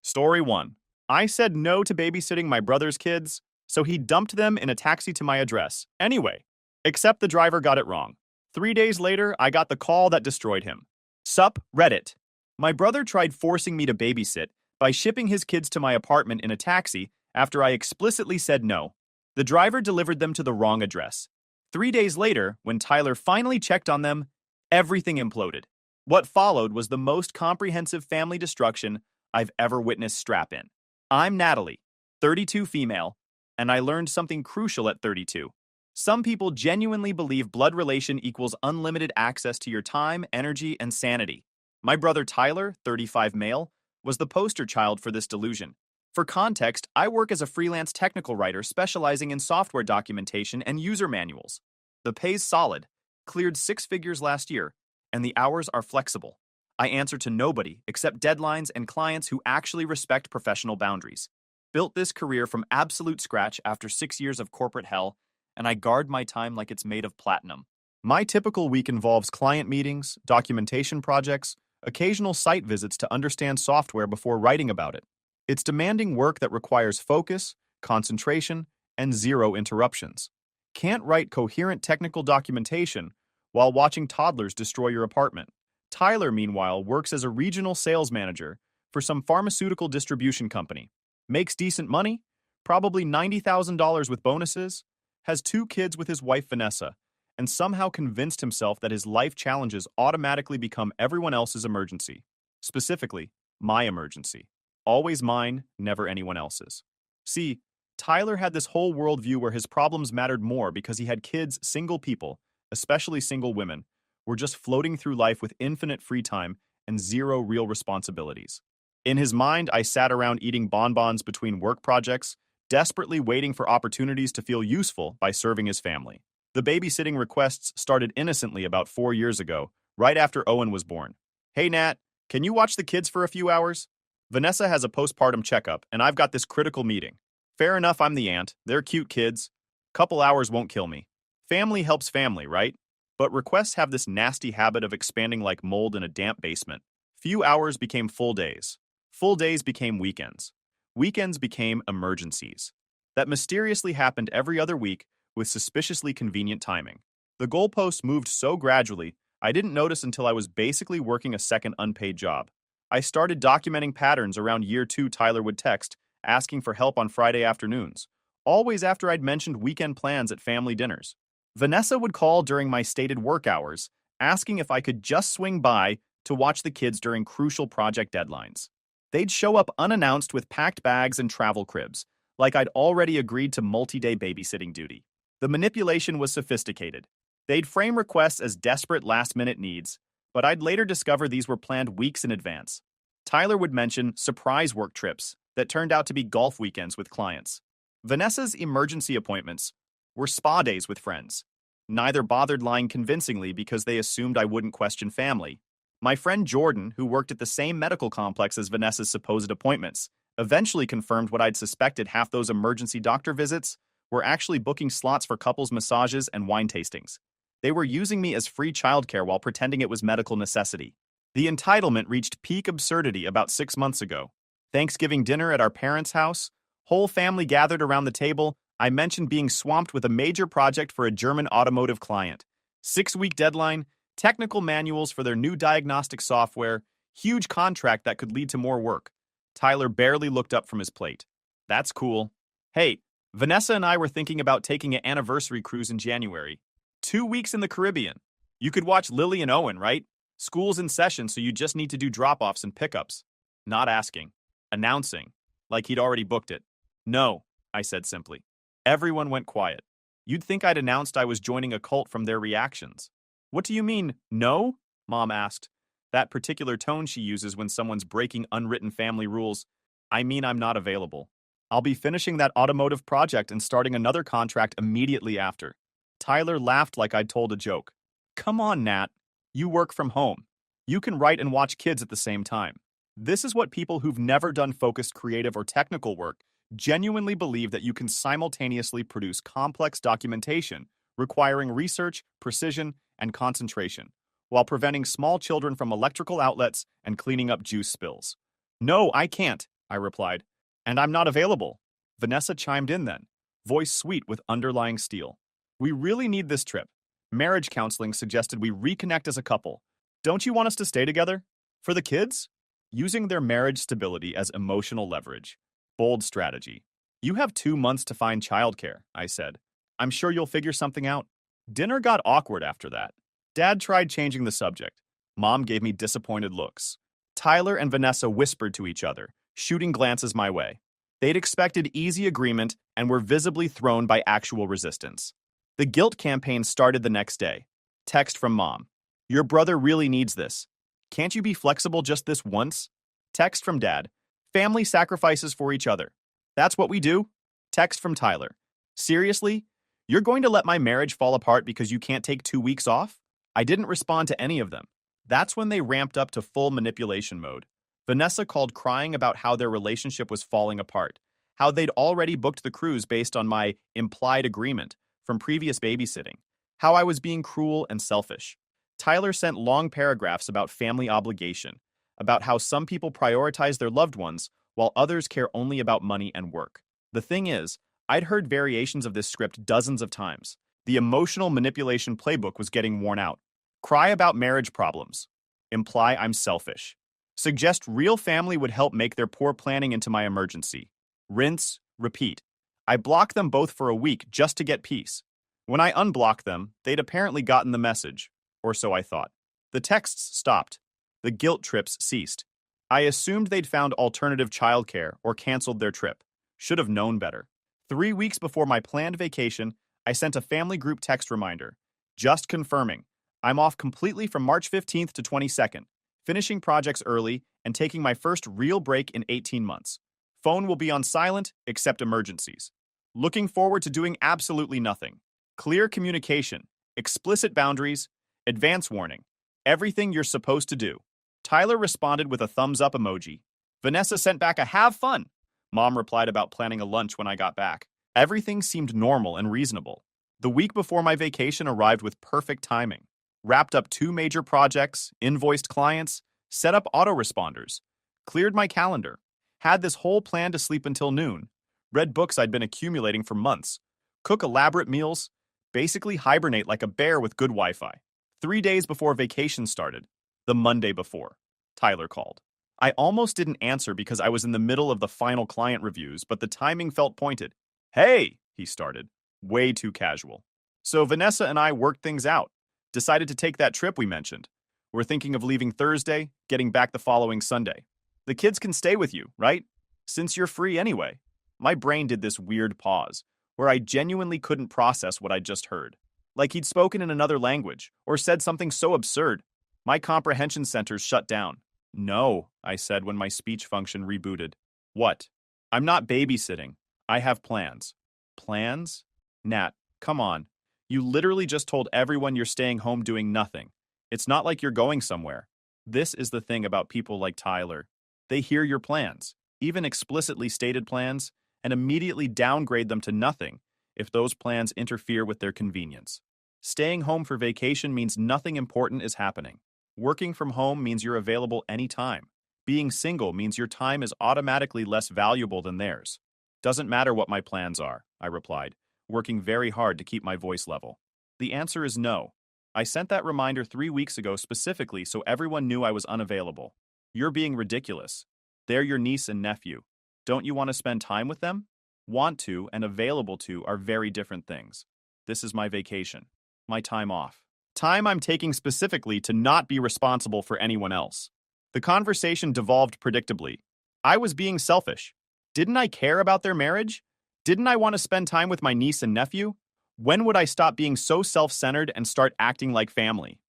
Story 1. I said no to babysitting my brother's kids, so he dumped them in a taxi to my address. Anyway, except the driver got it wrong. 3 days later, I got the call that destroyed him. Sup, Reddit. My brother tried forcing me to babysit by shipping his kids to my apartment in a taxi after I explicitly said no. The driver delivered them to the wrong address. 3 days later, when Tyler finally checked on them, everything imploded. What followed was the most comprehensive family destruction I've ever witnessed. Strap in. I'm Natalie, 32 female, and I learned something crucial at 32. Some people genuinely believe blood relation equals unlimited access to your time, energy, and sanity. My brother Tyler, 35 male, was the poster child for this delusion. For context, I work as a freelance technical writer specializing in software documentation and user manuals. The pay's solid, cleared 6 figures last year, and the hours are flexible. I answer to nobody except deadlines and clients who actually respect professional boundaries. Built this career from absolute scratch after 6 years of corporate hell, and I guard my time like it's made of platinum. My typical week involves client meetings, documentation projects, occasional site visits to understand software before writing about it. It's demanding work that requires focus, concentration, and zero interruptions. Can't write coherent technical documentation while watching toddlers destroy your apartment. Tyler, meanwhile, works as a regional sales manager for some pharmaceutical distribution company. Makes decent money, probably $90,000 with bonuses, has 2 kids with his wife Vanessa, and somehow convinced himself that his life challenges automatically become everyone else's emergency. Specifically, my emergency. Always mine, never anyone else's. See, Tyler had this whole worldview where his problems mattered more because he had kids. Single people, especially single women, were just floating through life with infinite free time and zero real responsibilities. In his mind, I sat around eating bonbons between work projects, desperately waiting for opportunities to feel useful by serving his family. The babysitting requests started innocently about 4 years ago, right after Owen was born. Hey Nat, can you watch the kids for a few hours? Vanessa has a postpartum checkup, and I've got this critical meeting. Fair enough, I'm the aunt. They're cute kids. Couple hours won't kill me. Family helps family, right? But requests have this nasty habit of expanding like mold in a damp basement. Few hours became full days. Full days became weekends. Weekends became emergencies. That mysteriously happened every other week with suspiciously convenient timing. The goalposts moved so gradually, I didn't notice until I was basically working a second unpaid job. I started documenting patterns around year 2. Tyler would text, asking for help on Friday afternoons, always after I'd mentioned weekend plans at family dinners. Vanessa would call during my stated work hours, asking if I could just swing by to watch the kids during crucial project deadlines. They'd show up unannounced with packed bags and travel cribs, like I'd already agreed to multi-day babysitting duty. The manipulation was sophisticated. They'd frame requests as desperate last-minute needs, but I'd later discover these were planned weeks in advance. Tyler would mention surprise work trips that turned out to be golf weekends with clients. Vanessa's emergency appointments were spa days with friends. Neither bothered lying convincingly because they assumed I wouldn't question family. My friend Jordan, who worked at the same medical complex as Vanessa's supposed appointments, eventually confirmed what I'd suspected. Half those emergency doctor visits were actually booking slots for couples massages and wine tastings. They were using me as free childcare while pretending it was medical necessity. The entitlement reached peak absurdity about 6 months ago. Thanksgiving dinner at our parents' house, whole family gathered around the table. I mentioned being swamped with a major project for a German automotive client. 6-week deadline, technical manuals for their new diagnostic software, huge contract that could lead to more work. Tyler barely looked up from his plate. That's cool. Hey, Vanessa and I were thinking about taking an anniversary cruise in January. 2 weeks in the Caribbean. You could watch Lily and Owen, right? School's in session, so you just need to do drop-offs and pickups. Not asking. Announcing. Like he'd already booked it. No, I said simply. Everyone went quiet. You'd think I'd announced I was joining a cult from their reactions. What do you mean, no? Mom asked. That particular tone she uses when someone's breaking unwritten family rules. I mean I'm not available. I'll be finishing that automotive project and starting another contract immediately after. Tyler laughed like I'd told a joke. Come on, Nat. You work from home. You can write and watch kids at the same time. This is what people who've never done focused creative or technical work genuinely believe, that you can simultaneously produce complex documentation requiring research, precision, and concentration, while preventing small children from electrical outlets and cleaning up juice spills. No, I can't. I replied. And I'm not available. Vanessa chimed in then, voice sweet with underlying steel. We really need this trip. Marriage counseling suggested we reconnect as a couple. Don't you want us to stay together? For the kids? Using their marriage stability as emotional leverage. Bold strategy. You have 2 months to find childcare, I said. I'm sure you'll figure something out. Dinner got awkward after that. Dad tried changing the subject. Mom gave me disappointed looks. Tyler and Vanessa whispered to each other, shooting glances my way. They'd expected easy agreement and were visibly thrown by actual resistance. The guilt campaign started the next day. Text from Mom. Your brother really needs this. Can't you be flexible just this once? Text from Dad. Family sacrifices for each other. That's what we do? Text from Tyler. Seriously? You're going to let my marriage fall apart because you can't take 2 weeks off? I didn't respond to any of them. That's when they ramped up to full manipulation mode. Vanessa called crying about how their relationship was falling apart, how they'd already booked the cruise based on my implied agreement from previous babysitting, how I was being cruel and selfish. Tyler sent long paragraphs about family obligation, about how some people prioritize their loved ones while others care only about money and work. The thing is, I'd heard variations of this script dozens of times. The emotional manipulation playbook was getting worn out. Cry about marriage problems. Imply I'm selfish. Suggest real family would help make their poor planning into my emergency. Rinse, repeat. I blocked them both for a week just to get peace. When I unblocked them, they'd apparently gotten the message, or so I thought. The texts stopped. The guilt trips ceased. I assumed they'd found alternative childcare or canceled their trip. Should have known better. 3 weeks before my planned vacation, I sent a family group text reminder. Just confirming. I'm off completely from March 15th to 22nd, finishing projects early and taking my first real break in 18 months. Phone will be on silent except emergencies. Looking forward to doing absolutely nothing. Clear communication, explicit boundaries, advance warning. Everything you're supposed to do. Tyler responded with a thumbs up emoji. Vanessa sent back a have fun. Mom replied about planning a lunch when I got back. Everything seemed normal and reasonable. The week before my vacation arrived with perfect timing. Wrapped up 2 major projects, invoiced clients, set up autoresponders, cleared my calendar, had this whole plan to sleep until noon, read books I'd been accumulating for months, cook elaborate meals, basically hibernate like a bear with good Wi-Fi. 3 days before vacation started, the Monday before, Tyler called. I almost didn't answer because I was in the middle of the final client reviews, but the timing felt pointed. Hey, he started. Way too casual. So Vanessa and I worked things out. Decided to take that trip we mentioned. We're thinking of leaving Thursday, getting back the following Sunday. The kids can stay with you, right? Since you're free anyway. My brain did this weird pause, where I genuinely couldn't process what I'd just heard. Like he'd spoken in another language, or said something so absurd. My comprehension centers shut down. No, I said when my speech function rebooted. What? I'm not babysitting. I have plans. Plans? Nat, come on. You literally just told everyone you're staying home doing nothing. It's not like you're going somewhere. This is the thing about people like Tyler. They hear your plans, even explicitly stated plans, and immediately downgrade them to nothing if those plans interfere with their convenience. Staying home for vacation means nothing important is happening. Working from home means you're available anytime. Being single means your time is automatically less valuable than theirs. Doesn't matter what my plans are, I replied, working very hard to keep my voice level. The answer is no. I sent that reminder 3 weeks ago specifically so everyone knew I was unavailable. You're being ridiculous. They're your niece and nephew. Don't you want to spend time with them? Want to and available to are very different things. This is my vacation. My time off. Time I'm taking specifically to not be responsible for anyone else. The conversation devolved predictably. I was being selfish. Didn't I care about their marriage? Didn't I want to spend time with my niece and nephew? When would I stop being so self-centered and start acting like family?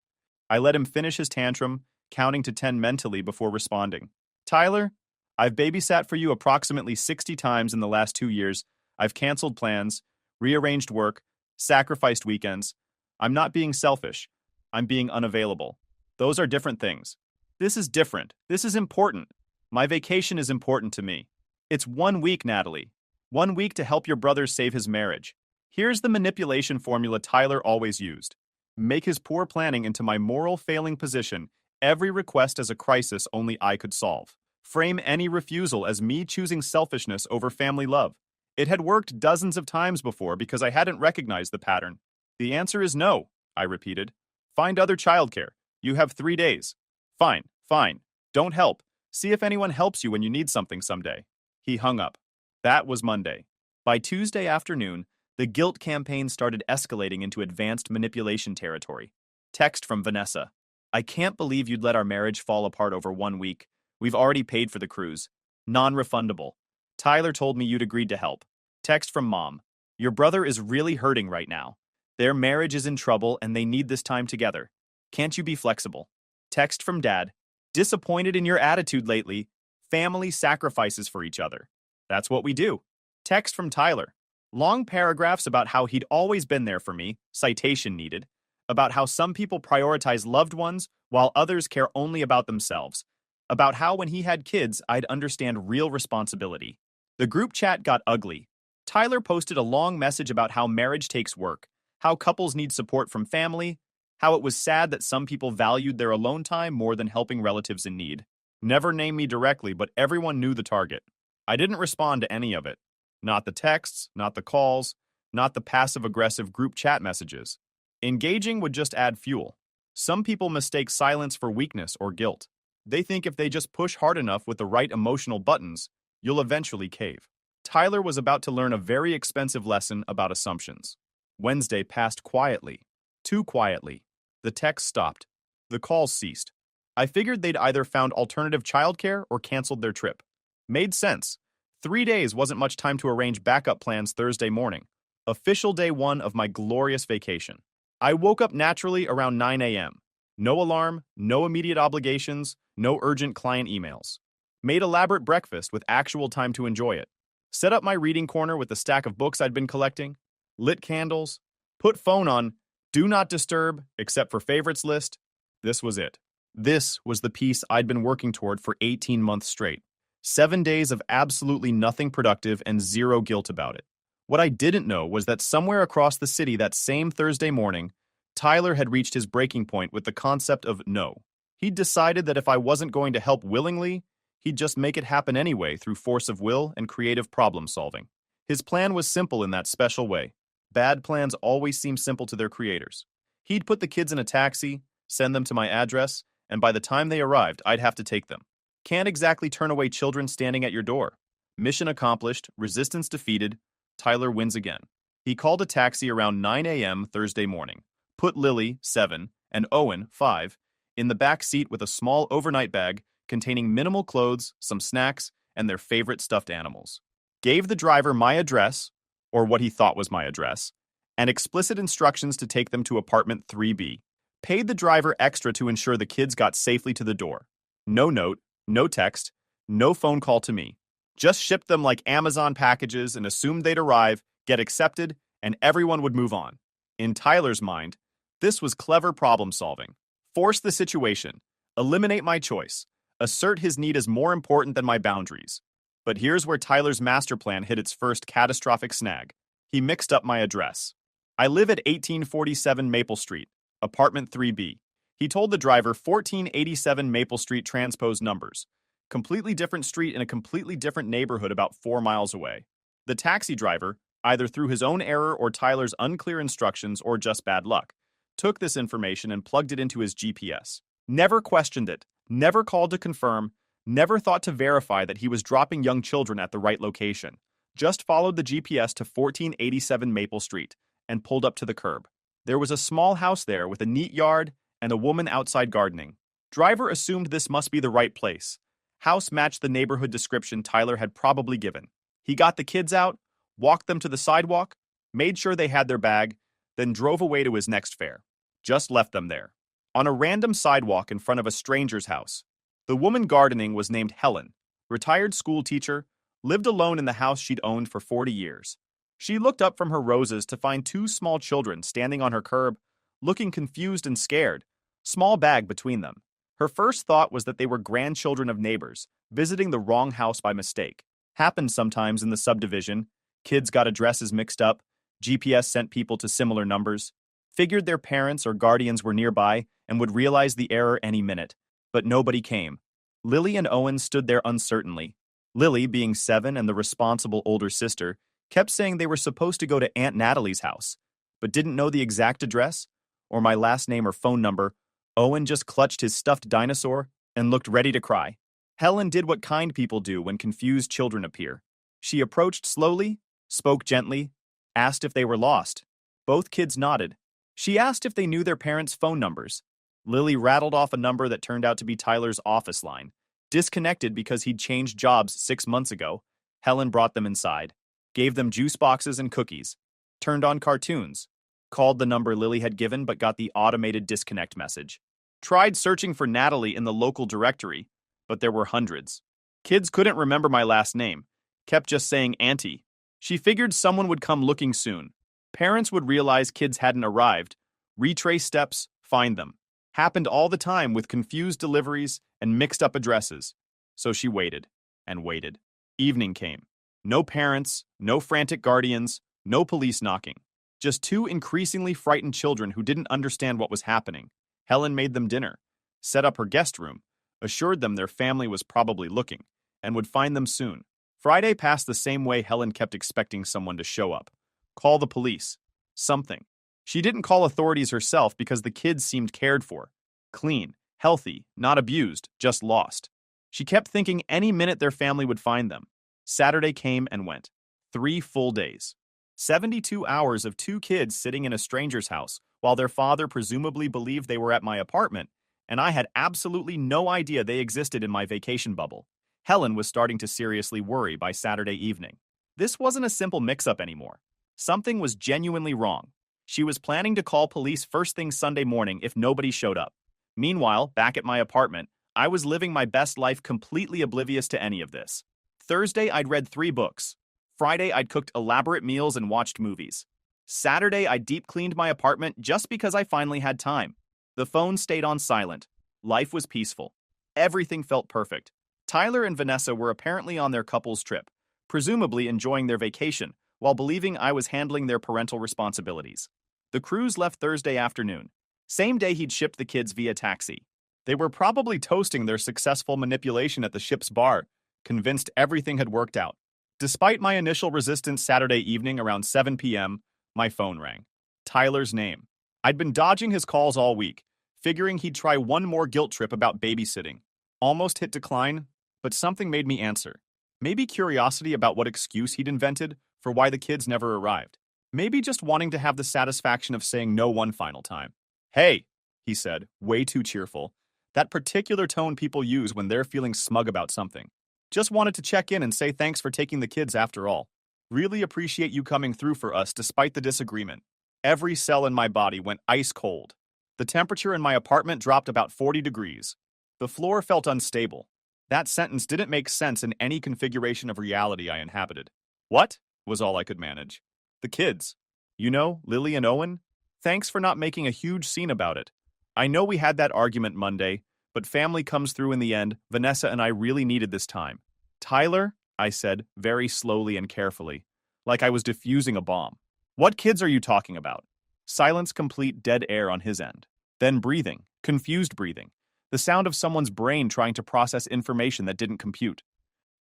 I let him finish his tantrum, counting to 10 mentally before responding. Tyler, I've babysat for you approximately 60 times in the last 2 years. I've canceled plans, rearranged work, sacrificed weekends. I'm not being selfish. I'm being unavailable. Those are different things. This is different. This is important. My vacation is important to me. It's 1 week, Natalie. 1 week to help your brother save his marriage. Here's the manipulation formula Tyler always used. Make his poor planning into my moral failing position, every request as a crisis only I could solve. Frame any refusal as me choosing selfishness over family love. It had worked dozens of times before because I hadn't recognized the pattern. The answer is no, I repeated. Find other childcare. You have 3 days. Fine, fine. Don't help. See if anyone helps you when you need something someday. He hung up. That was Monday. By Tuesday afternoon, the guilt campaign started escalating into advanced manipulation territory. Text from Vanessa. I can't believe you'd let our marriage fall apart over 1 week. We've already paid for the cruise. Non-refundable. Tyler told me you'd agreed to help. Text from Mom. Your brother is really hurting right now. Their marriage is in trouble and they need this time together. Can't you be flexible? Text from Dad. Disappointed in your attitude lately. Family sacrifices for each other. That's what we do. Text from Tyler. Long paragraphs about how he'd always been there for me, citation needed, about how some people prioritize loved ones while others care only about themselves, about how when he had kids, I'd understand real responsibility. The group chat got ugly. Tyler posted a long message about how marriage takes work, how couples need support from family, how it was sad that some people valued their alone time more than helping relatives in need. Never named me directly, but everyone knew the target. I didn't respond to any of it. Not the texts, not the calls, not the passive-aggressive group chat messages. Engaging would just add fuel. Some people mistake silence for weakness or guilt. They think if they just push hard enough with the right emotional buttons, you'll eventually cave. Tyler was about to learn a very expensive lesson about assumptions. Wednesday passed quietly. Too quietly. The text stopped. The calls ceased. I figured they'd either found alternative childcare or canceled their trip. Made sense. 3 days wasn't much time to arrange backup plans Thursday morning. Official day 1 of my glorious vacation. I woke up naturally around 9 a.m. No alarm, no immediate obligations, no urgent client emails. Made elaborate breakfast with actual time to enjoy it. Set up my reading corner with a stack of books I'd been collecting. Lit candles. Put phone on Do Not Disturb, except for favorites list. This was it. This was the piece I'd been working toward for 18 months straight. 7 days of absolutely nothing productive and zero guilt about it. What I didn't know was that somewhere across the city that same Thursday morning, Tyler had reached his breaking point with the concept of no. He'd decided that if I wasn't going to help willingly, he'd just make it happen anyway through force of will and creative problem solving. His plan was simple in that special way. Bad plans always seem simple to their creators. He'd put the kids in a taxi, send them to my address, and by the time they arrived, I'd have to take them. Can't exactly turn away children standing at your door. Mission accomplished, resistance defeated, Tyler wins again. He called a taxi around 9 a.m. Thursday morning, put Lily, 7, and Owen, 5, in the back seat with a small overnight bag containing minimal clothes, some snacks, and their favorite stuffed animals. Gave the driver my address, or what he thought was my address, and explicit instructions to take them to apartment 3B. Paid the driver extra to ensure the kids got safely to the door. No note, no text, no phone call to me. Just shipped them like Amazon packages and assumed they'd arrive, get accepted, and everyone would move on. In Tyler's mind, this was clever problem solving. Force the situation. Eliminate my choice. Assert his need as more important than my boundaries. But here's where Tyler's master plan hit its first catastrophic snag. He mixed up my address. I live at 1847 Maple Street, apartment 3B. He told the driver 1487 Maple Street transposed numbers. Completely different street in a completely different neighborhood about 4 miles away. The taxi driver, either through his own error or Tyler's unclear instructions or just bad luck, took this information and plugged it into his GPS. Never questioned it, never called to confirm, never thought to verify that he was dropping young children at the right location. Just followed the GPS to 1487 Maple Street and pulled up to the curb. There was a small house there with a neat yard and a woman outside gardening. Driver assumed this must be the right place. House matched the neighborhood description Tyler had probably given. He got the kids out, walked them to the sidewalk, made sure they had their bag, then drove away to his next fare. Just left them there. On a random sidewalk in front of a stranger's house. The woman gardening was named Helen, retired school teacher, lived alone in the house she'd owned for 40 years. She looked up from her roses to find 2 small children standing on her curb, looking confused and scared, small bag between them. Her first thought was that they were grandchildren of neighbors, visiting the wrong house by mistake. Happened sometimes in the subdivision. Kids got addresses mixed up. GPS sent people to similar numbers. Figured their parents or guardians were nearby and would realize the error any minute. But nobody came. Lily and Owen stood there uncertainly. Lily, being 7 and the responsible older sister, kept saying they were supposed to go to Aunt Natalie's house, but didn't know the exact address or my last name or phone number. Owen just clutched his stuffed dinosaur and looked ready to cry. Helen did what kind people do when confused children appear. She approached slowly, spoke gently, asked if they were lost. Both kids nodded. She asked if they knew their parents' phone numbers. Lily rattled off a number that turned out to be Tyler's office line. Disconnected because he'd changed jobs 6 months ago, Helen brought them inside, gave them juice boxes and cookies, turned on cartoons, called the number Lily had given but got the automated disconnect message. Tried searching for Natalie in the local directory, but there were hundreds. Kids couldn't remember my last name, kept just saying Auntie. She figured someone would come looking soon. Parents would realize kids hadn't arrived, retrace steps, find them. Happened all the time with confused deliveries and mixed up addresses. So she waited and waited. Evening came. No parents, no frantic guardians, no police knocking. Just 2 increasingly frightened children who didn't understand what was happening. Helen made them dinner, set up her guest room, assured them their family was probably looking, and would find them soon. Friday passed the same way. Helen kept expecting someone to show up. Call the police. Something. She didn't call authorities herself because the kids seemed cared for. Clean, healthy, not abused, just lost. She kept thinking any minute their family would find them. Saturday came and went. 3 full days. 72 hours of 2 kids sitting in a stranger's house while their father presumably believed they were at my apartment, and I had absolutely no idea they existed in my vacation bubble. Helen was starting to seriously worry by Saturday evening. This wasn't a simple mix-up anymore. Something was genuinely wrong. She was planning to call police first thing Sunday morning if nobody showed up. Meanwhile, back at my apartment, I was living my best life completely oblivious to any of this. Thursday, I'd read 3 books. Friday, I'd cooked elaborate meals and watched movies. Saturday, I deep cleaned my apartment just because I finally had time. The phone stayed on silent. Life was peaceful. Everything felt perfect. Tyler and Vanessa were apparently on their couple's trip, presumably enjoying their vacation, while believing I was handling their parental responsibilities. The cruise left Thursday afternoon. Same day he'd shipped the kids via taxi. They were probably toasting their successful manipulation at the ship's bar, convinced everything had worked out. Despite my initial resistance Saturday evening around 7 p.m., my phone rang. Tyler's name. I'd been dodging his calls all week, figuring he'd try one more guilt trip about babysitting. Almost hit decline, but something made me answer. Maybe curiosity about what excuse he'd invented for why the kids never arrived. Maybe just wanting to have the satisfaction of saying no one final time. Hey, he said, way too cheerful. That particular tone people use when they're feeling smug about something. Just wanted to check in and say thanks for taking the kids after all. Really appreciate you coming through for us despite the disagreement. Every cell in my body went ice cold. The temperature in my apartment dropped about 40 degrees. The floor felt unstable. That sentence didn't make sense in any configuration of reality I inhabited. What? Was all I could manage. The kids. You know, Lily and Owen? Thanks for not making a huge scene about it. I know we had that argument Monday, but family comes through in the end. Vanessa and I really needed this time. Tyler, I said, very slowly and carefully, like I was diffusing a bomb. What kids are you talking about? Silence, complete dead air on his end. Then breathing, confused breathing. The sound of someone's brain trying to process information that didn't compute.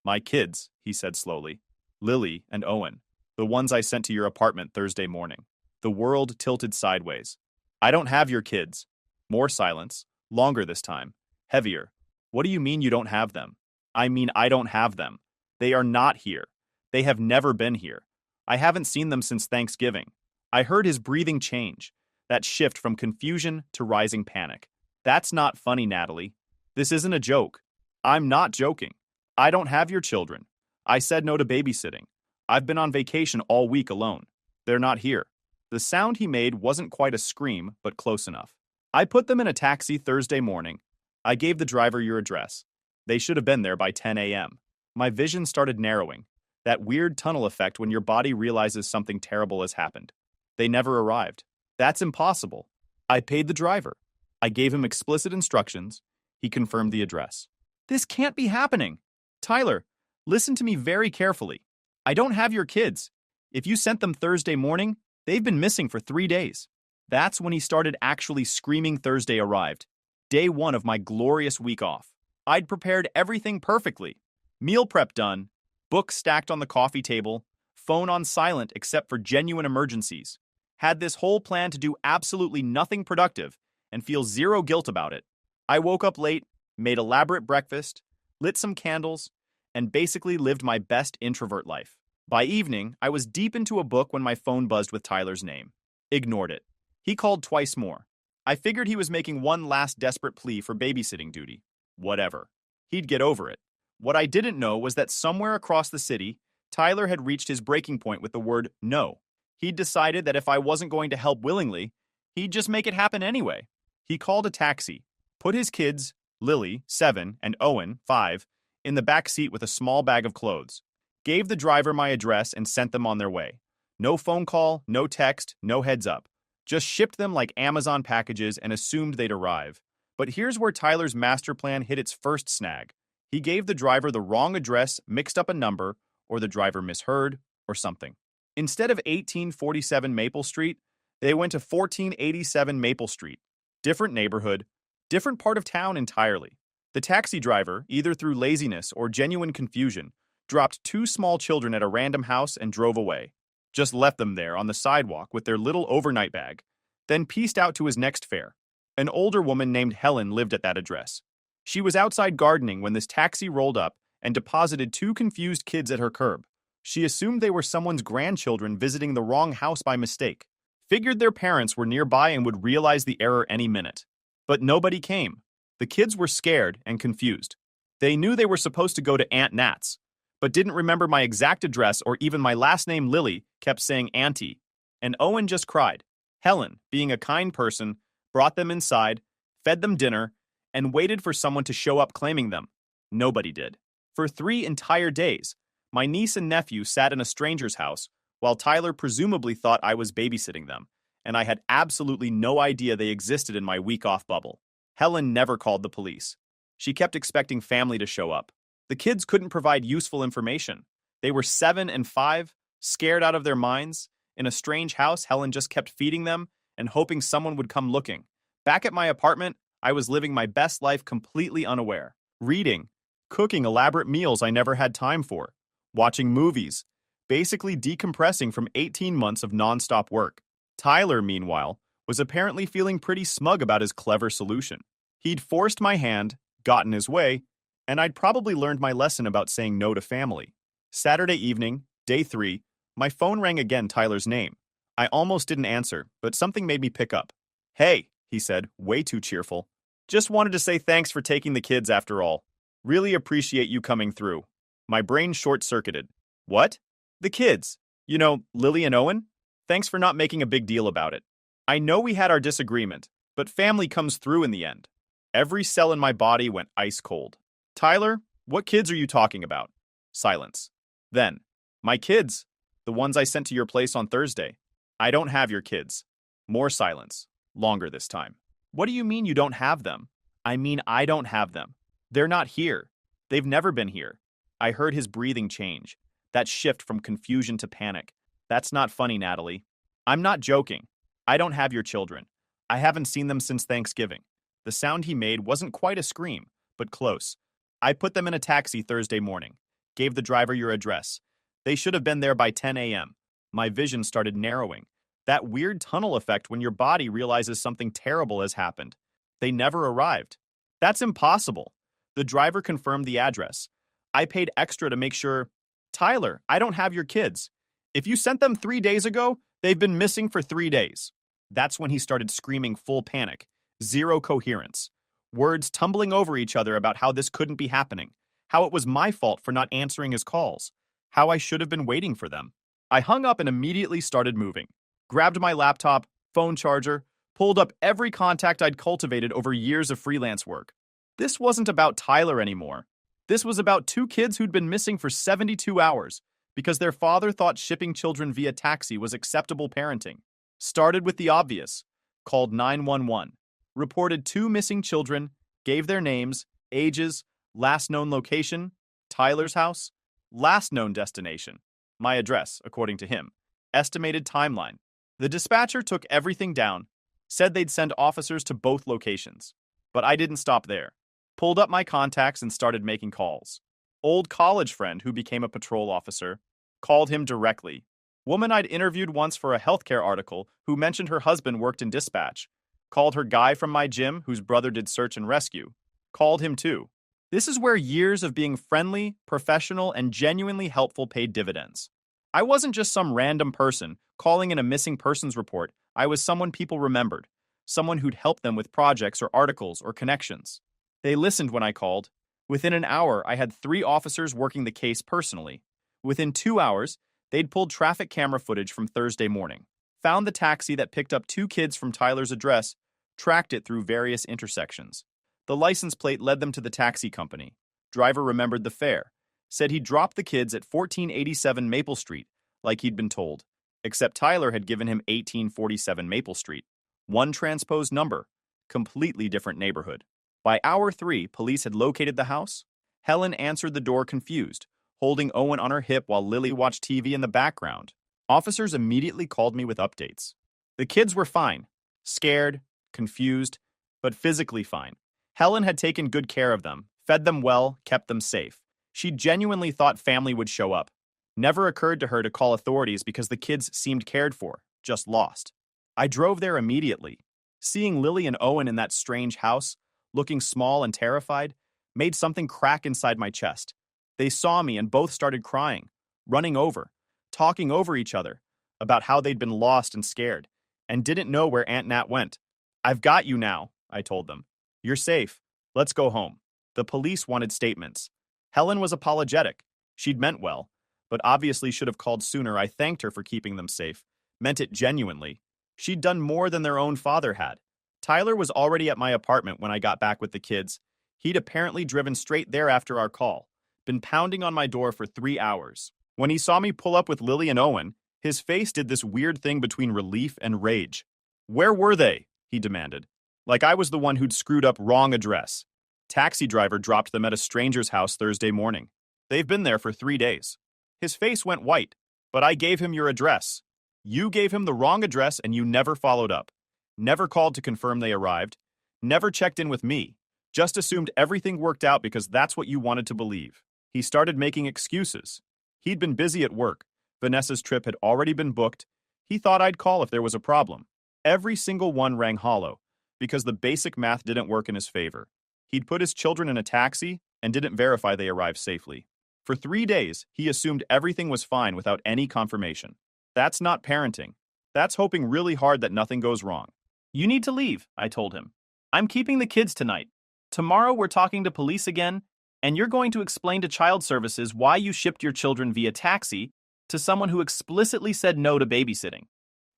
My kids, he said slowly. Lily and Owen. The ones I sent to your apartment Thursday morning. The world tilted sideways. I don't have your kids. More silence. Longer this time. Heavier. What do you mean you don't have them? I mean I don't have them. They are not here. They have never been here. I haven't seen them since Thanksgiving. I heard his breathing change. That shift from confusion to rising panic. That's not funny, Natalie. This isn't a joke. I'm not joking. I don't have your children. I said no to babysitting. I've been on vacation all week alone. They're not here. The sound he made wasn't quite a scream, but close enough. I put them in a taxi Thursday morning. I gave the driver your address. They should have been there by 10 a.m. My vision started narrowing. That weird tunnel effect when your body realizes something terrible has happened. They never arrived. That's impossible. I paid the driver. I gave him explicit instructions. He confirmed the address. This can't be happening. Tyler, listen to me very carefully. I don't have your kids. If you sent them Thursday morning, they've been missing for 3 days. That's when he started actually screaming. Thursday arrived. Day 1 of my glorious week off. I'd prepared everything perfectly. Meal prep done, books stacked on the coffee table, phone on silent except for genuine emergencies. Had this whole plan to do absolutely nothing productive and feel zero guilt about it. I woke up late, made elaborate breakfast, lit some candles, and basically lived my best introvert life. By evening, I was deep into a book when my phone buzzed with Tyler's name. Ignored it. He called twice more. I figured he was making one last desperate plea for babysitting duty. Whatever. He'd get over it. What I didn't know was that somewhere across the city, Tyler had reached his breaking point with the word no. He'd decided that if I wasn't going to help willingly, he'd just make it happen anyway. He called a taxi, put his kids, Lily, 7, and Owen, 5, in the back seat with a small bag of clothes, gave the driver my address and sent them on their way. No phone call, no text, no heads up. Just shipped them like Amazon packages and assumed they'd arrive. But here's where Tyler's master plan hit its first snag. He gave the driver the wrong address, mixed up a number, or the driver misheard, or something. Instead of 1847 Maple Street, they went to 1487 Maple Street. Different neighborhood, different part of town entirely. The taxi driver, either through laziness or genuine confusion, dropped 2 small children at a random house and drove away. Just left them there on the sidewalk with their little overnight bag, then pieced out to his next fare. An older woman named Helen lived at that address. She was outside gardening when this taxi rolled up and deposited 2 confused kids at her curb. She assumed they were someone's grandchildren visiting the wrong house by mistake. Figured their parents were nearby and would realize the error any minute. But nobody came. The kids were scared and confused. They knew they were supposed to go to Aunt Nat's, but didn't remember my exact address or even my last name. Lily kept saying Auntie, and Owen just cried. Helen, being a kind person, brought them inside, fed them dinner, and waited for someone to show up claiming them. Nobody did. For 3 entire days, my niece and nephew sat in a stranger's house while Tyler presumably thought I was babysitting them, and I had absolutely no idea they existed in my week-off bubble. Helen never called the police. She kept expecting family to show up. The kids couldn't provide useful information. They were 7 and 5, scared out of their minds. In a strange house, Helen just kept feeding them and hoping someone would come looking. Back at my apartment, I was living my best life completely unaware. Reading, cooking elaborate meals I never had time for, watching movies, basically decompressing from 18 months of nonstop work. Tyler, meanwhile, was apparently feeling pretty smug about his clever solution. He'd forced my hand, gotten his way, and I'd probably learned my lesson about saying no to family. Saturday evening, day 3, my phone rang again, Tyler's name. I almost didn't answer, but something made me pick up. Hey, he said, way too cheerful. Just wanted to say thanks for taking the kids after all. Really appreciate you coming through. My brain short-circuited. What? The kids. You know, Lily and Owen? Thanks for not making a big deal about it. I know we had our disagreement, but family comes through in the end. Every cell in my body went ice cold. Tyler, what kids are you talking about? Silence. Then, my kids, the ones I sent to your place on Thursday. I don't have your kids. More silence. Longer this time. What do you mean you don't have them? I mean I don't have them. They're not here. They've never been here. I heard his breathing change. That shift from confusion to panic. That's not funny, Natalie. I'm not joking. I don't have your children. I haven't seen them since Thanksgiving. The sound he made wasn't quite a scream, but close. I put them in a taxi Thursday morning. Gave the driver your address. They should have been there by 10 a.m. My vision started narrowing. That weird tunnel effect when your body realizes something terrible has happened. They never arrived. That's impossible. The driver confirmed the address. I paid extra to make sure. Tyler, I don't have your kids. If you sent them 3 days ago, they've been missing for 3 days. That's when he started screaming full panic. Zero coherence. Words tumbling over each other about how this couldn't be happening. How it was my fault for not answering his calls. How I should have been waiting for them. I hung up and immediately started moving. Grabbed my laptop, phone charger, pulled up every contact I'd cultivated over years of freelance work. This wasn't about Tyler anymore. This was about 2 kids who'd been missing for 72 hours because their father thought shipping children via taxi was acceptable parenting. Started with the obvious. Called 911. Reported 2 missing children, gave their names, ages, last known location, Tyler's house, last known destination, my address, according to him, estimated timeline. The dispatcher took everything down, said they'd send officers to both locations. But I didn't stop there. Pulled up my contacts and started making calls. Old college friend who became a patrol officer. Called him directly. Woman I'd interviewed once for a healthcare article who mentioned her husband worked in dispatch. Called her guy from my gym whose brother did search and rescue. Called him too. This is where years of being friendly, professional, and genuinely helpful paid dividends. I wasn't just some random person calling in a missing persons report. I was someone people remembered, someone who'd helped them with projects or articles or connections. They listened when I called. Within an hour, I had 3 officers working the case personally. Within 2 hours, they'd pulled traffic camera footage from Thursday morning, found the taxi that picked up 2 kids from Tyler's address, tracked it through various intersections. The license plate led them to the taxi company. Driver remembered the fare, said he dropped the kids at 1487 Maple Street, like he'd been told, except Tyler had given him 1847 Maple Street. One transposed number, completely different neighborhood. By hour 3, police had located the house. Helen answered the door confused, holding Owen on her hip while Lily watched TV in the background. Officers immediately called me with updates. The kids were fine, scared, confused, but physically fine. Helen had taken good care of them, fed them well, kept them safe. She genuinely thought family would show up. Never occurred to her to call authorities because the kids seemed cared for, just lost. I drove there immediately. Seeing Lily and Owen in that strange house, looking small and terrified, made something crack inside my chest. They saw me and both started crying, running over, talking over each other, about how they'd been lost and scared, and didn't know where Aunt Nat went. "I've got you now," I told them. "You're safe. Let's go home." The police wanted statements. Helen was apologetic. She'd meant well, but obviously should have called sooner. I thanked her for keeping them safe. Meant it genuinely. She'd done more than their own father had. Tyler was already at my apartment when I got back with the kids. He'd apparently driven straight there after our call, been pounding on my door for 3 hours. When he saw me pull up with Lily and Owen, his face did this weird thing between relief and rage. "Where were they?" he demanded. Like I was the one who'd screwed up wrong address. Taxi driver dropped them at a stranger's house Thursday morning. They've been there for 3 days. His face went white, but I gave him your address. You gave him the wrong address and you never followed up. Never called to confirm they arrived. Never checked in with me. Just assumed everything worked out because that's what you wanted to believe. He started making excuses. He'd been busy at work. Vanessa's trip had already been booked. He thought I'd call if there was a problem. Every single one rang hollow, because the basic math didn't work in his favor. He'd put his children in a taxi and didn't verify they arrived safely. For 3 days, he assumed everything was fine without any confirmation. That's not parenting. That's hoping really hard that nothing goes wrong. "You need to leave," I told him. "I'm keeping the kids tonight. Tomorrow we're talking to police again, and you're going to explain to child services why you shipped your children via taxi to someone who explicitly said no to babysitting."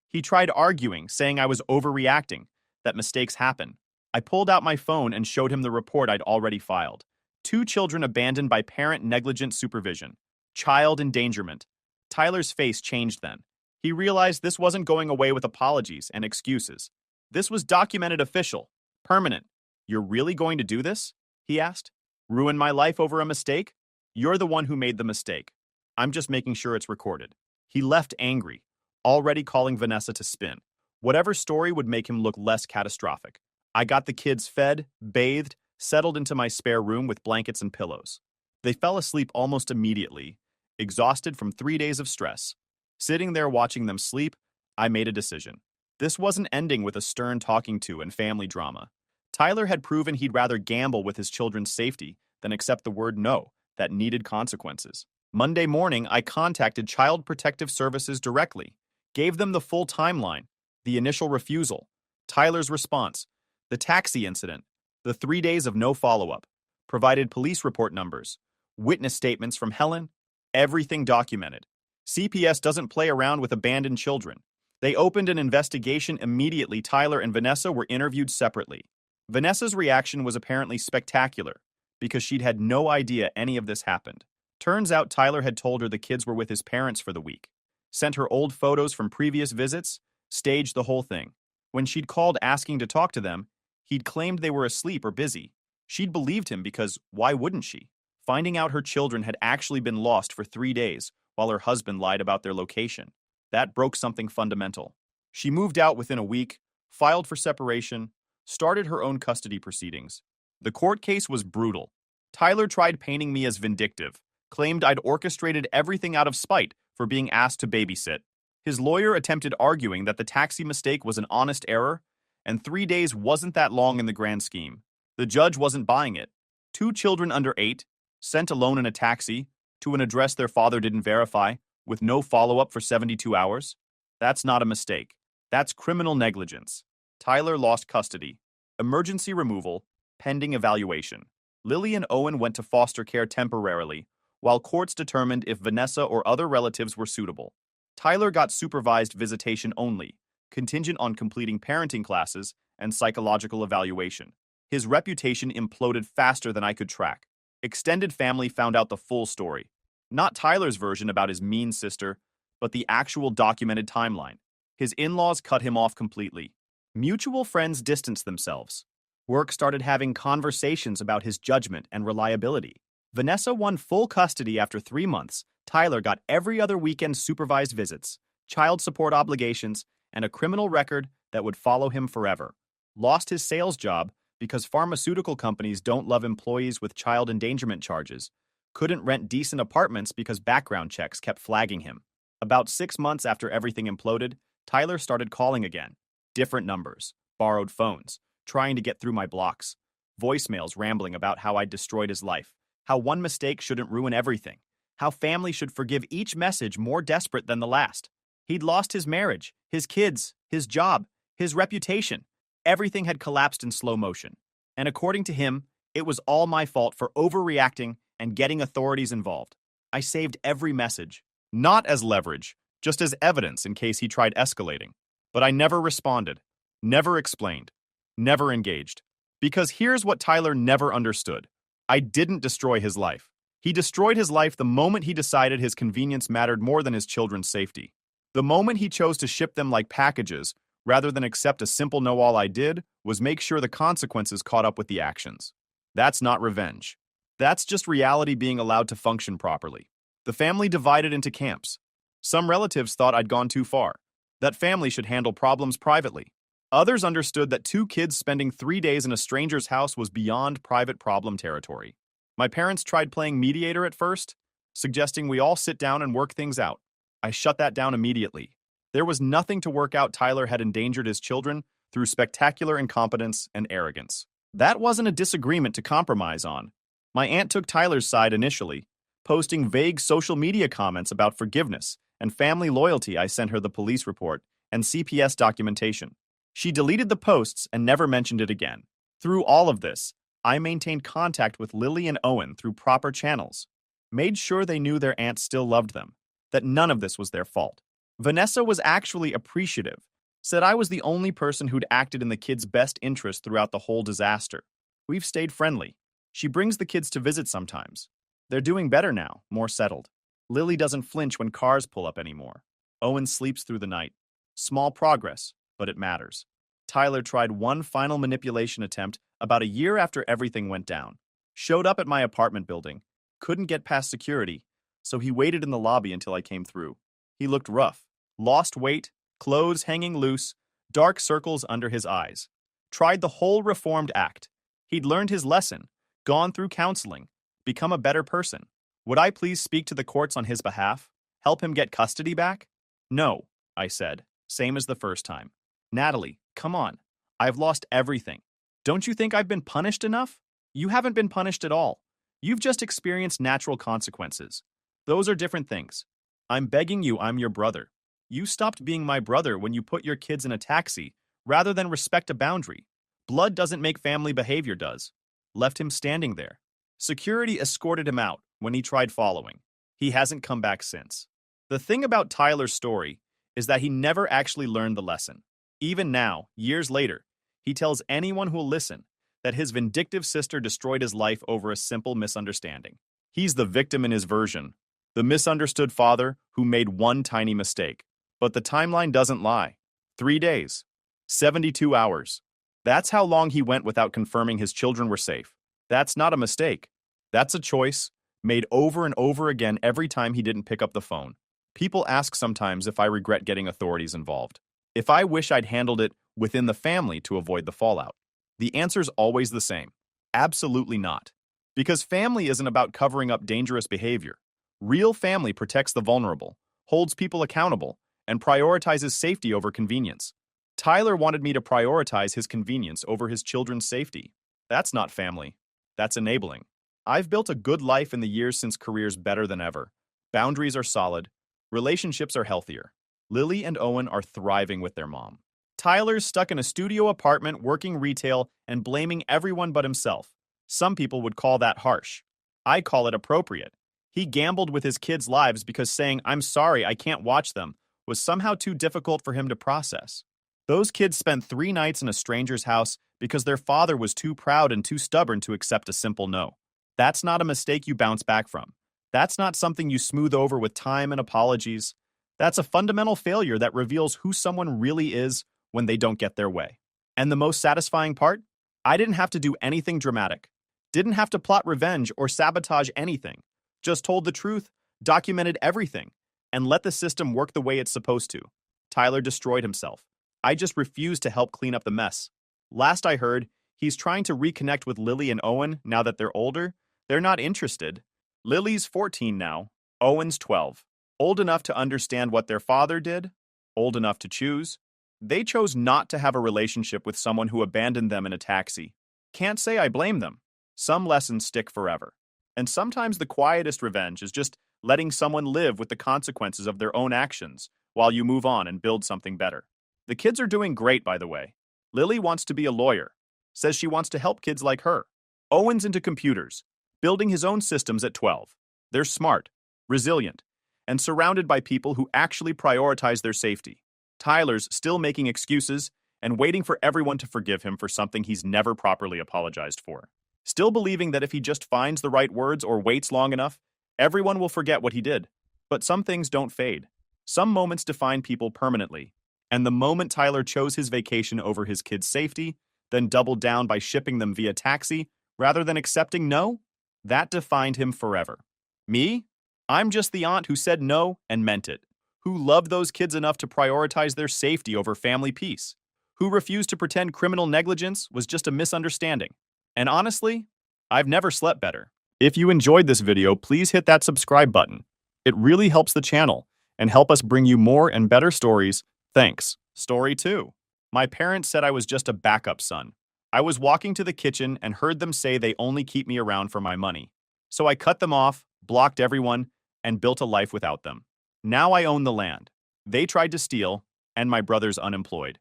He tried arguing, saying I was overreacting, that mistakes happen. I pulled out my phone and showed him the report I'd already filed. 2 children abandoned by parent negligent supervision. Child endangerment. Tyler's face changed then. He realized this wasn't going away with apologies and excuses. This was documented official, permanent. "You're really going to do this?" he asked. "Ruin my life over a mistake? You're the one who made the mistake. I'm just making sure it's recorded." He left angry, already calling Vanessa to spin. Whatever story would make him look less catastrophic. I got the kids fed, bathed, settled into my spare room with blankets and pillows. They fell asleep almost immediately, exhausted from 3 days of stress. Sitting there watching them sleep, I made a decision. This wasn't ending with a stern talking to and family drama. Tyler had proven he'd rather gamble with his children's safety than accept the word no that needed consequences. Monday morning, I contacted Child Protective Services directly, gave them the full timeline, the initial refusal, Tyler's response, the taxi incident, the 3 days of no follow-up, provided police report numbers, witness statements from Helen, everything documented. CPS doesn't play around with abandoned children. They opened an investigation immediately. Tyler and Vanessa were interviewed separately. Vanessa's reaction was apparently spectacular because she'd had no idea any of this happened. Turns out Tyler had told her the kids were with his parents for the week, sent her old photos from previous visits, staged the whole thing. When she'd called asking to talk to them, he'd claimed they were asleep or busy. She'd believed him because why wouldn't she? Finding out her children had actually been lost for 3 days while her husband lied about their location. That broke something fundamental. She moved out within a week, filed for separation, started her own custody proceedings. The court case was brutal. Tyler tried painting me as vindictive, claimed I'd orchestrated everything out of spite for being asked to babysit. His lawyer attempted arguing that the taxi mistake was an honest error, and 3 days wasn't that long in the grand scheme. The judge wasn't buying it. 2 children under 8, sent alone in a taxi, to an address their father didn't verify, with no follow-up for 72 hours? That's not a mistake. That's criminal negligence. Tyler lost custody. Emergency removal, pending evaluation. Lily and Owen went to foster care temporarily, while courts determined if Vanessa or other relatives were suitable. Tyler got supervised visitation only, contingent on completing parenting classes and psychological evaluation. His reputation imploded faster than I could track. Extended family found out the full story. Not Tyler's version about his mean sister, but the actual documented timeline. His in-laws cut him off completely. Mutual friends distanced themselves. Work started having conversations about his judgment and reliability. Vanessa won full custody after 3 months. Tyler got every other weekend supervised visits, child support obligations, and a criminal record that would follow him forever. Lost his sales job because pharmaceutical companies don't love employees with child endangerment charges. Couldn't rent decent apartments because background checks kept flagging him. About 6 months after everything imploded, Tyler started calling again. Different numbers, borrowed phones, trying to get through my blocks. Voicemails rambling about how I'd destroyed his life, how one mistake shouldn't ruin everything, how family should forgive each message more desperate than the last. He'd lost his marriage, his kids, his job, his reputation. Everything had collapsed in slow motion. And according to him, it was all my fault for overreacting and getting authorities involved. I saved every message, not as leverage, just as evidence in case he tried escalating. But I never responded, never explained, never engaged. Because here's what Tyler never understood. I didn't destroy his life. He destroyed his life the moment he decided his convenience mattered more than his children's safety. The moment he chose to ship them like packages, rather than accept a simple no. All I did was make sure the consequences caught up with the actions. That's not revenge. That's just reality being allowed to function properly. The family divided into camps. Some relatives thought I'd gone too far, that family should handle problems privately. Others understood that 2 kids spending 3 days in a stranger's house was beyond private problem territory. My parents tried playing mediator at first, suggesting we all sit down and work things out. I shut that down immediately. There was nothing to work out. Tyler had endangered his children through spectacular incompetence and arrogance. That wasn't a disagreement to compromise on. My aunt took Tyler's side initially, posting vague social media comments about forgiveness and family loyalty. I sent her the police report and CPS documentation. She deleted the posts and never mentioned it again. Through all of this, I maintained contact with Lily and Owen through proper channels, made sure they knew their aunt still loved them, that none of this was their fault. Vanessa was actually appreciative, said I was the only person who'd acted in the kids' best interest throughout the whole disaster. We've stayed friendly. She brings the kids to visit sometimes. They're doing better now, more settled. Lily doesn't flinch when cars pull up anymore. Owen sleeps through the night. Small progress, but it matters. Tyler tried one final manipulation attempt about a year after everything went down. Showed up at my apartment building. Couldn't get past security, so he waited in the lobby until I came through. He looked rough. Lost weight, clothes hanging loose, dark circles under his eyes. Tried the whole reformed act. He'd learned his lesson, gone through counseling, become a better person. Would I please speak to the courts on his behalf? Help him get custody back? No, I said, same as the first time. Natalie, come on. I've lost everything. Don't you think I've been punished enough? You haven't been punished at all. You've just experienced natural consequences. Those are different things. I'm begging you, I'm your brother. You stopped being my brother when you put your kids in a taxi, rather than respect a boundary. Blood doesn't make family behavior, does. Left him standing there. Security escorted him out when he tried following. He hasn't come back since. The thing about Tyler's story is that he never actually learned the lesson. Even now, years later, he tells anyone who'll listen that his vindictive sister destroyed his life over a simple misunderstanding. He's the victim in his version, the misunderstood father who made one tiny mistake. But the timeline doesn't lie. 3 days. 72 hours. That's how long he went without confirming his children were safe. That's not a mistake. That's a choice, made over and over again every time he didn't pick up the phone. People ask sometimes if I regret getting authorities involved. If I wish I'd handled it within the family to avoid the fallout. The answer's always the same. Absolutely not. Because family isn't about covering up dangerous behavior. Real family protects the vulnerable, holds people accountable, and prioritizes safety over convenience. Tyler wanted me to prioritize his convenience over his children's safety. That's not family. That's enabling. I've built a good life in the years since careers better than ever. Boundaries are solid. Relationships are healthier. Lily and Owen are thriving with their mom. Tyler's stuck in a studio apartment working retail and blaming everyone but himself. Some people would call that harsh. I call it appropriate. He gambled with his kids' lives because saying, "I'm sorry, I can't watch them," was somehow too difficult for him to process. Those kids spent 3 nights in a stranger's house because their father was too proud and too stubborn to accept a simple no. That's not a mistake you bounce back from. That's not something you smooth over with time and apologies. That's a fundamental failure that reveals who someone really is when they don't get their way. And the most satisfying part? I didn't have to do anything dramatic. Didn't have to plot revenge or sabotage anything. Just told the truth, documented everything, and let the system work the way it's supposed to. Tyler destroyed himself. I just refused to help clean up the mess. Last I heard, he's trying to reconnect with Lily and Owen now that they're older. They're not interested. Lily's 14 now, Owen's 12. Old enough to understand what their father did, old enough to choose. They chose not to have a relationship with someone who abandoned them in a taxi. Can't say I blame them. Some lessons stick forever. And sometimes the quietest revenge is just letting someone live with the consequences of their own actions while you move on and build something better. The kids are doing great, by the way. Lily wants to be a lawyer, says she wants to help kids like her. Owen's into computers, building his own systems at 12. They're smart, resilient, and surrounded by people who actually prioritize their safety. Tyler's still making excuses and waiting for everyone to forgive him for something he's never properly apologized for. Still believing that if he just finds the right words or waits long enough, everyone will forget what he did. But some things don't fade. Some moments define people permanently. And the moment Tyler chose his vacation over his kids' safety, then doubled down by shipping them via taxi rather than accepting no, that defined him forever. Me? I'm just the aunt who said no and meant it, who loved those kids enough to prioritize their safety over family peace, who refused to pretend criminal negligence was just a misunderstanding. And honestly, I've never slept better. If you enjoyed this video, please hit that subscribe button. It really helps the channel and help us bring you more and better stories. Thanks. Story 2. My parents said I was just a backup son. I was walking to the kitchen and heard them say they only keep me around for my money. So I cut them off, blocked everyone, and built a life without them. Now I own the land. They tried to steal, and my brother's unemployed.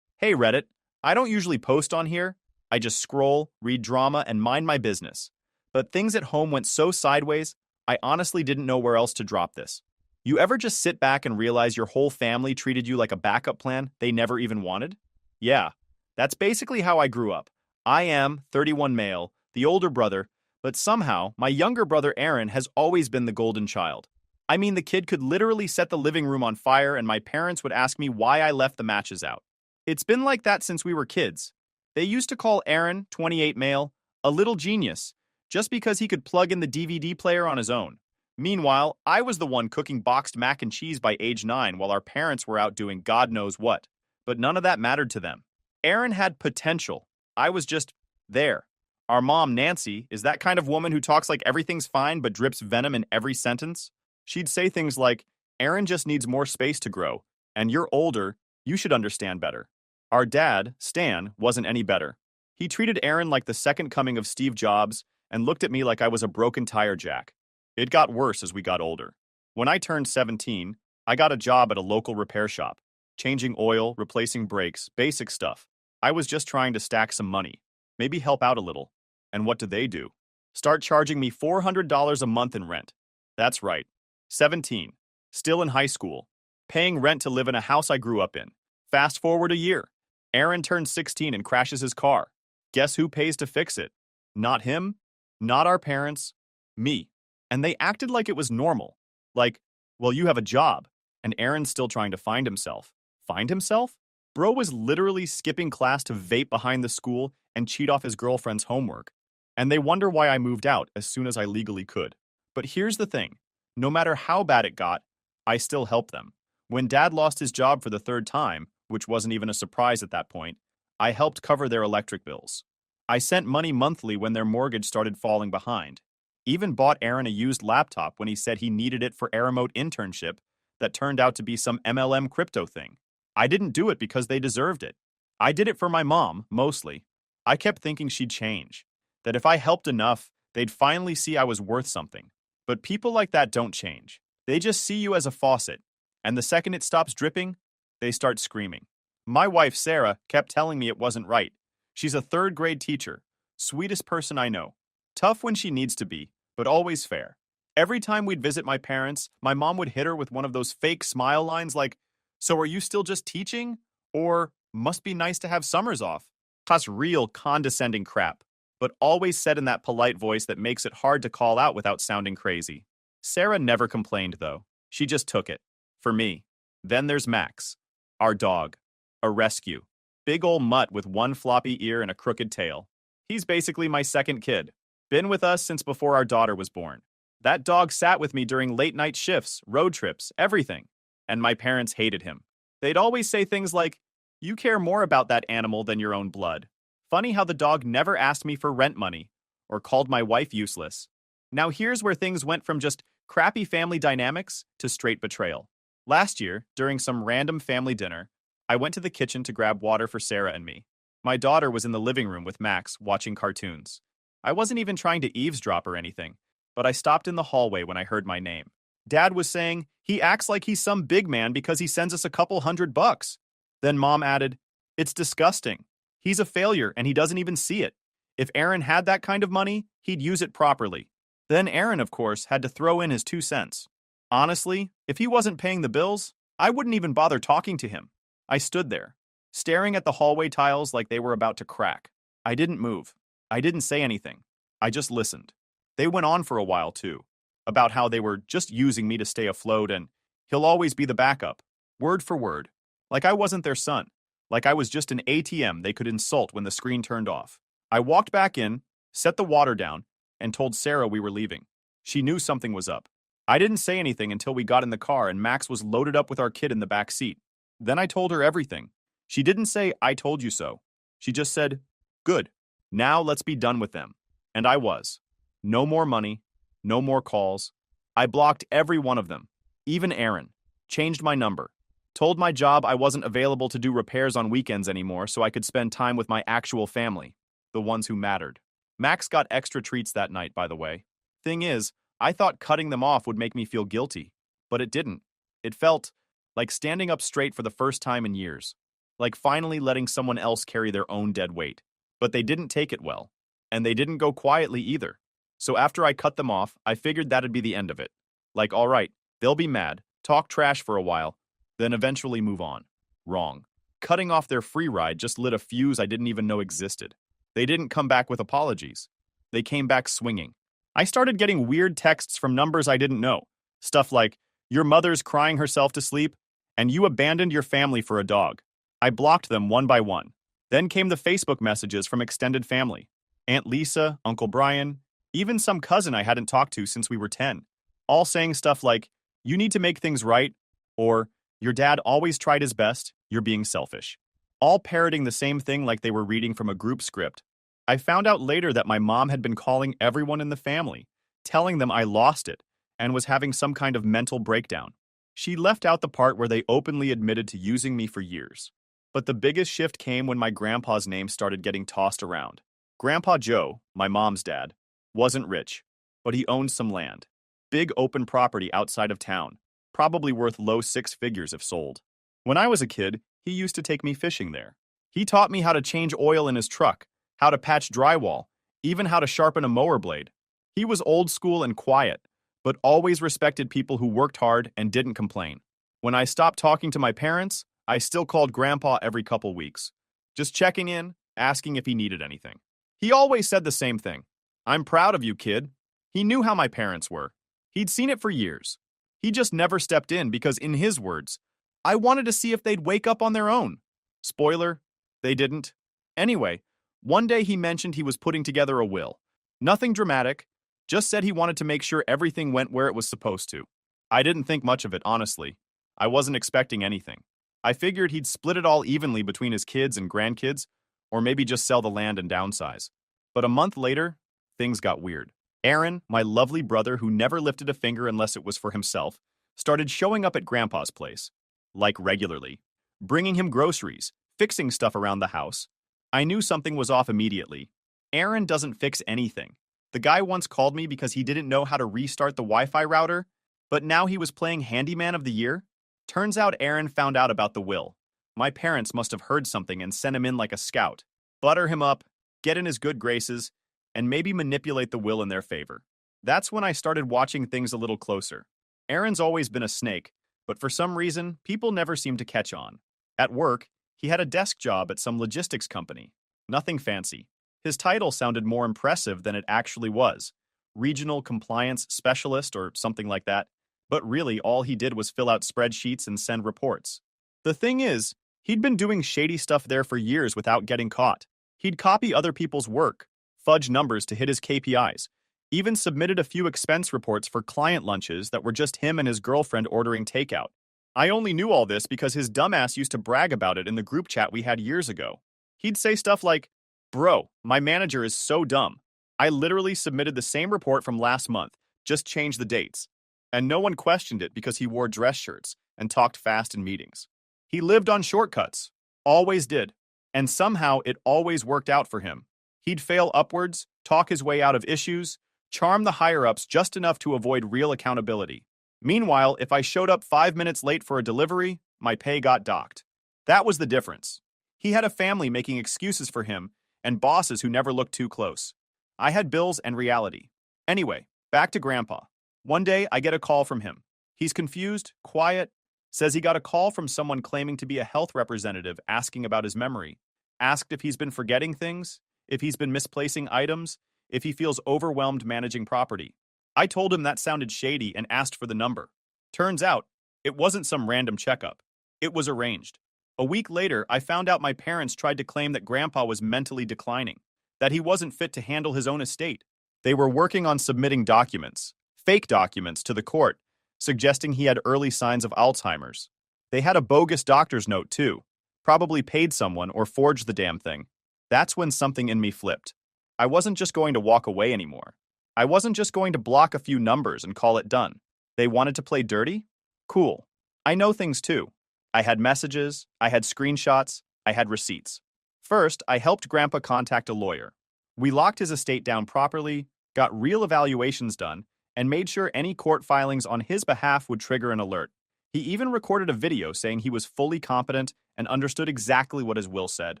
Hey Reddit, I don't usually post on here. I just scroll, read drama, and mind my business. But things at home went so sideways, I honestly didn't know where else to drop this. You ever just sit back and realize your whole family treated you like a backup plan they never even wanted? Yeah, that's basically how I grew up. I am 31 male, the older brother, but somehow my younger brother Aaron has always been the golden child. I mean, the kid could literally set the living room on fire and my parents would ask me why I left the matches out. It's been like that since we were kids. They used to call Aaron, 28 male, a little genius, just because he could plug in the DVD player on his own. Meanwhile, I was the one cooking boxed mac and cheese by age 9 while our parents were out doing God knows what. But none of that mattered to them. Aaron had potential. I was just there. Our mom, Nancy, is that kind of woman who talks like everything's fine but drips venom in every sentence. She'd say things like, "Aaron just needs more space to grow, and you're older, you should understand better." Our dad, Stan, wasn't any better. He treated Aaron like the second coming of Steve Jobs and looked at me like I was a broken tire jack. It got worse as we got older. When I turned 17, I got a job at a local repair shop, changing oil, replacing brakes, basic stuff. I was just trying to stack some money, maybe help out a little. And what did they do? Start charging me $400 a month in rent. That's right, 17, still in high school, paying rent to live in a house I grew up in. Fast forward a year. Aaron turns 16 and crashes his car. Guess who pays to fix it? Not him, not our parents, me. And they acted like it was normal. Like, well, you have a job, and Aaron's still trying to find himself. Find himself? Bro was literally skipping class to vape behind the school and cheat off his girlfriend's homework. And they wonder why I moved out as soon as I legally could. But here's the thing. No matter how bad it got, I still helped them. When Dad lost his job for the third time, which wasn't even a surprise at that point, I helped cover their electric bills. I sent money monthly when their mortgage started falling behind. Even bought Aaron a used laptop when he said he needed it for a remote internship that turned out to be some MLM crypto thing. I didn't do it because they deserved it. I did it for my mom, mostly. I kept thinking she'd change, that if I helped enough, they'd finally see I was worth something. But people like that don't change. They just see you as a faucet, and the second it stops dripping, they start screaming. My wife, Sarah, kept telling me it wasn't right. She's a third-grade teacher, sweetest person I know. Tough when she needs to be, but always fair. Every time we'd visit my parents, my mom would hit her with one of those fake smile lines like, "So are you still just teaching?" Or, "Must be nice to have summers off." That's real condescending crap, but always said in that polite voice that makes it hard to call out without sounding crazy. Sarah never complained, though. She just took it. For me. Then there's Max, our dog. A rescue. Big ol' mutt with one floppy ear and a crooked tail. He's basically my second kid. Been with us since before our daughter was born. That dog sat with me during late-night shifts, road trips, everything. And my parents hated him. They'd always say things like, "You care more about that animal than your own blood." Funny how the dog never asked me for rent money or called my wife useless. Now here's where things went from just crappy family dynamics to straight betrayal. Last year, during some random family dinner, I went to the kitchen to grab water for Sarah and me. My daughter was in the living room with Max, watching cartoons. I wasn't even trying to eavesdrop or anything, but I stopped in the hallway when I heard my name. Dad was saying, "He acts like he's some big man because he sends us a couple $100. Then Mom added, "It's disgusting. He's a failure and he doesn't even see it. If Aaron had that kind of money, he'd use it properly." Then Aaron, of course, had to throw in his 2 cents. Honestly, if he wasn't paying the bills, I wouldn't even bother talking to him. I stood there, staring at the hallway tiles like they were about to crack. I didn't move. I didn't say anything. I just listened. They went on for a while, too, about how they were just using me to stay afloat and he'll always be the backup, word for word. Like I wasn't their son. Like I was just an ATM they could insult when the screen turned off. I walked back in, set the water down, and told Sarah we were leaving. She knew something was up. I didn't say anything until we got in the car and Max was loaded up with our kid in the back seat. Then I told her everything. She didn't say, "I told you so." She just said, "Good. Now let's be done with them." And I was. No more money. No more calls. I blocked every one of them. Even Aaron. Changed my number. Told my job I wasn't available to do repairs on weekends anymore so I could spend time with my actual family. The ones who mattered. Max got extra treats that night, by the way. Thing is, I thought cutting them off would make me feel guilty. But it didn't. It felt like standing up straight for the first time in years. Like finally letting someone else carry their own dead weight. But they didn't take it well. And they didn't go quietly either. So after I cut them off, I figured that'd be the end of it. Like, all right, they'll be mad, talk trash for a while, then eventually move on. Wrong. Cutting off their free ride just lit a fuse I didn't even know existed. They didn't come back with apologies. They came back swinging. I started getting weird texts from numbers I didn't know. Stuff like, "Your mother's crying herself to sleep, and you abandoned your family for a dog." I blocked them one by one. Then came the Facebook messages from extended family. Aunt Lisa, Uncle Brian, even some cousin I hadn't talked to since we were 10. All saying stuff like, "You need to make things right," or "Your dad always tried his best, you're being selfish." All parroting the same thing like they were reading from a group script. I found out later that my mom had been calling everyone in the family, telling them I lost it, and was having some kind of mental breakdown. She left out the part where they openly admitted to using me for years. But the biggest shift came when my grandpa's name started getting tossed around. Grandpa Joe, my mom's dad, wasn't rich, but he owned some land. Big open property outside of town, probably worth low 6 figures if sold. When I was a kid, he used to take me fishing there. He taught me how to change oil in his truck, how to patch drywall, even how to sharpen a mower blade. He was old school and quiet, but always respected people who worked hard and didn't complain. When I stopped talking to my parents, I still called Grandpa every couple weeks, just checking in, asking if he needed anything. He always said the same thing. "I'm proud of you, kid." He knew how my parents were. He'd seen it for years. He just never stepped in because, in his words, I wanted to see if they'd wake up on their own. Spoiler, they didn't. Anyway, one day he mentioned he was putting together a will. Nothing dramatic, just said he wanted to make sure everything went where it was supposed to. I didn't think much of it, honestly. I wasn't expecting anything. I figured he'd split it all evenly between his kids and grandkids, or maybe just sell the land and downsize. But a month later, things got weird. Aaron, my lovely brother who never lifted a finger unless it was for himself, started showing up at Grandpa's place, like regularly, bringing him groceries, fixing stuff around the house. I knew something was off immediately. Aaron doesn't fix anything. The guy once called me because he didn't know how to restart the Wi-Fi router, but now he was playing Handyman of the Year? Turns out Aaron found out about the will. My parents must have heard something and sent him in like a scout. Butter him up, get in his good graces, and maybe manipulate the will in their favor. That's when I started watching things a little closer. Aaron's always been a snake, but for some reason, people never seem to catch on. At work, he had a desk job at some logistics company. Nothing fancy. His title sounded more impressive than it actually was. Regional Compliance Specialist or something like that. But really, all he did was fill out spreadsheets and send reports. The thing is, he'd been doing shady stuff there for years without getting caught. He'd copy other people's work, fudge numbers to hit his KPIs, even submitted a few expense reports for client lunches that were just him and his girlfriend ordering takeout. I only knew all this because his dumbass used to brag about it in the group chat we had years ago. He'd say stuff like, "Bro, my manager is so dumb. I literally submitted the same report from last month, just changed the dates." And no one questioned it because he wore dress shirts and talked fast in meetings. He lived on shortcuts. Always did. And somehow it always worked out for him. He'd fail upwards, talk his way out of issues, charm the higher-ups just enough to avoid real accountability. Meanwhile, if I showed up 5 minutes late for a delivery, my pay got docked. That was the difference. He had a family making excuses for him and bosses who never looked too close. I had bills and reality. Anyway, back to Grandpa. One day, I get a call from him. He's confused, quiet, says he got a call from someone claiming to be a health representative asking about his memory, asked if he's been forgetting things, if he's been misplacing items, if he feels overwhelmed managing property. I told him that sounded shady and asked for the number. Turns out, it wasn't some random checkup. It was arranged. A week later, I found out my parents tried to claim that Grandpa was mentally declining, that he wasn't fit to handle his own estate. They were working on submitting documents, fake documents, to the court, suggesting he had early signs of Alzheimer's. They had a bogus doctor's note, too. Probably paid someone or forged the damn thing. That's when something in me flipped. I wasn't just going to walk away anymore. I wasn't just going to block a few numbers and call it done. They wanted to play dirty? Cool. I know things too. I had messages, I had screenshots, I had receipts. First, I helped Grandpa contact a lawyer. We locked his estate down properly, got real evaluations done, and made sure any court filings on his behalf would trigger an alert. He even recorded a video saying he was fully competent and understood exactly what his will said.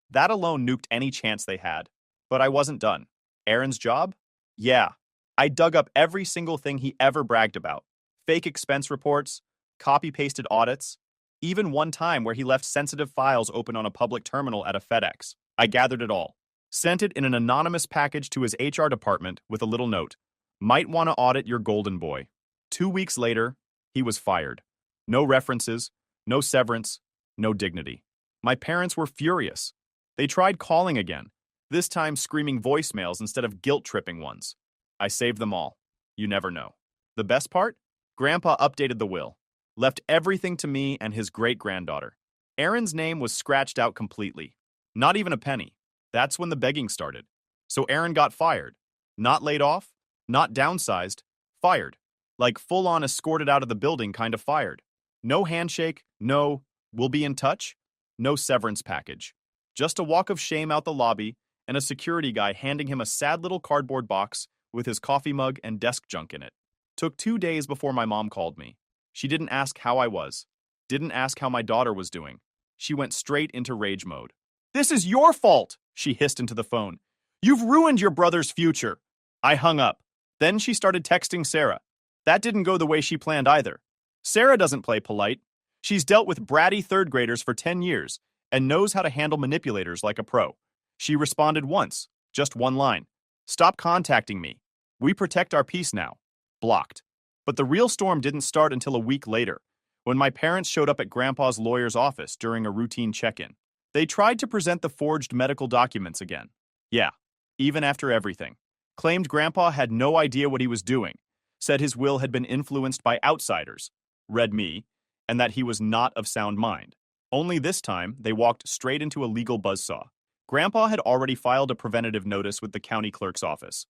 That alone nuked any chance they had. But I wasn't done. Aaron's job? Yeah. I dug up every single thing he ever bragged about. Fake expense reports, copy-pasted audits, even one time where he left sensitive files open on a public terminal at a FedEx. I gathered it all. Sent it in an anonymous package to his HR department with a little note. Might want to audit your golden boy. 2 weeks later, he was fired. No references, no severance, no dignity. My parents were furious. They tried calling again, this time screaming voicemails instead of guilt-tripping ones. I saved them all. You never know. The best part? Grandpa updated the will, left everything to me and his great-granddaughter. Aaron's name was scratched out completely. Not even a penny. That's when the begging started. So Aaron got fired. Not laid off, not downsized, fired. Like full-on escorted out of the building kind of fired. No handshake, no, we'll be in touch, no severance package. Just a walk of shame out the lobby and a security guy handing him a sad little cardboard box with his coffee mug and desk junk in it. Took 2 days before my mom called me. She didn't ask how I was. Didn't ask how my daughter was doing. She went straight into rage mode. "This is your fault," she hissed into the phone. "You've ruined your brother's future." I hung up. Then she started texting Sarah. That didn't go the way she planned either. Sarah doesn't play polite. She's dealt with bratty third graders for 10 years and knows how to handle manipulators like a pro. She responded once, just one line. "Stop contacting me. We protect our peace now." Blocked. But the real storm didn't start until a week later, when my parents showed up at Grandpa's lawyer's office during a routine check-in. They tried to present the forged medical documents again. Yeah, even after everything. Claimed Grandpa had no idea what he was doing, said his will had been influenced by outsiders, read me, and that he was not of sound mind. Only this time, they walked straight into a legal buzzsaw. Grandpa had already filed a preventative notice with the county clerk's office.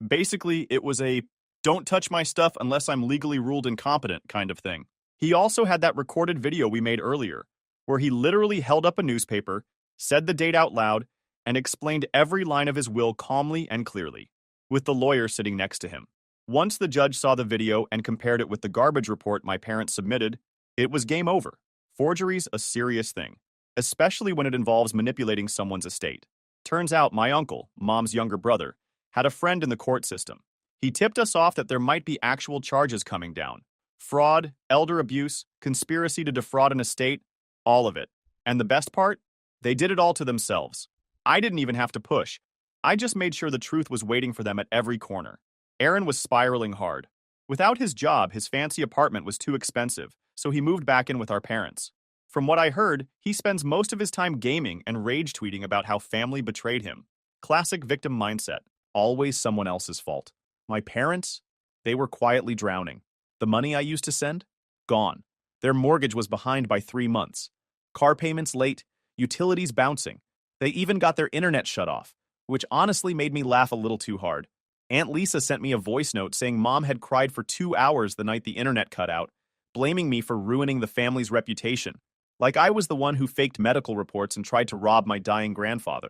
Basically, it was a don't touch my stuff unless I'm legally ruled incompetent kind of thing. He also had that recorded video we made earlier, where he literally held up a newspaper, said the date out loud, and explained every line of his will calmly and clearly, with the lawyer sitting next to him. Once the judge saw the video and compared it with the garbage report my parents submitted, it was game over. Forgery's a serious thing, especially when it involves manipulating someone's estate. Turns out my uncle, Mom's younger brother, had a friend in the court system. He tipped us off that there might be actual charges coming down. Fraud, elder abuse, conspiracy to defraud an estate, all of it. And the best part? They did it all to themselves. I didn't even have to push. I just made sure the truth was waiting for them at every corner. Aaron was spiraling hard. Without his job, his fancy apartment was too expensive, so he moved back in with our parents. From what I heard, he spends most of his time gaming and rage tweeting about how family betrayed him. Classic victim mindset. Always someone else's fault. My parents? They were quietly drowning. The money I used to send? Gone. Their mortgage was behind by 3 months. Car payments late, utilities bouncing. They even got their internet shut off, which honestly made me laugh a little too hard. Aunt Lisa sent me a voice note saying Mom had cried for 2 hours the night the internet cut out, blaming me for ruining the family's reputation. Like I was the one who faked medical reports and tried to rob my dying grandfather.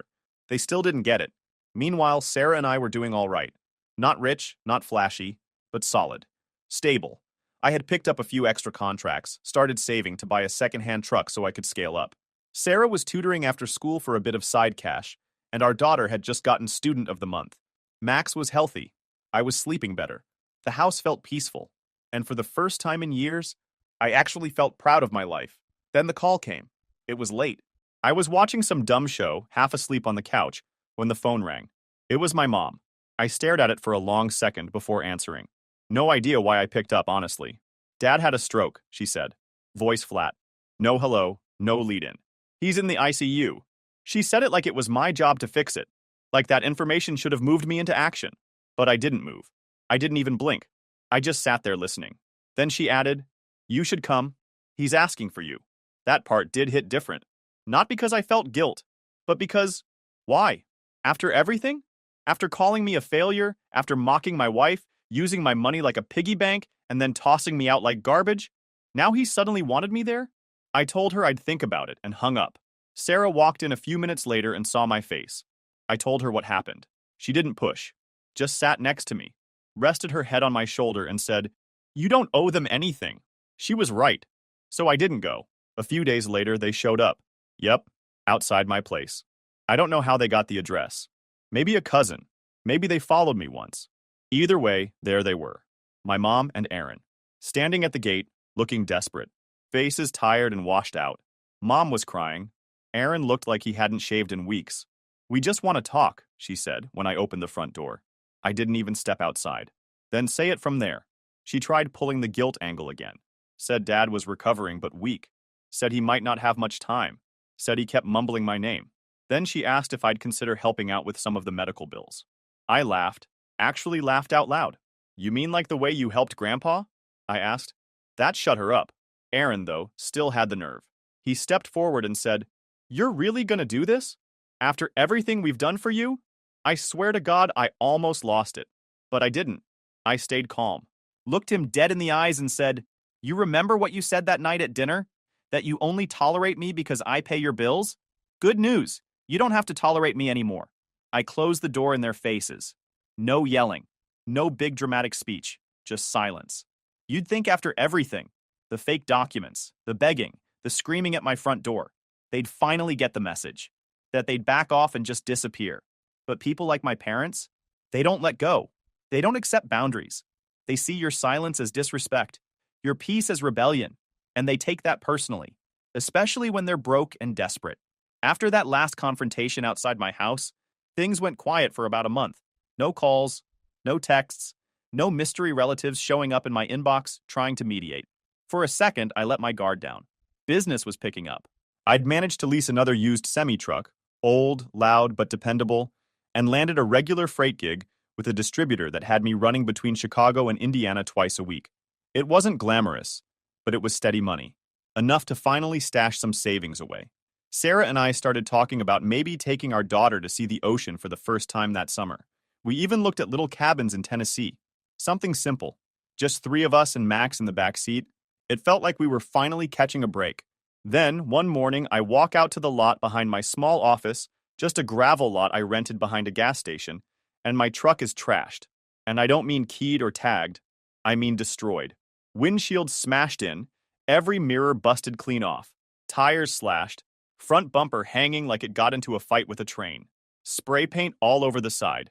They still didn't get it. Meanwhile, Sarah and I were doing all right. Not rich, not flashy, but solid. Stable. I had picked up a few extra contracts, started saving to buy a second-hand truck so I could scale up. Sarah was tutoring after school for a bit of side cash, and our daughter had just gotten Student of the Month. Max was healthy. I was sleeping better. The house felt peaceful. And for the first time in years, I actually felt proud of my life. Then the call came. It was late. I was watching some dumb show, half asleep on the couch, when the phone rang. It was my mom. I stared at it for a long second before answering. No idea why I picked up, honestly. Dad had a stroke, she said. Voice flat. No hello, no lead-in. He's in the ICU. She said it like it was my job to fix it. Like that information should have moved me into action. But I didn't move. I didn't even blink. I just sat there listening. Then she added, You should come. He's asking for you. That part did hit different. Not because I felt guilt, but because, why? After everything? After calling me a failure, after mocking my wife, using my money like a piggy bank, and then tossing me out like garbage? Now he suddenly wanted me there? I told her I'd think about it and hung up. Sarah walked in a few minutes later and saw my face. I told her what happened. She didn't push, just sat next to me, rested her head on my shoulder and said, You don't owe them anything. She was right. So I didn't go. A few days later, they showed up. Yep, outside my place. I don't know how they got the address. Maybe a cousin. Maybe they followed me once. Either way, there they were. My mom and Aaron, standing at the gate, looking desperate. Faces tired and washed out. Mom was crying. Aaron looked like he hadn't shaved in weeks. We just want to talk, she said when I opened the front door. I didn't even step outside. Then say it from there. She tried pulling the guilt angle again. Said Dad was recovering but weak. Said he might not have much time. Said he kept mumbling my name. Then she asked if I'd consider helping out with some of the medical bills. I laughed, actually laughed out loud. You mean like the way you helped Grandpa? I asked. That shut her up. Aaron, though, still had the nerve. He stepped forward and said, You're really gonna do this? After everything we've done for you? I swear to God, I almost lost it. But I didn't. I stayed calm. Looked him dead in the eyes and said, You remember what you said that night at dinner? That you only tolerate me because I pay your bills? Good news. You don't have to tolerate me anymore. I closed the door in their faces. No yelling. No big dramatic speech. Just silence. You'd think after everything, the fake documents, the begging, the screaming at my front door, they'd finally get the message. That they'd back off and just disappear. But people like my parents, they don't let go. They don't accept boundaries. They see your silence as disrespect, your peace as rebellion, and they take that personally, especially when they're broke and desperate. After that last confrontation outside my house, things went quiet for about a month. No calls, no texts, no mystery relatives showing up in my inbox trying to mediate. For a second, I let my guard down. Business was picking up. I'd managed to lease another used semi-truck, old, loud, but dependable, and landed a regular freight gig with a distributor that had me running between Chicago and Indiana twice a week. It wasn't glamorous, but it was steady money, enough to finally stash some savings away. Sarah and I started talking about maybe taking our daughter to see the ocean for the first time that summer. We even looked at little cabins in Tennessee. Something simple. Just three of us and Max in the back seat. It felt like we were finally catching a break. Then, one morning, I walk out to the lot behind my small office, just a gravel lot I rented behind a gas station, and my truck is trashed. And I don't mean keyed or tagged, I mean destroyed. Windshield smashed in, every mirror busted clean off, tires slashed, front bumper hanging like it got into a fight with a train. Spray paint all over the side.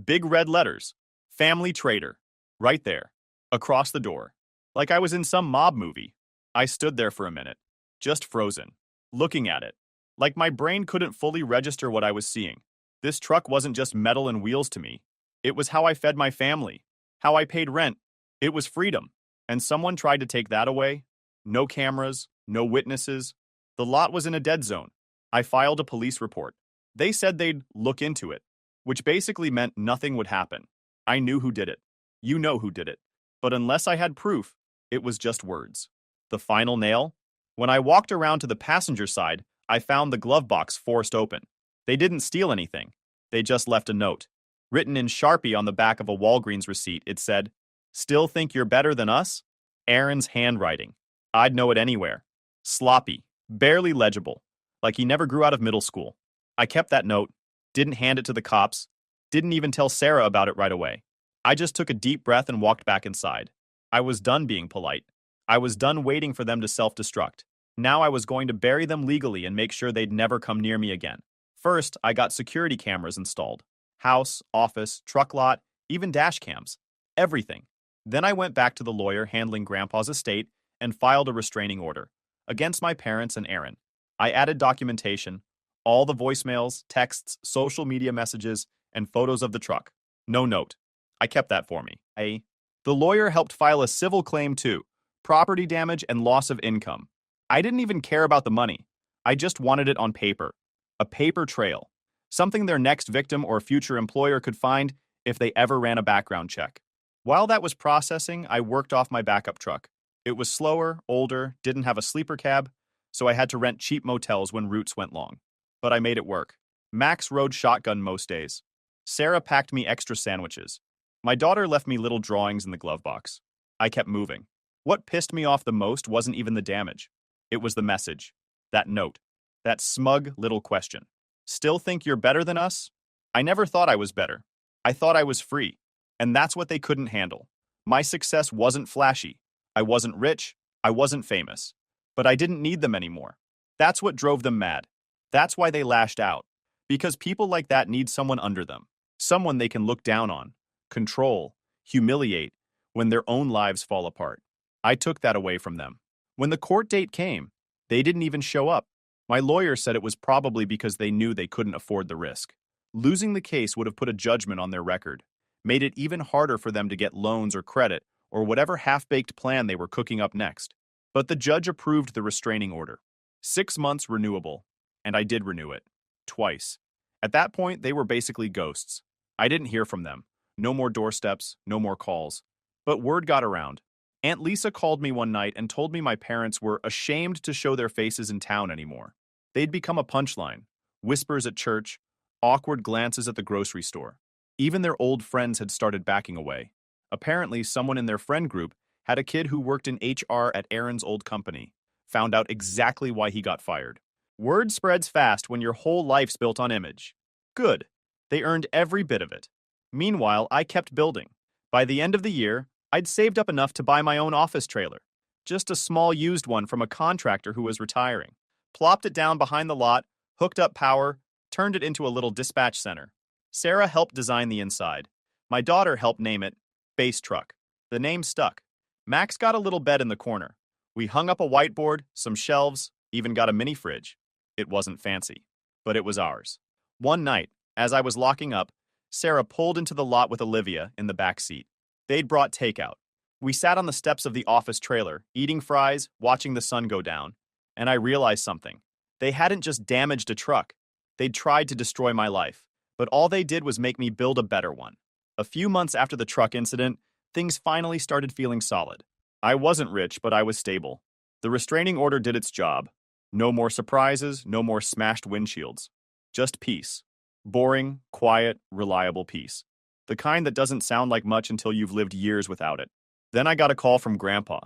Big red letters. Family Trader. Right there. Across the door. Like I was in some mob movie. I stood there for a minute. Just frozen. Looking at it. Like my brain couldn't fully register what I was seeing. This truck wasn't just metal and wheels to me. It was how I fed my family. How I paid rent. It was freedom. And someone tried to take that away. No cameras. No witnesses. The lot was in a dead zone. I filed a police report. They said they'd look into it, which basically meant nothing would happen. I knew who did it. You know who did it. But unless I had proof, it was just words. The final nail? When I walked around to the passenger side, I found the glove box forced open. They didn't steal anything. They just left a note. Written in Sharpie on the back of a Walgreens receipt, it said, "Still think you're better than us?" Aaron's handwriting. I'd know it anywhere. Sloppy. Barely legible. Like he never grew out of middle school. I kept that note. Didn't hand it to the cops. Didn't even tell Sarah about it right away. I just took a deep breath and walked back inside. I was done being polite. I was done waiting for them to self-destruct. Now I was going to bury them legally and make sure they'd never come near me again. First, I got security cameras installed. House, office, truck lot, even dash cams. Everything. Then I went back to the lawyer handling Grandpa's estate and filed a restraining order against my parents and Aaron. I added documentation, all the voicemails, texts, social media messages, and photos of the truck. No note. I kept that for me. The lawyer helped file a civil claim too, property damage and loss of income. I didn't even care about the money. I just wanted it on paper. A paper trail. Something their next victim or future employer could find if they ever ran a background check. While that was processing, I worked off my backup truck. It was slower, older, didn't have a sleeper cab, so I had to rent cheap motels when routes went long. But I made it work. Max rode shotgun most days. Sarah packed me extra sandwiches. My daughter left me little drawings in the glove box. I kept moving. What pissed me off the most wasn't even the damage. It was the message. That note. That smug little question. Still think you're better than us? I never thought I was better. I thought I was free. And that's what they couldn't handle. My success wasn't flashy. I wasn't rich. I wasn't famous. But I didn't need them anymore. That's what drove them mad. That's why they lashed out. Because people like that need someone under them. Someone they can look down on, control, humiliate, when their own lives fall apart. I took that away from them. When the court date came, they didn't even show up. My lawyer said it was probably because they knew they couldn't afford the risk. Losing the case would have put a judgment on their record, made it even harder for them to get loans or credit or whatever half-baked plan they were cooking up next. But the judge approved the restraining order. 6 months renewable, and I did renew it. Twice. At that point, they were basically ghosts. I didn't hear from them. No more doorsteps, no more calls. But word got around. Aunt Lisa called me one night and told me my parents were ashamed to show their faces in town anymore. They'd become a punchline. Whispers at church, awkward glances at the grocery store. Even their old friends had started backing away. Apparently, someone in their friend group had a kid who worked in HR at Aaron's old company. Found out exactly why he got fired. Word spreads fast when your whole life's built on image. Good. They earned every bit of it. Meanwhile, I kept building. By the end of the year, I'd saved up enough to buy my own office trailer. Just a small used one from a contractor who was retiring. Plopped it down behind the lot, hooked up power, turned it into a little dispatch center. Sarah helped design the inside. My daughter helped name it Base Truck. The name stuck. Max got a little bed in the corner. We hung up a whiteboard, some shelves, even got a mini fridge. It wasn't fancy, but it was ours. One night, as I was locking up, Sarah pulled into the lot with Olivia in the back seat. They'd brought takeout. We sat on the steps of the office trailer, eating fries, watching the sun go down, and I realized something. They hadn't just damaged a truck. They'd tried to destroy my life, but all they did was make me build a better one. A few months after the truck incident, things finally started feeling solid. I wasn't rich, but I was stable. The restraining order did its job. No more surprises, no more smashed windshields. Just peace. Boring, quiet, reliable peace. The kind that doesn't sound like much until you've lived years without it. Then I got a call from Grandpa.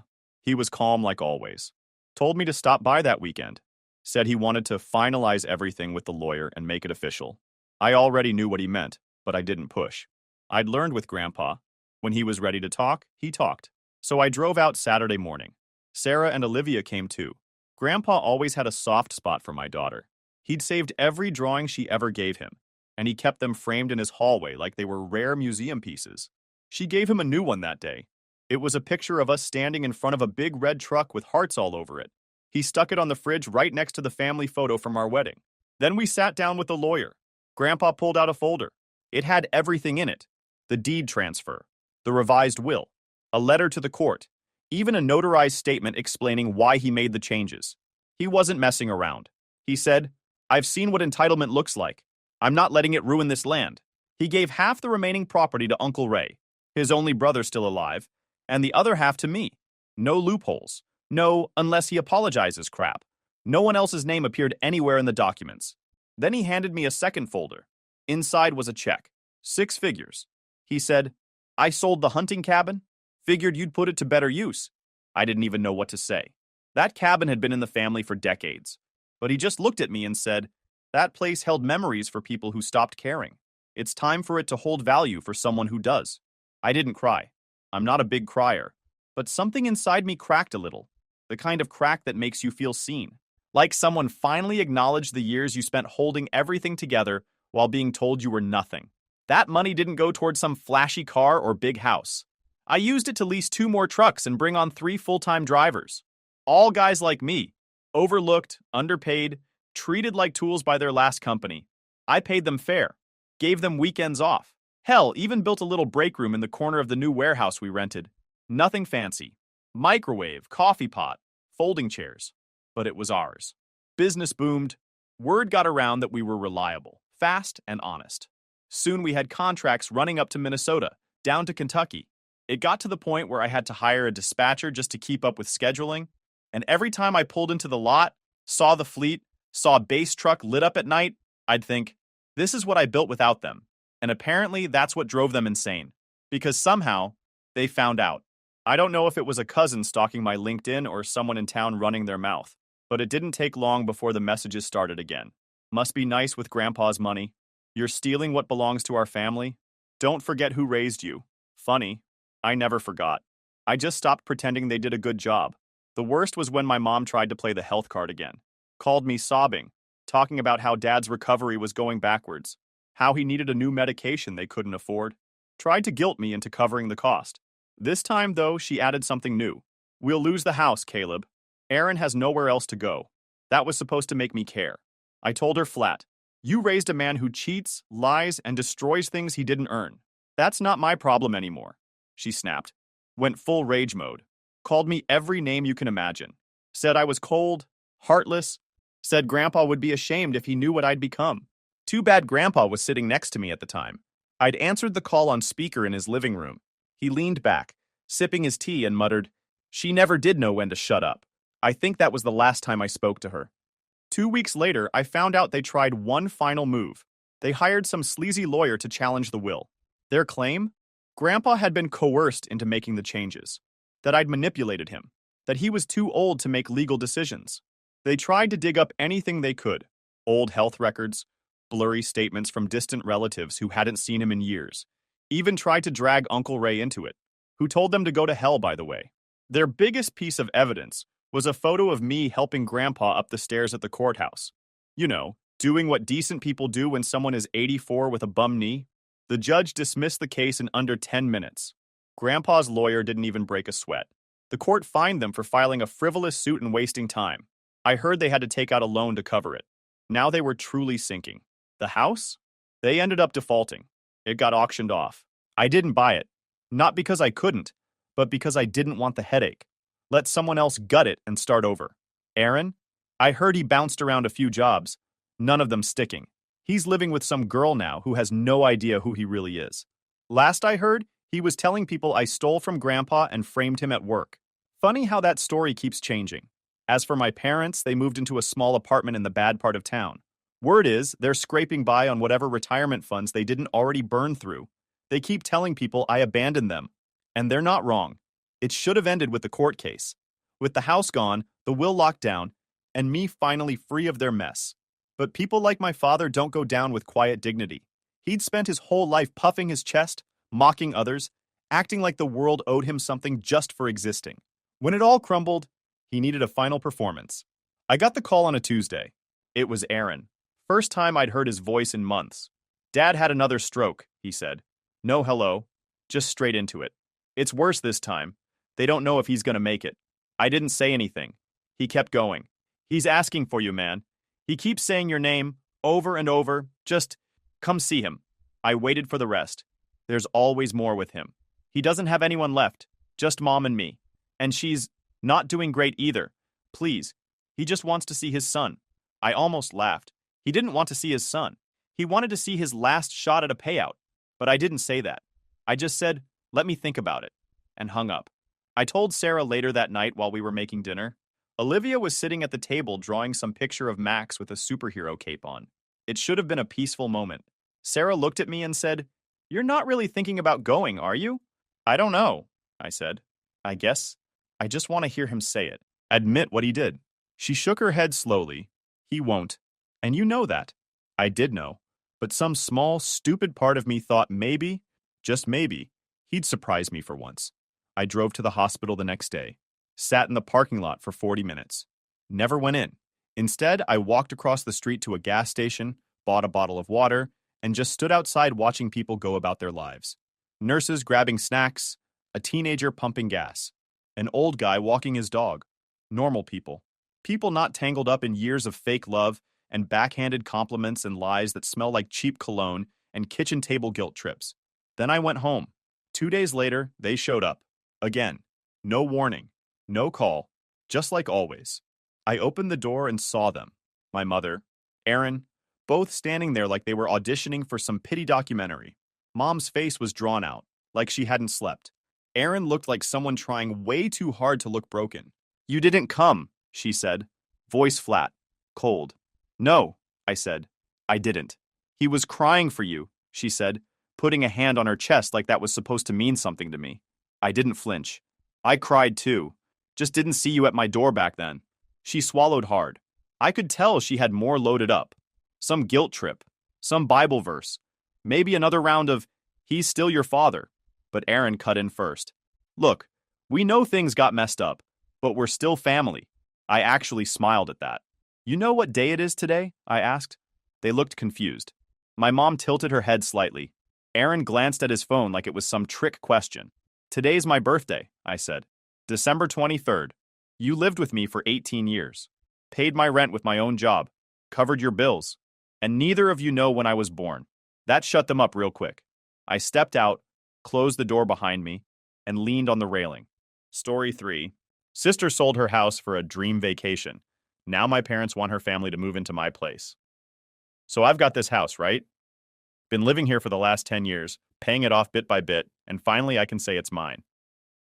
He was calm like always. Told me to stop by that weekend. Said he wanted to finalize everything with the lawyer and make it official. I already knew what he meant, but I didn't push. I'd learned with Grandpa. When he was ready to talk, he talked. So I drove out Saturday morning. Sarah and Olivia came too. Grandpa always had a soft spot for my daughter. He'd saved every drawing she ever gave him, and he kept them framed in his hallway like they were rare museum pieces. She gave him a new one that day. It was a picture of us standing in front of a big red truck with hearts all over it. He stuck it on the fridge right next to the family photo from our wedding. Then we sat down with the lawyer. Grandpa pulled out a folder. It had everything in it: the deed transfer, the revised will, a letter to the court, even a notarized statement explaining why he made the changes. He wasn't messing around. He said, "I've seen what entitlement looks like. I'm not letting it ruin this land." He gave half the remaining property to Uncle Ray, his only brother still alive, and the other half to me. No loopholes. No, unless he apologizes crap. No one else's name appeared anywhere in the documents. Then he handed me a second folder. Inside was a check. 6 figures. He said, "I sold the hunting cabin. Figured you'd put it to better use." I didn't even know what to say. That cabin had been in the family for decades. But he just looked at me and said, "That place held memories for people who stopped caring. It's time for it to hold value for someone who does." I didn't cry. I'm not a big crier. But something inside me cracked a little. The kind of crack that makes you feel seen. Like someone finally acknowledged the years you spent holding everything together while being told you were nothing. That money didn't go toward some flashy car or big house. I used it to lease 2 more trucks and bring on 3 full-time drivers. All guys like me. Overlooked, underpaid, treated like tools by their last company. I paid them fair. Gave them weekends off. Hell, even built a little break room in the corner of the new warehouse we rented. Nothing fancy. Microwave, coffee pot, folding chairs. But it was ours. Business boomed. Word got around that we were reliable, fast, and honest. Soon we had contracts running up to Minnesota, down to Kentucky. It got to the point where I had to hire a dispatcher just to keep up with scheduling. And every time I pulled into the lot, saw the fleet, saw a base truck lit up at night, I'd think, this is what I built without them. And apparently that's what drove them insane. Because somehow, they found out. I don't know if it was a cousin stalking my LinkedIn or someone in town running their mouth, but it didn't take long before the messages started again. Must be nice with Grandpa's money. You're stealing what belongs to our family. Don't forget who raised you. Funny. I never forgot. I just stopped pretending they did a good job. The worst was when my mom tried to play the health card again. Called me sobbing, talking about how Dad's recovery was going backwards, how he needed a new medication they couldn't afford. Tried to guilt me into covering the cost. This time, though, she added something new. "We'll lose the house, Caleb. Aaron has nowhere else to go." That was supposed to make me care. I told her flat, "You raised a man who cheats, lies, and destroys things he didn't earn. That's not my problem anymore." She snapped. Went full rage mode. Called me every name you can imagine. Said I was cold, heartless. Said Grandpa would be ashamed if he knew what I'd become. Too bad Grandpa was sitting next to me at the time. I'd answered the call on speaker in his living room. He leaned back, sipping his tea, and muttered, "She never did know when to shut up." I think that was the last time I spoke to her. 2 weeks later, I found out they tried one final move. They hired some sleazy lawyer to challenge the will. Their claim? Grandpa had been coerced into making the changes. That I'd manipulated him. That he was too old to make legal decisions. They tried to dig up anything they could. Old health records, blurry statements from distant relatives who hadn't seen him in years. Even tried to drag Uncle Ray into it, who told them to go to hell, by the way. Their biggest piece of evidence was a photo of me helping Grandpa up the stairs at the courthouse. You know, doing what decent people do when someone is 84 with a bum knee. The judge dismissed the case in under 10 minutes. Grandpa's lawyer didn't even break a sweat. The court fined them for filing a frivolous suit and wasting time. I heard they had to take out a loan to cover it. Now they were truly sinking. The house? They ended up defaulting. It got auctioned off. I didn't buy it. Not because I couldn't, but because I didn't want the headache. Let someone else gut it and start over. Aaron? I heard he bounced around a few jobs. None of them sticking. He's living with some girl now who has no idea who he really is. Last I heard, he was telling people I stole from Grandpa and framed him at work. Funny how that story keeps changing. As for my parents, they moved into a small apartment in the bad part of town. Word is, they're scraping by on whatever retirement funds they didn't already burn through. They keep telling people I abandoned them. And they're not wrong. It should have ended with the court case. With the house gone, the will locked down, and me finally free of their mess. But people like my father don't go down with quiet dignity. He'd spent his whole life puffing his chest, mocking others, acting like the world owed him something just for existing. When it all crumbled, he needed a final performance. I got the call on a Tuesday. It was Aaron. First time I'd heard his voice in months. Dad had another stroke, he said. No hello, just straight into it. It's worse this time. They don't know if he's gonna make it. I didn't say anything. He kept going. He's asking for you, man. He keeps saying your name over and over. Just come see him. I waited for the rest. There's always more with him. He doesn't have anyone left, just mom and me. And she's not doing great either. Please, he just wants to see his son. I almost laughed. He didn't want to see his son. He wanted to see his last shot at a payout. But I didn't say that. I just said, let me think about it, and hung up. I told Sarah later that night while we were making dinner. Olivia was sitting at the table drawing some picture of Max with a superhero cape on. It should have been a peaceful moment. Sarah looked at me and said, "You're not really thinking about going, are you?" "I don't know," I said. "I guess I just want to hear him say it. Admit what he did." She shook her head slowly. "He won't. And you know that." I did know. But some small, stupid part of me thought maybe, just maybe, he'd surprise me for once. I drove to the hospital the next day. Sat in the parking lot for 40 minutes. Never went in. Instead, I walked across the street to a gas station, bought a bottle of water, and just stood outside watching people go about their lives. Nurses grabbing snacks, a teenager pumping gas, an old guy walking his dog. Normal people. People not tangled up in years of fake love and backhanded compliments and lies that smell like cheap cologne and kitchen table guilt trips. Then I went home. 2 days later, they showed up. Again. No warning. No call. Just like always. I opened the door and saw them. My mother, Aaron, both standing there like they were auditioning for some pity documentary. Mom's face was drawn out, like she hadn't slept. Aaron looked like someone trying way too hard to look broken. "You didn't come," she said, voice flat, cold. "No," I said. "I didn't." "He was crying for you," she said, putting a hand on her chest like that was supposed to mean something to me. I didn't flinch. "I cried too. Just didn't see you at my door back then." She swallowed hard. I could tell she had more loaded up. Some guilt trip, some Bible verse, maybe another round of, "He's still your father." But Aaron cut in first. "Look, we know things got messed up, but we're still family." I actually smiled at that. "You know what day it is today?" I asked. They looked confused. My mom tilted her head slightly. Aaron glanced at his phone like it was some trick question. "Today's my birthday," I said. "December 23rd. You lived with me for 18 years. Paid my rent with my own job. Covered your bills. And neither of you know when I was born." That shut them up real quick. I stepped out, closed the door behind me, and leaned on the railing. Story 3. Sister sold her house for a dream vacation. Now my parents want her family to move into my place. So I've got this house, right? Been living here for the last 10 years, paying it off bit by bit, and finally I can say it's mine.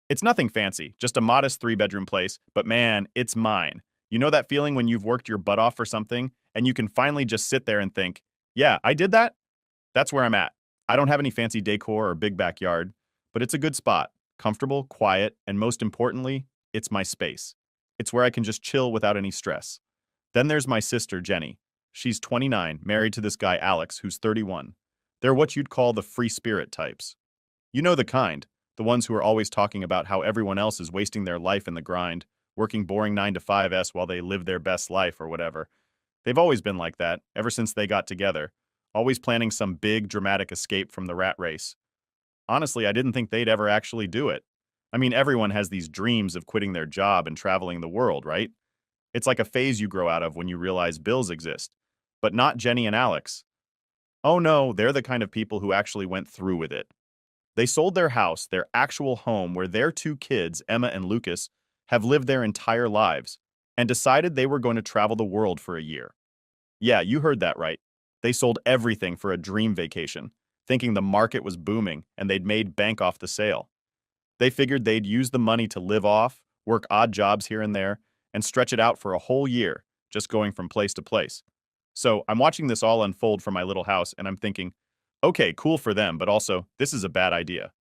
It's nothing fancy, just a modest 3-bedroom place, but man, it's mine. You know that feeling when you've worked your butt off for something, and you can finally just sit there and think, yeah, I did that? That's where I'm at. I don't have any fancy decor or big backyard, but it's a good spot. Comfortable, quiet, and most importantly, it's my space. It's where I can just chill without any stress. Then there's my sister, Jenny. She's 29, married to this guy, Alex, who's 31. They're what you'd call the free spirit types. You know the kind, the ones who are always talking about how everyone else is wasting their life in the grind, working boring 9 to 5s while they live their best life or whatever. They've always been like that, ever since they got together, always planning some big, dramatic escape from the rat race. Honestly, I didn't think they'd ever actually do it. I mean, everyone has these dreams of quitting their job and traveling the world, right? It's like a phase you grow out of when you realize bills exist. But not Jenny and Alex. Oh no, they're the kind of people who actually went through with it. They sold their house, their actual home where their 2 kids, Emma and Lucas, have lived their entire lives, and decided they were going to travel the world for a year. Yeah, you heard that right. They sold everything for a dream vacation, thinking the market was booming and they'd made bank off the sale. They figured they'd use the money to live off, work odd jobs here and there, and stretch it out for a whole year, just going from place to place. So I'm watching this all unfold from my little house, and I'm thinking, okay, cool for them, but also, this is a bad idea.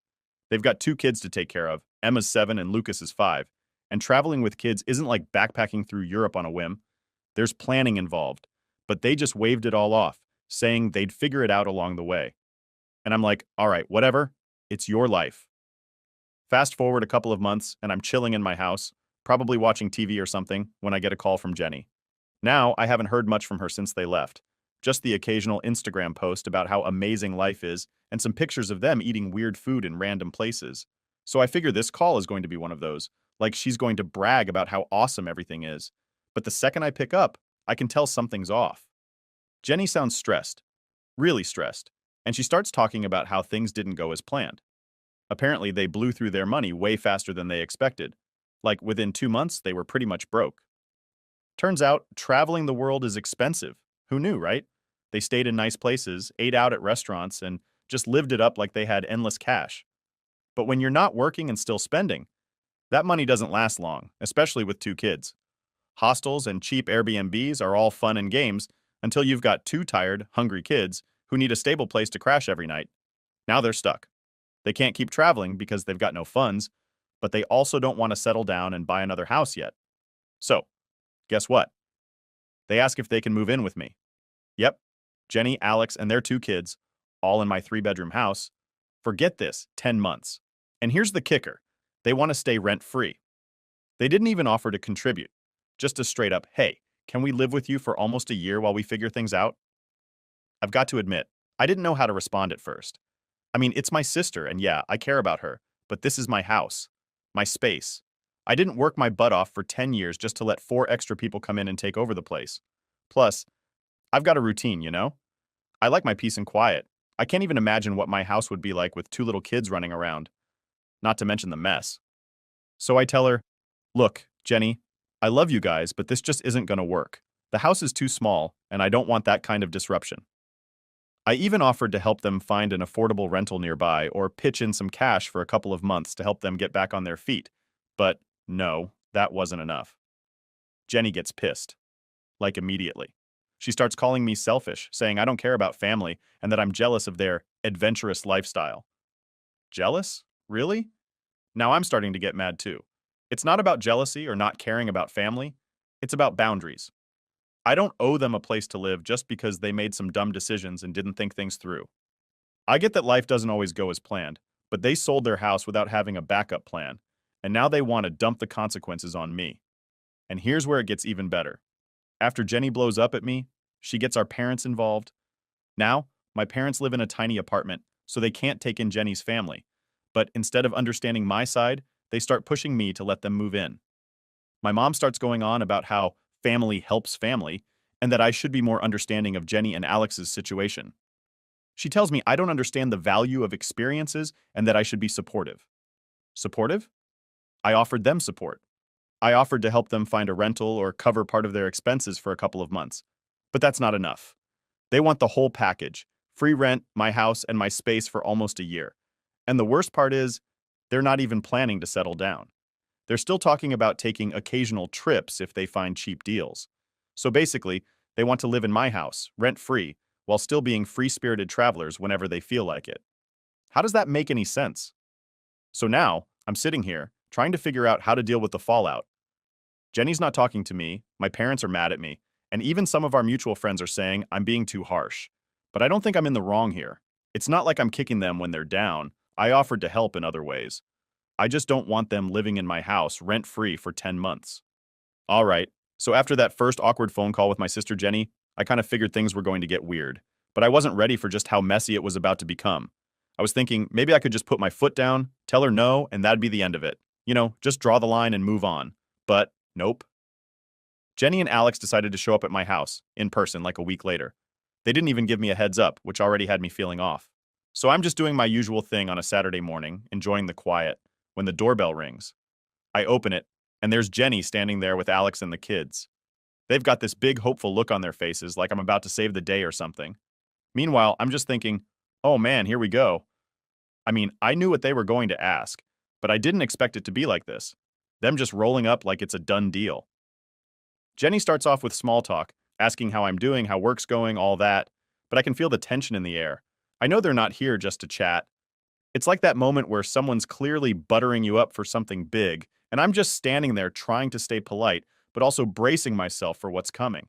They've got two kids to take care of. Emma's 7 and Lucas is 5. And traveling with kids isn't like backpacking through Europe on a whim. There's planning involved. But they just waved it all off, saying they'd figure it out along the way. And I'm like, all right, whatever. It's your life. Fast forward a couple of months, and I'm chilling in my house, probably watching TV or something, when I get a call from Jenny. Now, I haven't heard much from her since they left. Just the occasional Instagram post about how amazing life is, and some pictures of them eating weird food in random places. So I figure this call is going to be one of those, like she's going to brag about how awesome everything is. But the second I pick up, I can tell something's off. Jenny sounds stressed, really stressed, and she starts talking about how things didn't go as planned. Apparently, they blew through their money way faster than they expected. Like, within 2 months, they were pretty much broke. Turns out, traveling the world is expensive. Who knew, right? They stayed in nice places, ate out at restaurants, and just lived it up like they had endless cash. But when you're not working and still spending, that money doesn't last long, especially with two kids. Hostels and cheap Airbnbs are all fun and games until you've got two tired, hungry kids who need a stable place to crash every night. Now they're stuck. They can't keep traveling because they've got no funds, but they also don't want to settle down and buy another house yet. So, guess what? They ask if they can move in with me. Yep, Jenny, Alex, and their two kids, all in my 3-bedroom house. Forget this, 10 months. And here's the kicker. They want to stay rent-free. They didn't even offer to contribute. Just a straight up, hey, can we live with you for almost a year while we figure things out? I've got to admit, I didn't know how to respond at first. I mean, it's my sister, and yeah, I care about her, but this is my house, my space. I didn't work my butt off for 10 years just to let 4 extra people come in and take over the place. Plus, I've got a routine, you know? I like my peace and quiet. I can't even imagine what my house would be like with 2 little kids running around, not to mention the mess. So I tell her, look, Jenny, I love you guys, but this just isn't going to work. The house is too small, and I don't want that kind of disruption. I even offered to help them find an affordable rental nearby or pitch in some cash for a couple of months to help them get back on their feet. But no, that wasn't enough. Jenny gets pissed. Like immediately. She starts calling me selfish, saying I don't care about family and that I'm jealous of their adventurous lifestyle. Jealous? Really? Now I'm starting to get mad too. It's not about jealousy or not caring about family. It's about boundaries. I don't owe them a place to live just because they made some dumb decisions and didn't think things through. I get that life doesn't always go as planned, but they sold their house without having a backup plan, and now they want to dump the consequences on me. And here's where it gets even better. After Jenny blows up at me, she gets our parents involved. Now, my parents live in a tiny apartment, so they can't take in Jenny's family. But instead of understanding my side, they start pushing me to let them move in. My mom starts going on about how family helps family, and that I should be more understanding of Jenny and Alex's situation. She tells me I don't understand the value of experiences and that I should be supportive. Supportive? I offered them support. I offered to help them find a rental or cover part of their expenses for a couple of months. But that's not enough. They want the whole package, free rent, my house, and my space for almost a year. And the worst part is, they're not even planning to settle down. They're still talking about taking occasional trips if they find cheap deals. So basically, they want to live in my house, rent-free, while still being free-spirited travelers whenever they feel like it. How does that make any sense? So now, I'm sitting here, trying to figure out how to deal with the fallout. Jenny's not talking to me, my parents are mad at me, and even some of our mutual friends are saying I'm being too harsh. But I don't think I'm in the wrong here. It's not like I'm kicking them when they're down. I offered to help in other ways. I just don't want them living in my house rent-free for 10 months. All right, so after that first awkward phone call with my sister Jenny, I kind of figured things were going to get weird. But I wasn't ready for just how messy it was about to become. I was thinking maybe I could just put my foot down, tell her no, and that'd be the end of it. You know, just draw the line and move on. But nope. Jenny and Alex decided to show up at my house, in person, like a week later. They didn't even give me a heads up, which already had me feeling off. So I'm just doing my usual thing on a Saturday morning, enjoying the quiet, when the doorbell rings. I open it, and there's Jenny standing there with Alex and the kids. They've got this big, hopeful look on their faces like I'm about to save the day or something. Meanwhile, I'm just thinking, oh man, here we go. I mean, I knew what they were going to ask, but I didn't expect it to be like this. Them just rolling up like it's a done deal. Jenny starts off with small talk, asking how I'm doing, how work's going, all that, but I can feel the tension in the air. I know they're not here just to chat. It's like that moment where someone's clearly buttering you up for something big, and I'm just standing there trying to stay polite, but also bracing myself for what's coming.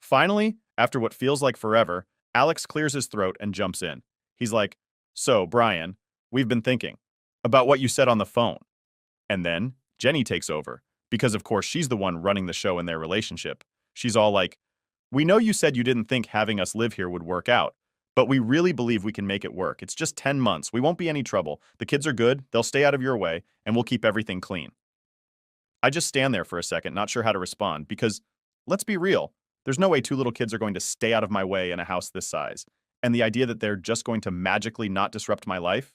Finally, after what feels like forever, Alex clears his throat and jumps in. He's like, "So, Brian, we've been thinking about what you said on the phone." And then Jenny takes over, because of course she's the one running the show in their relationship. She's all like, "We know you said you didn't think having us live here would work out, but we really believe we can make it work. It's just 10 months. We won't be any trouble. The kids are good, they'll stay out of your way, and we'll keep everything clean." I just stand there for a second, not sure how to respond, because let's be real, there's no way two little kids are going to stay out of my way in a house this size. And the idea that they're just going to magically not disrupt my life?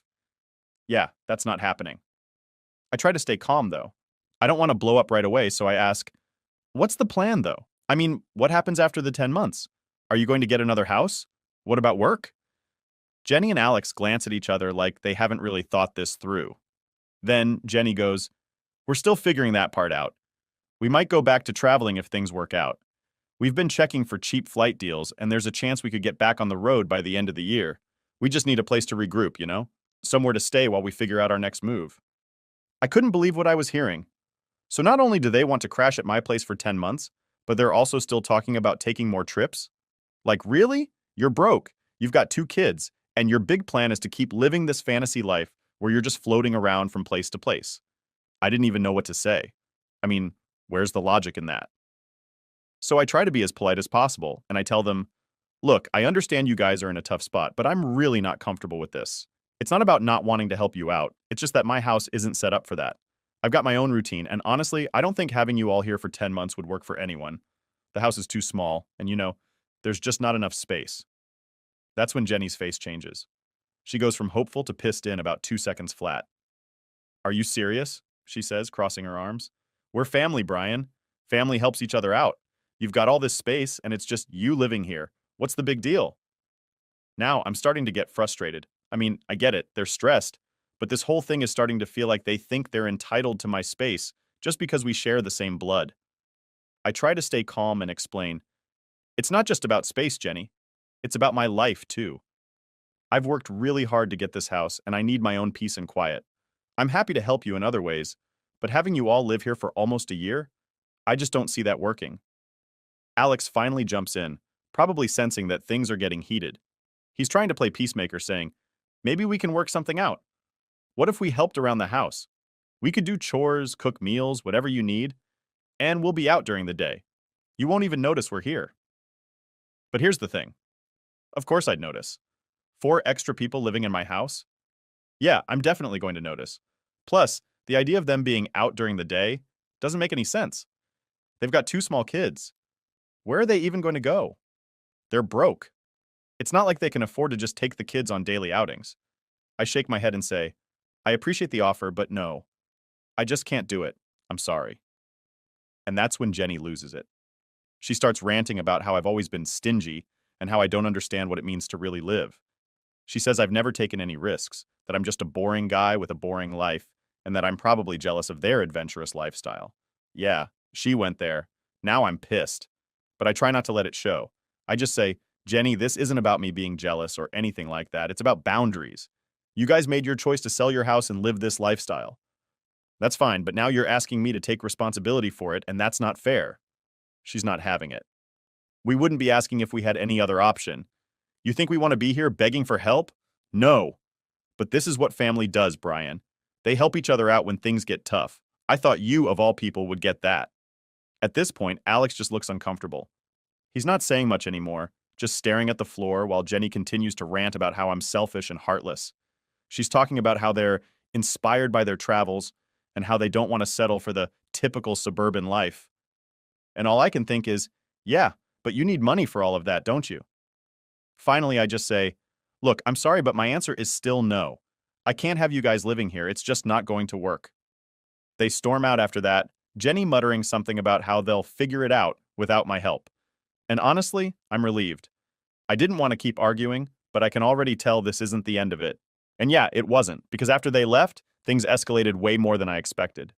Yeah, that's not happening. I try to stay calm, though. I don't want to blow up right away, so I ask, "What's the plan, though? I mean, what happens after the 10 months? Are you going to get another house? What about work?" Jenny and Alex glance at each other like they haven't really thought this through. Then Jenny goes, "We're still figuring that part out. We might go back to traveling if things work out. We've been checking for cheap flight deals, and there's a chance we could get back on the road by the end of the year. We just need a place to regroup, you know? Somewhere to stay while we figure out our next move." I couldn't believe what I was hearing. So not only do they want to crash at my place for 10 months, but they're also still talking about taking more trips? Like, really? You're broke. You've got two kids, and your big plan is to keep living this fantasy life where you're just floating around from place to place. I didn't even know what to say. I mean, where's the logic in that? So I try to be as polite as possible, and I tell them, "Look, I understand you guys are in a tough spot, but I'm really not comfortable with this. It's not about not wanting to help you out. It's just that my house isn't set up for that. I've got my own routine, and honestly, I don't think having you all here for 10 months would work for anyone. The house is too small, and there's just not enough space." That's when Jenny's face changes. She goes from hopeful to pissed in about 2 seconds flat. "Are you serious?" she says, crossing her arms. "We're family, Brian. Family helps each other out. You've got all this space, and it's just you living here. What's the big deal?" Now I'm starting to get frustrated. I mean, I get it, they're stressed, but this whole thing is starting to feel like they think they're entitled to my space just because we share the same blood. I try to stay calm and explain, "It's not just about space, Jenny. It's about my life, too. I've worked really hard to get this house, and I need my own peace and quiet. I'm happy to help you in other ways, but having you all live here for almost a year, I just don't see that working." Alex finally jumps in, probably sensing that things are getting heated. He's trying to play peacemaker, saying, "Maybe we can work something out. What if we helped around the house? We could do chores, cook meals, whatever you need, and we'll be out during the day. You won't even notice we're here." But here's the thing. Of course I'd notice. 4 extra people living in my house? Yeah, I'm definitely going to notice. Plus, the idea of them being out during the day doesn't make any sense. They've got 2 small kids. Where are they even going to go? They're broke. It's not like they can afford to just take the kids on daily outings. I shake my head and say, "I appreciate the offer, but no. I just can't do it. I'm sorry." And that's when Jenny loses it. She starts ranting about how I've always been stingy and how I don't understand what it means to really live. She says I've never taken any risks, that I'm just a boring guy with a boring life, and that I'm probably jealous of their adventurous lifestyle. Yeah, she went there. Now I'm pissed. But I try not to let it show. I just say, "Jenny, this isn't about me being jealous or anything like that. It's about boundaries. You guys made your choice to sell your house and live this lifestyle. That's fine, but now you're asking me to take responsibility for it, and that's not fair." She's not having it. "We wouldn't be asking if we had any other option. You think we want to be here begging for help? No. But this is what family does, Brian. They help each other out when things get tough. I thought you, of all people, would get that." At this point, Alex just looks uncomfortable. He's not saying much anymore, just staring at the floor while Jenny continues to rant about how I'm selfish and heartless. She's talking about how they're inspired by their travels and how they don't want to settle for the typical suburban life. And all I can think is, yeah, but you need money for all of that, don't you? Finally, I just say, "Look, I'm sorry, but my answer is still no. I can't have you guys living here. It's just not going to work." They storm out after that, Jenny muttering something about how they'll figure it out without my help. And honestly, I'm relieved. I didn't want to keep arguing, but I can already tell this isn't the end of it. And yeah, it wasn't, because after they left, things escalated way more than I expected.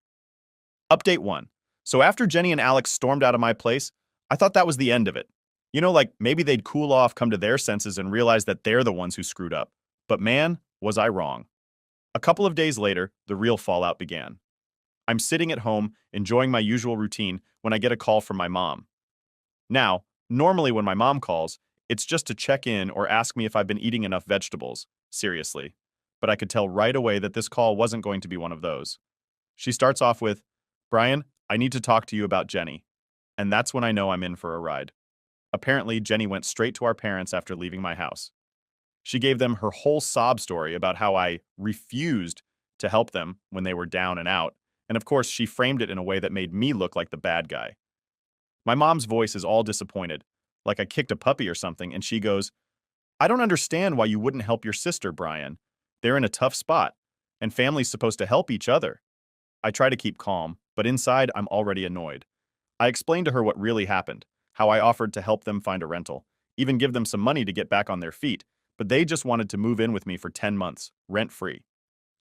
Update 1. So after Jenny and Alex stormed out of my place, I thought that was the end of it. You know, like maybe they'd cool off, come to their senses, and realize that they're the ones who screwed up. But man, was I wrong. A couple of days later, the real fallout began. I'm sitting at home, enjoying my usual routine, when I get a call from my mom. Now, normally when my mom calls, it's just to check in or ask me if I've been eating enough vegetables. Seriously. But I could tell right away that this call wasn't going to be one of those. She starts off with, "Brian, I need to talk to you about Jenny." And that's when I know I'm in for a ride. Apparently, Jenny went straight to our parents after leaving my house. She gave them her whole sob story about how I refused to help them when they were down and out, and of course, she framed it in a way that made me look like the bad guy. My mom's voice is all disappointed, like I kicked a puppy or something, and she goes, "I don't understand why you wouldn't help your sister, Brian. They're in a tough spot, and family's supposed to help each other." I try to keep calm, but inside I'm already annoyed. I explained to her what really happened, how I offered to help them find a rental, even give them some money to get back on their feet, but they just wanted to move in with me for 10 months, rent-free.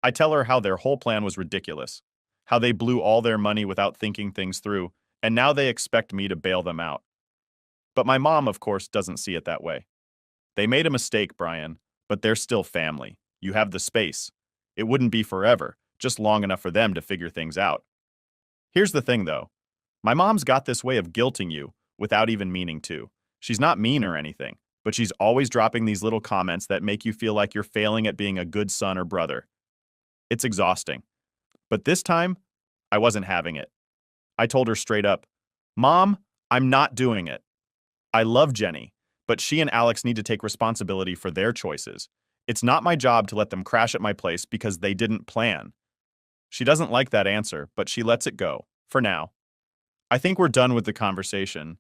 I tell her how their whole plan was ridiculous, how they blew all their money without thinking things through, and now they expect me to bail them out. But my mom, of course, doesn't see it that way. "They made a mistake, Brian, but they're still family. You have the space. It wouldn't be forever, just long enough for them to figure things out." Here's the thing, though. My mom's got this way of guilting you without even meaning to. She's not mean or anything, but she's always dropping these little comments that make you feel like you're failing at being a good son or brother. It's exhausting. But this time, I wasn't having it. I told her straight up, "Mom, I'm not doing it. I love Jenny, but she and Alex need to take responsibility for their choices. It's not my job to let them crash at my place because they didn't plan." She doesn't like that answer, but she lets it go, for now. I think we're done with the conversation,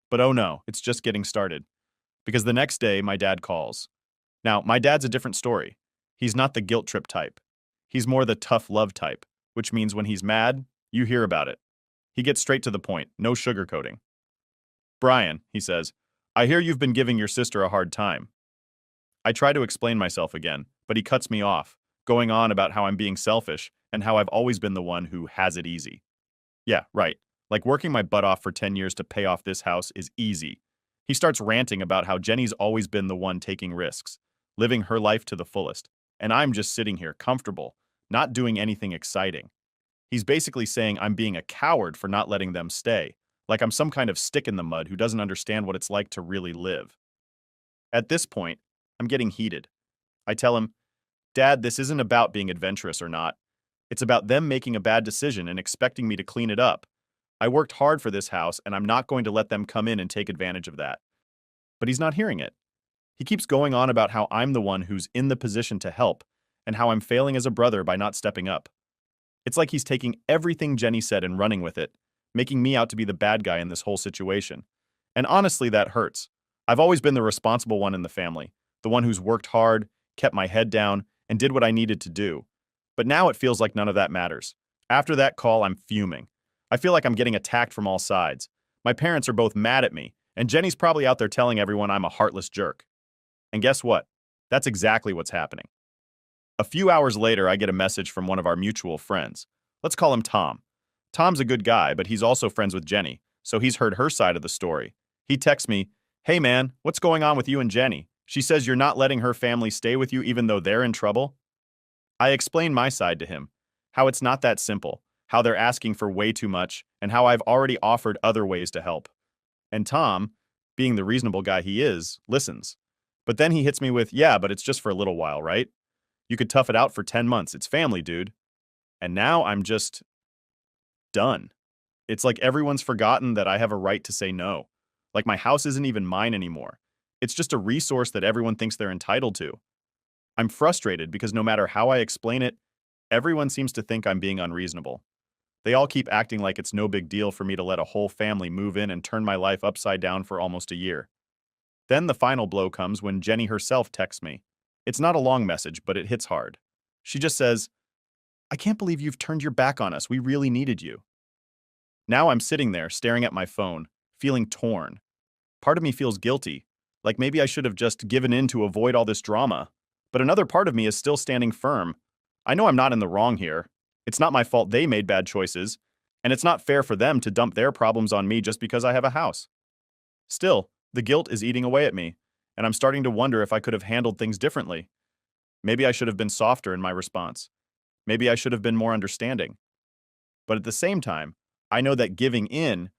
but oh no, it's just getting started. Because the next day, my dad calls. Now, my dad's a different story. He's not the guilt trip type. He's more the tough love type, which means when he's mad, you hear about it. He gets straight to the point, no sugarcoating. "Brian," he says, "I hear you've been giving your sister a hard time." I try to explain myself again, but he cuts me off, going on about how I'm being selfish and how I've always been the one who has it easy. Yeah, right. Like working my butt off for 10 years to pay off this house is easy. He starts ranting about how Jenny's always been the one taking risks, living her life to the fullest, and I'm just sitting here comfortable, not doing anything exciting. He's basically saying I'm being a coward for not letting them stay, like I'm some kind of stick in the mud who doesn't understand what it's like to really live. At this point, I'm getting heated. I tell him, "Dad, this isn't about being adventurous or not. It's about them making a bad decision and expecting me to clean it up. I worked hard for this house, and I'm not going to let them come in and take advantage of that." But he's not hearing it. He keeps going on about how I'm the one who's in the position to help, and how I'm failing as a brother by not stepping up. It's like he's taking everything Jenny said and running with it, making me out to be the bad guy in this whole situation. And honestly, that hurts. I've always been the responsible one in the family, the one who's worked hard, kept my head down, and did what I needed to do. But now it feels like none of that matters. After that call, I'm fuming. I feel like I'm getting attacked from all sides. My parents are both mad at me, and Jenny's probably out there telling everyone I'm a heartless jerk. And guess what? That's exactly what's happening. A few hours later, I get a message from one of our mutual friends. Let's call him Tom. Tom's a good guy, but he's also friends with Jenny, so he's heard her side of the story. He texts me, "Hey man, what's going on with you and Jenny? She says you're not letting her family stay with you even though they're in trouble." I explain my side to him, how it's not that simple, how they're asking for way too much, and how I've already offered other ways to help. And Tom, being the reasonable guy he is, listens. But then he hits me with, "Yeah, but it's just for a little while, right? You could tough it out for 10 months. It's family, dude." And now I'm just done. It's like everyone's forgotten that I have a right to say no. Like my house isn't even mine anymore. It's just a resource that everyone thinks they're entitled to. I'm frustrated because no matter how I explain it, everyone seems to think I'm being unreasonable. They all keep acting like it's no big deal for me to let a whole family move in and turn my life upside down for almost a year. Then the final blow comes when Jenny herself texts me. It's not a long message, but it hits hard. She just says, "I can't believe you've turned your back on us. We really needed you." Now I'm sitting there staring at my phone, feeling torn. Part of me feels guilty, like maybe I should have just given in to avoid all this drama. But another part of me is still standing firm. I know I'm not in the wrong here. It's not my fault they made bad choices, And it's not fair for them to dump their problems on me just because I have a house. Still, the guilt is eating away at me, and I'm starting to wonder if I could have handled things differently. Maybe I should have been softer in my response. Maybe I should have been more understanding. But at the same time, I know that giving in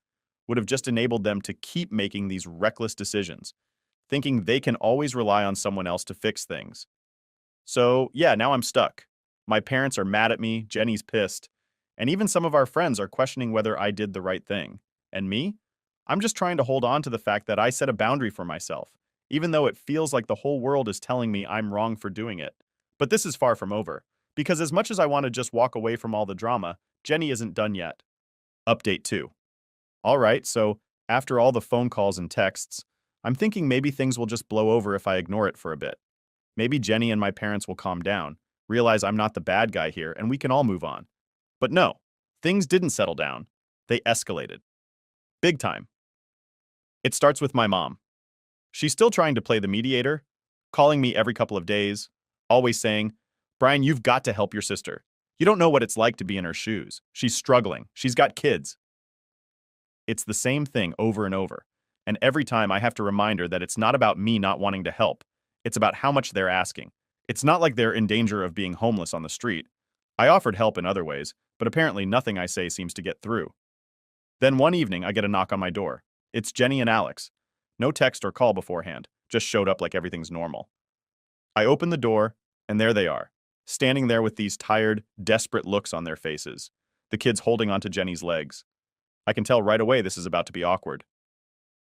would have just enabled them to keep making these reckless decisions, thinking they can always rely on someone else to fix things. So, yeah, now I'm stuck. My parents are mad at me, Jenny's pissed, and even some of our friends are questioning whether I did the right thing. And me? I'm just trying to hold on to the fact that I set a boundary for myself, even though it feels like the whole world is telling me I'm wrong for doing it. But this is far from over, because as much as I want to just walk away from all the drama, Jenny isn't done yet. Update 2. All right, so after all the phone calls and texts, I'm thinking maybe things will just blow over if I ignore it for a bit. Maybe Jenny and my parents will calm down, realize I'm not the bad guy here, and we can all move on. But no, things didn't settle down. They escalated. Big time. It starts with my mom. She's still trying to play the mediator, calling me every couple of days, always saying, "Brian, you've got to help your sister. You don't know what it's like to be in her shoes. She's struggling. She's got kids." It's the same thing over and over. And every time I have to remind her that it's not about me not wanting to help. It's about how much they're asking. It's not like they're in danger of being homeless on the street. I offered help in other ways, but apparently nothing I say seems to get through. Then one evening, I get a knock on my door. It's Jenny and Alex. No text or call beforehand, just showed up like everything's normal. I open the door, and there they are, standing there with these tired, desperate looks on their faces, the kids holding onto Jenny's legs. I can tell right away this is about to be awkward.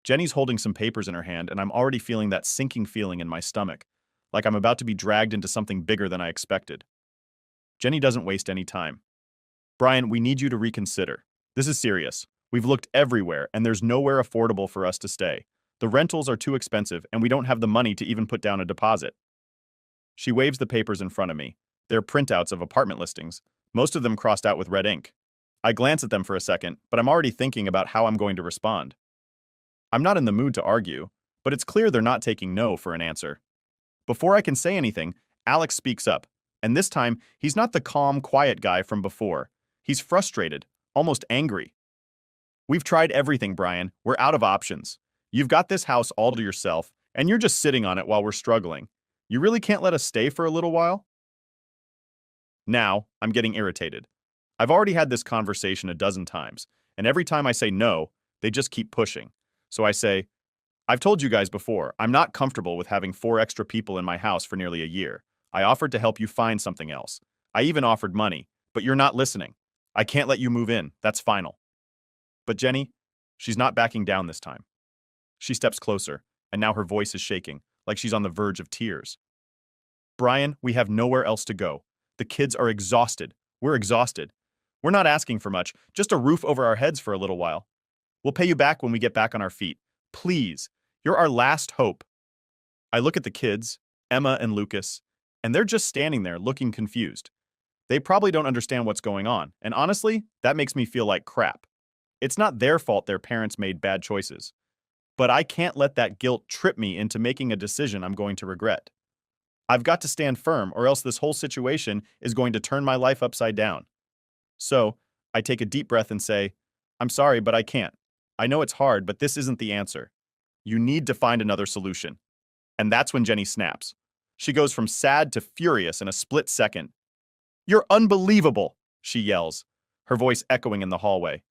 Jenny's holding some papers in her hand, and I'm already feeling that sinking feeling in my stomach, like I'm about to be dragged into something bigger than I expected. Jenny doesn't waste any time. "Brian, we need you to reconsider. This is serious. We've looked everywhere, and there's nowhere affordable for us to stay. The rentals are too expensive, and we don't have the money to even put down a deposit." She waves the papers in front of me. They're printouts of apartment listings, most of them crossed out with red ink. I glance at them for a second, but I'm already thinking about how I'm going to respond. I'm not in the mood to argue, but it's clear they're not taking no for an answer. Before I can say anything, Alex speaks up, and this time, he's not the calm, quiet guy from before. He's frustrated, almost angry. "We've tried everything, Brian. We're out of options. You've got this house all to yourself, and you're just sitting on it while we're struggling. You really can't let us stay for a little while?" Now, I'm getting irritated. I've already had this conversation a dozen times, and every time I say no, they just keep pushing. So I say, "I've told you guys before, I'm not comfortable with having 4 extra people in my house for nearly a year. I offered to help you find something else. I even offered money, but you're not listening. I can't let you move in. That's final." But Jenny, she's not backing down this time. She steps closer, and now her voice is shaking, like she's on the verge of tears. "Brian, we have nowhere else to go. The kids are exhausted. We're exhausted. We're not asking for much, just a roof over our heads for a little while. We'll pay you back when we get back on our feet. Please, you're our last hope." I look at the kids, Emma and Lucas, and they're just standing there looking confused. They probably don't understand what's going on, and honestly, that makes me feel like crap. It's not their fault their parents made bad choices. But I can't let that guilt trip me into making a decision I'm going to regret. I've got to stand firm, or else this whole situation is going to turn my life upside down. So, I take a deep breath and say, "I'm sorry, but I can't. I know it's hard, but this isn't the answer. You need to find another solution." And that's when Jenny snaps. She goes from sad to furious in a split second. "You're unbelievable," she yells, her voice echoing in the hallway.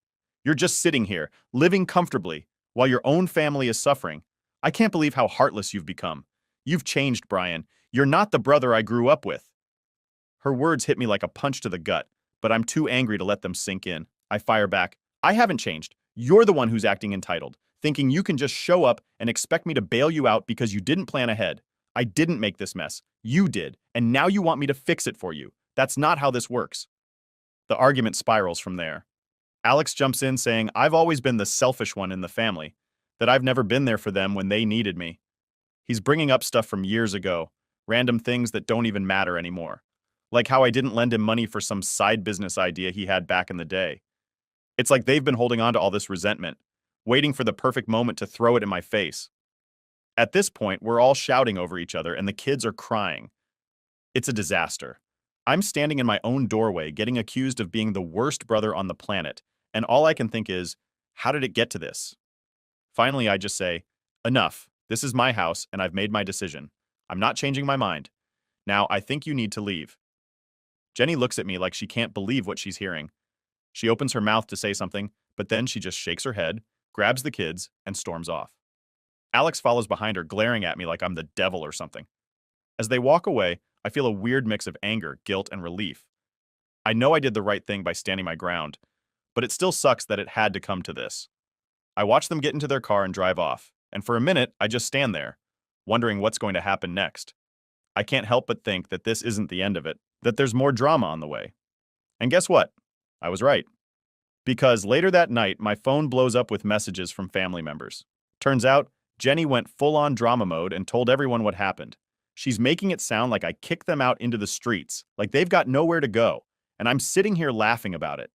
"You're just sitting here, living comfortably, while your own family is suffering. I can't believe how heartless you've become. You've changed, Brian. You're not the brother I grew up with." Her words hit me like a punch to the gut, but I'm too angry to let them sink in. I fire back, "I haven't changed. You're the one who's acting entitled, thinking you can just show up and expect me to bail you out because you didn't plan ahead. I didn't make this mess. You did, and now you want me to fix it for you. That's not how this works." The argument spirals from there. Alex jumps in saying I've always been the selfish one in the family, that I've never been there for them when they needed me. He's bringing up stuff from years ago, random things that don't even matter anymore, like how I didn't lend him money for some side business idea he had back in the day. It's like they've been holding on to all this resentment, waiting for the perfect moment to throw it in my face. At this point, we're all shouting over each other and the kids are crying. It's a disaster. I'm standing in my own doorway getting accused of being the worst brother on the planet, And all I can think is, how did it get to this? Finally, I just say, enough. This is my house, and I've made my decision. I'm not changing my mind. Now, I think you need to leave. Jenny looks at me like she can't believe what she's hearing. She opens her mouth to say something, but then she just shakes her head, grabs the kids, and storms off. Alex follows behind her, glaring at me like I'm the devil or something. As they walk away, I feel a weird mix of anger, guilt, and relief. I know I did the right thing by standing my ground, but it still sucks that it had to come to this. I watch them get into their car and drive off, and for a minute, I just stand there, wondering what's going to happen next. I can't help but think that this isn't the end of it, that there's more drama on the way. And guess what? I was right. Because later that night, my phone blows up with messages from family members. Turns out, Jenny went full-on drama mode and told everyone what happened. She's making it sound like I kicked them out into the streets, like they've got nowhere to go, and I'm sitting here laughing about it.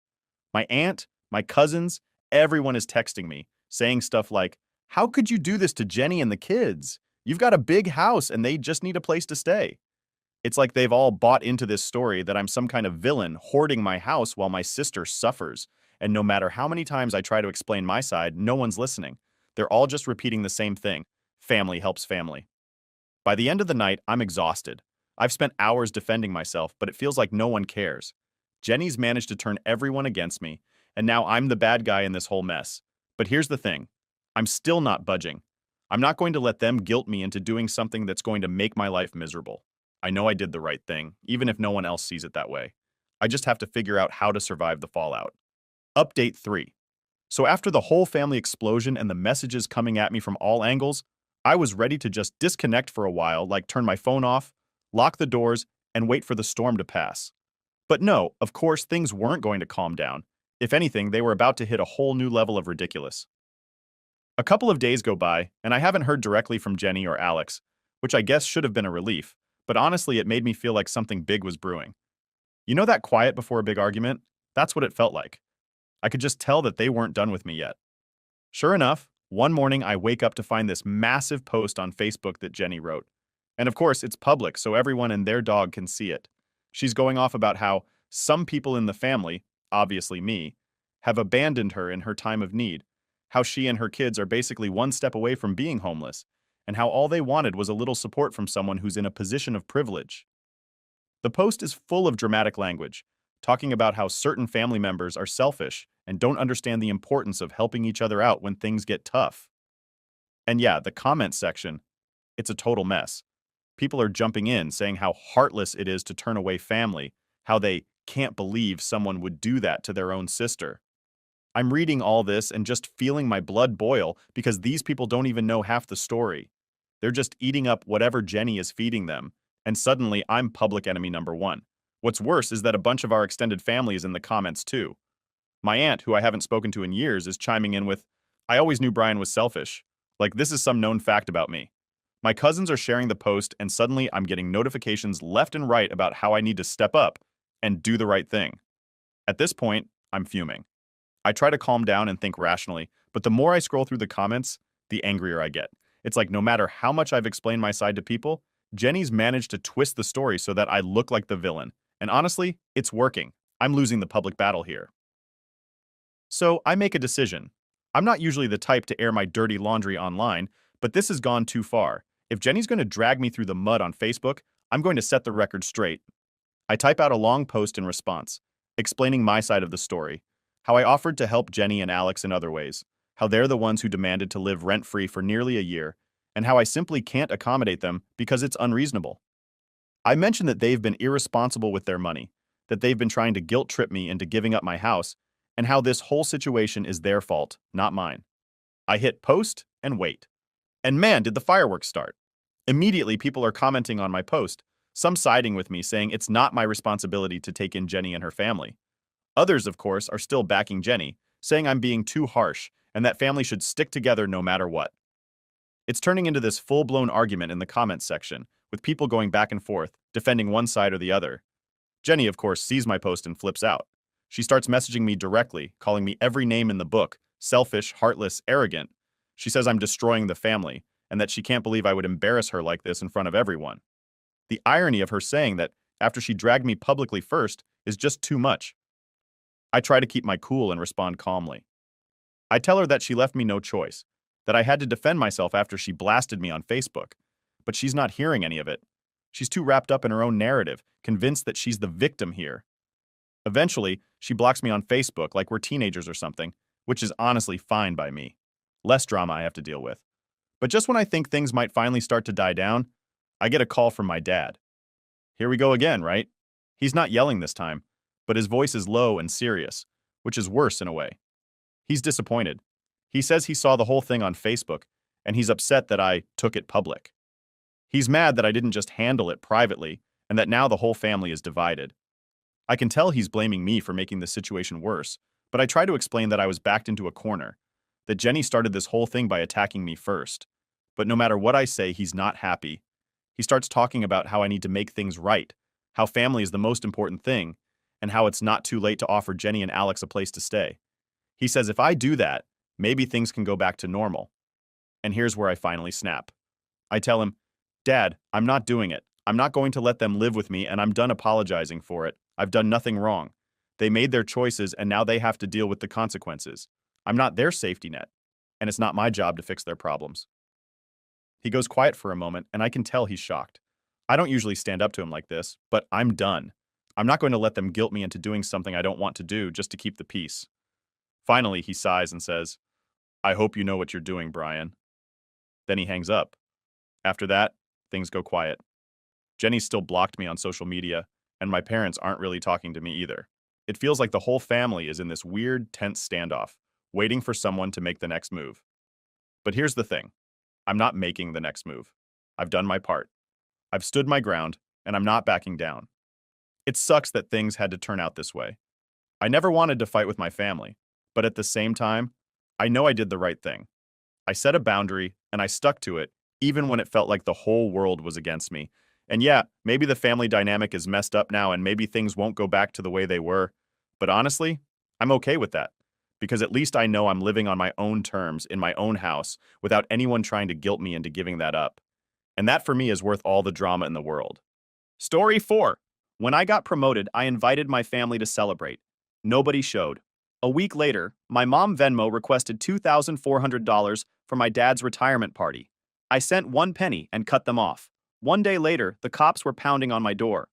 My aunt, my cousins, everyone is texting me, saying stuff like, "How could you do this to Jenny and the kids? You've got a big house and they just need a place to stay." It's like they've all bought into this story that I'm some kind of villain hoarding my house while my sister suffers. And no matter how many times I try to explain my side, no one's listening. They're all just repeating the same thing. Family helps family. By the end of the night, I'm exhausted. I've spent hours defending myself, but it feels like no one cares. Jenny's managed to turn everyone against me, and now I'm the bad guy in this whole mess. But here's the thing. I'm still not budging. I'm not going to let them guilt me into doing something that's going to make my life miserable. I know I did the right thing, even if no one else sees it that way. I just have to figure out how to survive the fallout. Update 3. So after the whole family explosion and the messages coming at me from all angles, I was ready to just disconnect for a while, like turn my phone off, lock the doors, and wait for the storm to pass. But no, of course, things weren't going to calm down. If anything, they were about to hit a whole new level of ridiculous. A couple of days go by, and I haven't heard directly from Jenny or Alex, which I guess should have been a relief, but honestly, it made me feel like something big was brewing. You know that quiet before a big argument? That's what it felt like. I could just tell that they weren't done with me yet. Sure enough, one morning I wake up to find this massive post on Facebook that Jenny wrote. And of course, it's public, so everyone and their dog can see it. She's going off about how some people in the family, obviously me, have abandoned her in her time of need, how she and her kids are basically one step away from being homeless, and how all they wanted was a little support from someone who's in a position of privilege. The post is full of dramatic language, talking about how certain family members are selfish and don't understand the importance of helping each other out when things get tough. And yeah, the comment section, it's a total mess. People are jumping in, saying how heartless it is to turn away family, how they can't believe someone would do that to their own sister. I'm reading all this and just feeling my blood boil because these people don't even know half the story. They're just eating up whatever Jenny is feeding them, and suddenly I'm public enemy number one. What's worse is that a bunch of our extended family is in the comments too. My aunt, who I haven't spoken to in years, is chiming in with, "I always knew Brian was selfish. Like this is some known fact about me." My cousins are sharing the post, and suddenly I'm getting notifications left and right about how I need to step up and do the right thing. At this point, I'm fuming. I try to calm down and think rationally, but the more I scroll through the comments, the angrier I get. It's like no matter how much I've explained my side to people, Jenny's managed to twist the story so that I look like the villain. And honestly, it's working. I'm losing the public battle here. So I make a decision. I'm not usually the type to air my dirty laundry online, but this has gone too far. If Jenny's going to drag me through the mud on Facebook, I'm going to set the record straight. I type out a long post in response, explaining my side of the story, how I offered to help Jenny and Alex in other ways, how they're the ones who demanded to live rent-free for nearly a year, and how I simply can't accommodate them because it's unreasonable. I mention that they've been irresponsible with their money, that they've been trying to guilt-trip me into giving up my house, and how this whole situation is their fault, not mine. I hit post and wait. And man, did the fireworks start. Immediately, people are commenting on my post, some siding with me saying it's not my responsibility to take in Jenny and her family. Others, of course, are still backing Jenny, saying I'm being too harsh and that family should stick together no matter what. It's turning into this full-blown argument in the comments section, with people going back and forth, defending one side or the other. Jenny, of course, sees my post and flips out. She starts messaging me directly, calling me every name in the book, selfish, heartless, arrogant. She says I'm destroying the family, and that she can't believe I would embarrass her like this in front of everyone. The irony of her saying that after she dragged me publicly first is just too much. I try to keep my cool and respond calmly. I tell her that she left me no choice, that I had to defend myself after she blasted me on Facebook. But she's not hearing any of it. She's too wrapped up in her own narrative, convinced that she's the victim here. Eventually, she blocks me on Facebook like we're teenagers or something, which is honestly fine by me. Less drama I have to deal with. But just when I think things might finally start to die down, I get a call from my dad. Here we go again, right? He's not yelling this time, but his voice is low and serious, which is worse in a way. He's disappointed. He says he saw the whole thing on Facebook, and he's upset that I took it public. He's mad that I didn't just handle it privately, and that now the whole family is divided. I can tell he's blaming me for making the situation worse, but I try to explain that I was backed into a corner, that Jenny started this whole thing by attacking me first. But no matter what I say, he's not happy. He starts talking about how I need to make things right, how family is the most important thing, and how it's not too late to offer Jenny and Alex a place to stay. He says if I do that, maybe things can go back to normal. And here's where I finally snap. I tell him, Dad, I'm not doing it. I'm not going to let them live with me, and I'm done apologizing for it. I've done nothing wrong. They made their choices, and now they have to deal with the consequences. I'm not their safety net, and it's not my job to fix their problems. He goes quiet for a moment, and I can tell he's shocked. I don't usually stand up to him like this, but I'm done. I'm not going to let them guilt me into doing something I don't want to do just to keep the peace. Finally, he sighs and says, I hope you know what you're doing, Brian. Then he hangs up. After that, things go quiet. Jenny still blocked me on social media, and my parents aren't really talking to me either. It feels like the whole family is in this weird, tense standoff, waiting for someone to make the next move. But here's the thing. I'm not making the next move. I've done my part. I've stood my ground, and I'm not backing down. It sucks that things had to turn out this way. I never wanted to fight with my family, but at the same time, I know I did the right thing. I set a boundary, and I stuck to it, even when it felt like the whole world was against me. And yeah, maybe the family dynamic is messed up now, and maybe things won't go back to the way they were. But honestly, I'm okay with that, because at least I know I'm living on my own terms in my own house without anyone trying to guilt me into giving that up. And that for me is worth all the drama in the world. Story 4. When I got promoted, I invited my family to celebrate. Nobody showed. A week later, my mom Venmo requested $2,400 for my dad's retirement party. I sent 1 penny and cut them off. 1 day later, the cops were pounding on my door.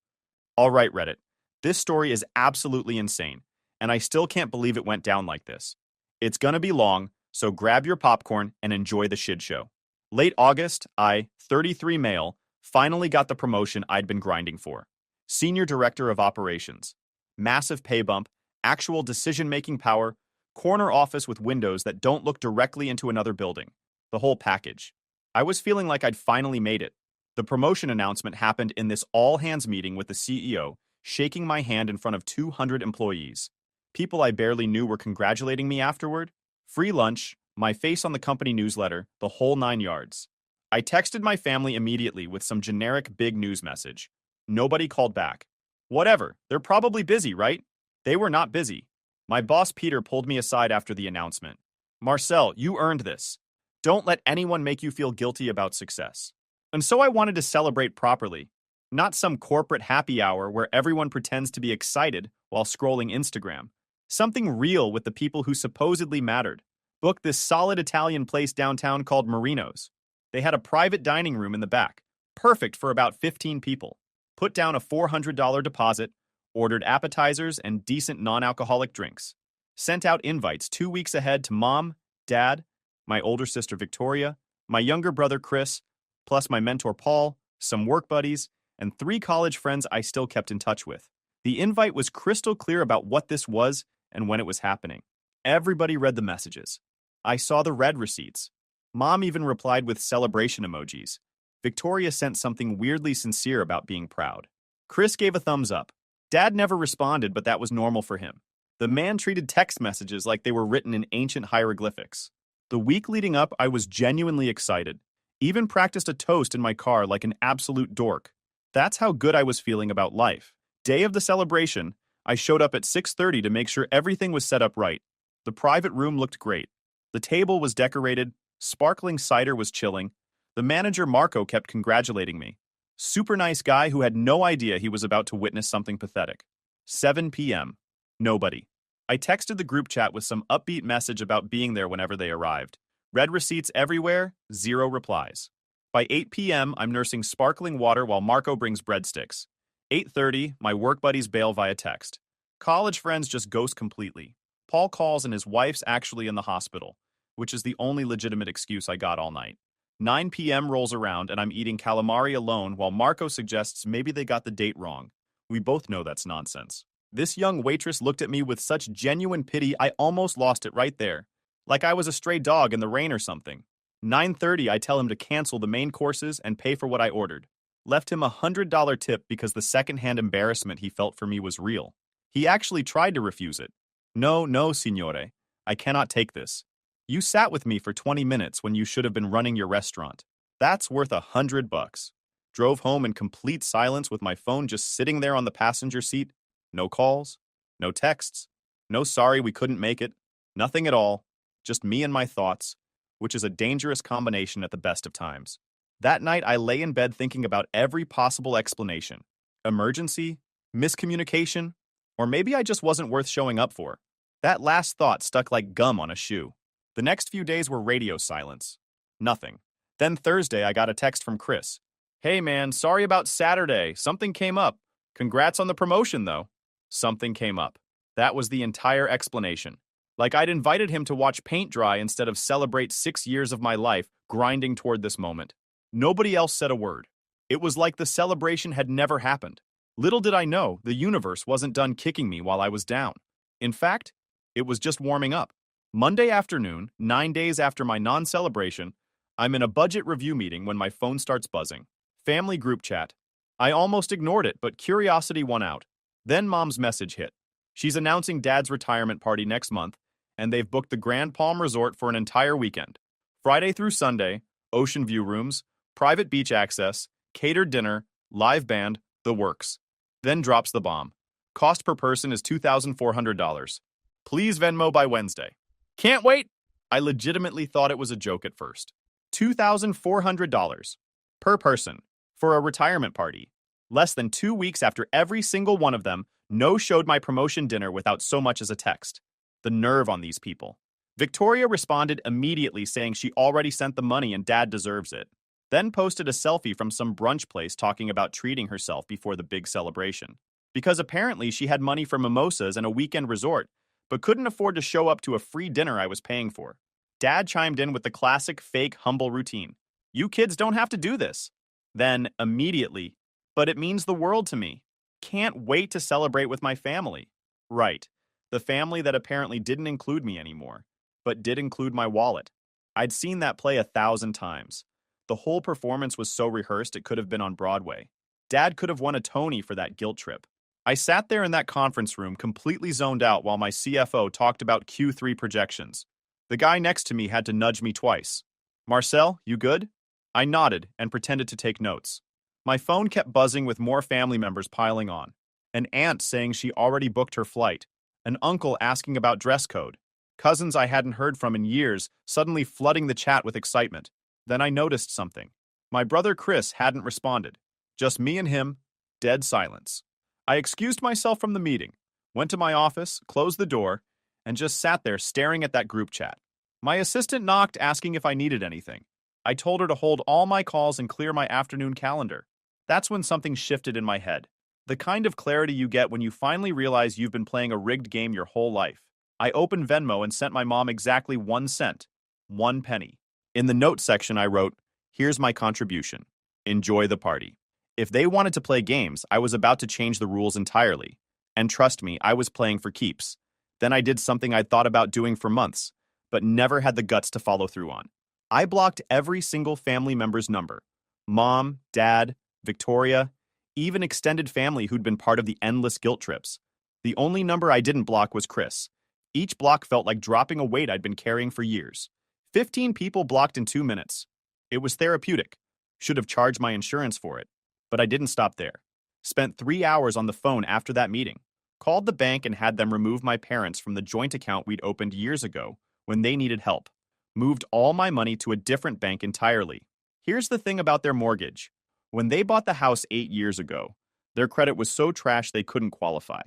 All right, Reddit. This story is absolutely insane, and I still can't believe it went down like this. It's gonna be long, so grab your popcorn and enjoy the shit show. Late August, I, 33 male, finally got the promotion I'd been grinding for. Senior Director of Operations. Massive pay bump, actual decision-making power, corner office with windows that don't look directly into another building. The whole package. I was feeling like I'd finally made it. The promotion announcement happened in this all-hands meeting with the CEO, shaking my hand in front of 200 employees. People I barely knew were congratulating me afterward. Free lunch, my face on the company newsletter, the whole 9 yards. I texted my family immediately with some generic big news message. Nobody called back. Whatever, they're probably busy, right? They were not busy. My boss Peter pulled me aside after the announcement. Marcel, you earned this. Don't let anyone make you feel guilty about success. And so I wanted to celebrate properly, not some corporate happy hour where everyone pretends to be excited while scrolling Instagram. Something real with the people who supposedly mattered. Booked this solid Italian place downtown called Marino's. They had a private dining room in the back, perfect for about 15 people. Put down a $400 deposit, ordered appetizers and decent non-alcoholic drinks. Sent out invites 2 weeks ahead to Mom, Dad, my older sister Victoria, my younger brother Chris, plus my mentor Paul, some work buddies, and 3 college friends I still kept in touch with. The invite was crystal clear about what this was and when it was happening. Everybody read the messages. I saw the red receipts. Mom even replied with celebration emojis. Victoria sent something weirdly sincere about being proud. Chris gave a thumbs up. Dad never responded, but that was normal for him. The man treated text messages like they were written in ancient hieroglyphics. The week leading up, I was genuinely excited. Even practiced a toast in my car like an absolute dork. That's how good I was feeling about life. Day of the celebration, I showed up at 6:30 to make sure everything was set up right. The private room looked great. The table was decorated, sparkling cider was chilling. The manager Marco kept congratulating me. Super nice guy who had no idea he was about to witness something pathetic. 7 p.m. Nobody. I texted the group chat with some upbeat message about being there whenever they arrived. Red receipts everywhere, zero replies. By 8 p.m., I'm nursing sparkling water while Marco brings breadsticks. 8:30, my work buddies bail via text. College friends just ghost completely. Paul calls and his wife's actually in the hospital, which is the only legitimate excuse I got all night. 9 p.m. rolls around and I'm eating calamari alone while Marco suggests maybe they got the date wrong. We both know that's nonsense. This young waitress looked at me with such genuine pity I almost lost it right there. Like I was a stray dog in the rain or something. 9:30, I tell him to cancel the main courses and pay for what I ordered. Left him $100 tip because the secondhand embarrassment he felt for me was real. He actually tried to refuse it. No, no, signore. I cannot take this. You sat with me for 20 minutes when you should have been running your restaurant. That's worth $100. Drove home in complete silence with my phone just sitting there on the passenger seat. No calls, no texts, no sorry we couldn't make it, nothing at all, just me and my thoughts, which is a dangerous combination at the best of times. That night, I lay in bed thinking about every possible explanation. Emergency, miscommunication, or maybe I just wasn't worth showing up for. That last thought stuck like gum on a shoe. The next few days were radio silence. Nothing. Then Thursday, I got a text from Chris. Hey man, sorry about Saturday. Something came up. Congrats on the promotion, though. Something came up. That was the entire explanation. Like I'd invited him to watch paint dry instead of celebrate 6 years of my life grinding toward this moment. Nobody else said a word. It was like the celebration had never happened. Little did I know, the universe wasn't done kicking me while I was down. In fact, it was just warming up. Monday afternoon, 9 days after my non-celebration, I'm in a budget review meeting when my phone starts buzzing. Family group chat. I almost ignored it, but curiosity won out. Then Mom's message hit. She's announcing Dad's retirement party next month, and they've booked the Grand Palm Resort for an entire weekend. Friday through Sunday, ocean view rooms, private beach access, catered dinner, live band, the works. Then drops the bomb. Cost per person is $2,400. Please Venmo by Wednesday. Can't wait! I legitimately thought it was a joke at first. $2,400 per person for a retirement party. Less than 2 weeks after every single one of them no-showed my promotion dinner without so much as a text. The nerve on these people. Victoria responded immediately saying she already sent the money and Dad deserves it. Then posted a selfie from some brunch place talking about treating herself before the big celebration. Because apparently she had money for mimosas and a weekend resort, but couldn't afford to show up to a free dinner I was paying for. Dad chimed in with the classic fake humble routine. You kids don't have to do this. Then, immediately, but it means the world to me. Can't wait to celebrate with my family. Right, the family that apparently didn't include me anymore, but did include my wallet. I'd seen that play 1,000 times. The whole performance was so rehearsed it could have been on Broadway. Dad could have won a Tony for that guilt trip. I sat there in that conference room completely zoned out while my CFO talked about Q3 projections. The guy next to me had to nudge me twice. Marcel, you good? I nodded and pretended to take notes. My phone kept buzzing with more family members piling on. An aunt saying she already booked her flight. An uncle asking about dress code. Cousins I hadn't heard from in years suddenly flooding the chat with excitement. Then I noticed something. My brother Chris hadn't responded. Just me and him, dead silence. I excused myself from the meeting, went to my office, closed the door, and just sat there staring at that group chat. My assistant knocked asking if I needed anything. I told her to hold all my calls and clear my afternoon calendar. That's when something shifted in my head. The kind of clarity you get when you finally realize you've been playing a rigged game your whole life. I opened Venmo and sent my mom exactly 1 cent, 1 penny. In the notes section I wrote, "Here's my contribution. Enjoy the party." If they wanted to play games, I was about to change the rules entirely. And trust me, I was playing for keeps. Then I did something I'd thought about doing for months, but never had the guts to follow through on. I blocked every single family member's number. Mom, Dad, Victoria, even extended family who'd been part of the endless guilt trips. The only number I didn't block was Chris. Each block felt like dropping a weight I'd been carrying for years. 15 people blocked in 2 minutes. It was therapeutic. Should have charged my insurance for it. But I didn't stop there. Spent 3 hours on the phone after that meeting. Called the bank and had them remove my parents from the joint account we'd opened years ago when they needed help. Moved all my money to a different bank entirely. Here's the thing about their mortgage. When they bought the house 8 years ago, their credit was so trash they couldn't qualify.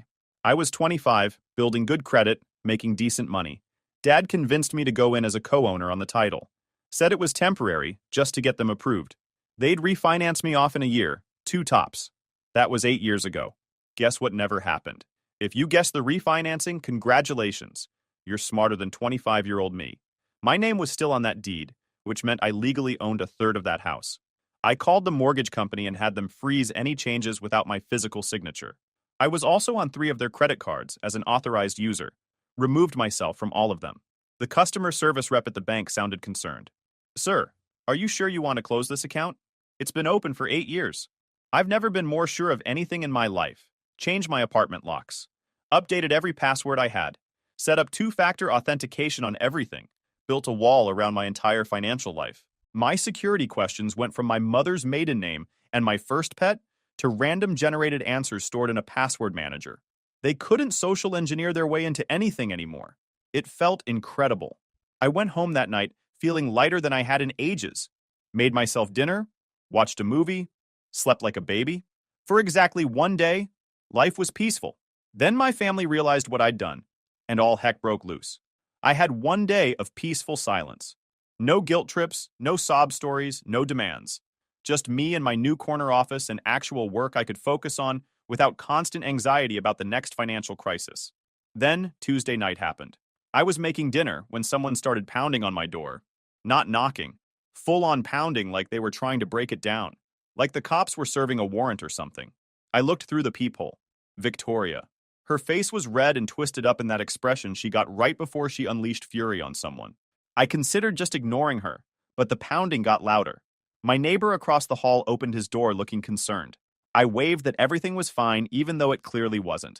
I was 25, building good credit, making decent money. Dad convinced me to go in as a co-owner on the title. Said it was temporary, just to get them approved. They'd refinance me off in a year, 2 tops. That was 8 years ago. Guess what never happened? If you guessed the refinancing, congratulations. You're smarter than 25-year-old me. My name was still on that deed, which meant I legally owned a third of that house. I called the mortgage company and had them freeze any changes without my physical signature. I was also on 3 of their credit cards as an authorized user. Removed myself from all of them. The customer service rep at the bank sounded concerned. Sir, are you sure you want to close this account? It's been open for 8 years. I've never been more sure of anything in my life. Changed my apartment locks. Updated every password I had. Set up 2-factor authentication on everything. Built a wall around my entire financial life. My security questions went from my mother's maiden name and my first pet to random generated answers stored in a password manager. They couldn't social engineer their way into anything anymore. It felt incredible. I went home that night feeling lighter than I had in ages. Made myself dinner, watched a movie, slept like a baby. For exactly 1 day, life was peaceful. Then my family realized what I'd done, and all heck broke loose. I had 1 day of peaceful silence. No guilt trips, no sob stories, no demands. Just me and my new corner office and actual work I could focus on without constant anxiety about the next financial crisis. Then Tuesday night happened. I was making dinner when someone started pounding on my door. Not knocking. Full-on pounding like they were trying to break it down. Like the cops were serving a warrant or something. I looked through the peephole. Victoria. Her face was red and twisted up in that expression she got right before she unleashed fury on someone. I considered just ignoring her, but the pounding got louder. My neighbor across the hall opened his door looking concerned. I waved that everything was fine even though it clearly wasn't.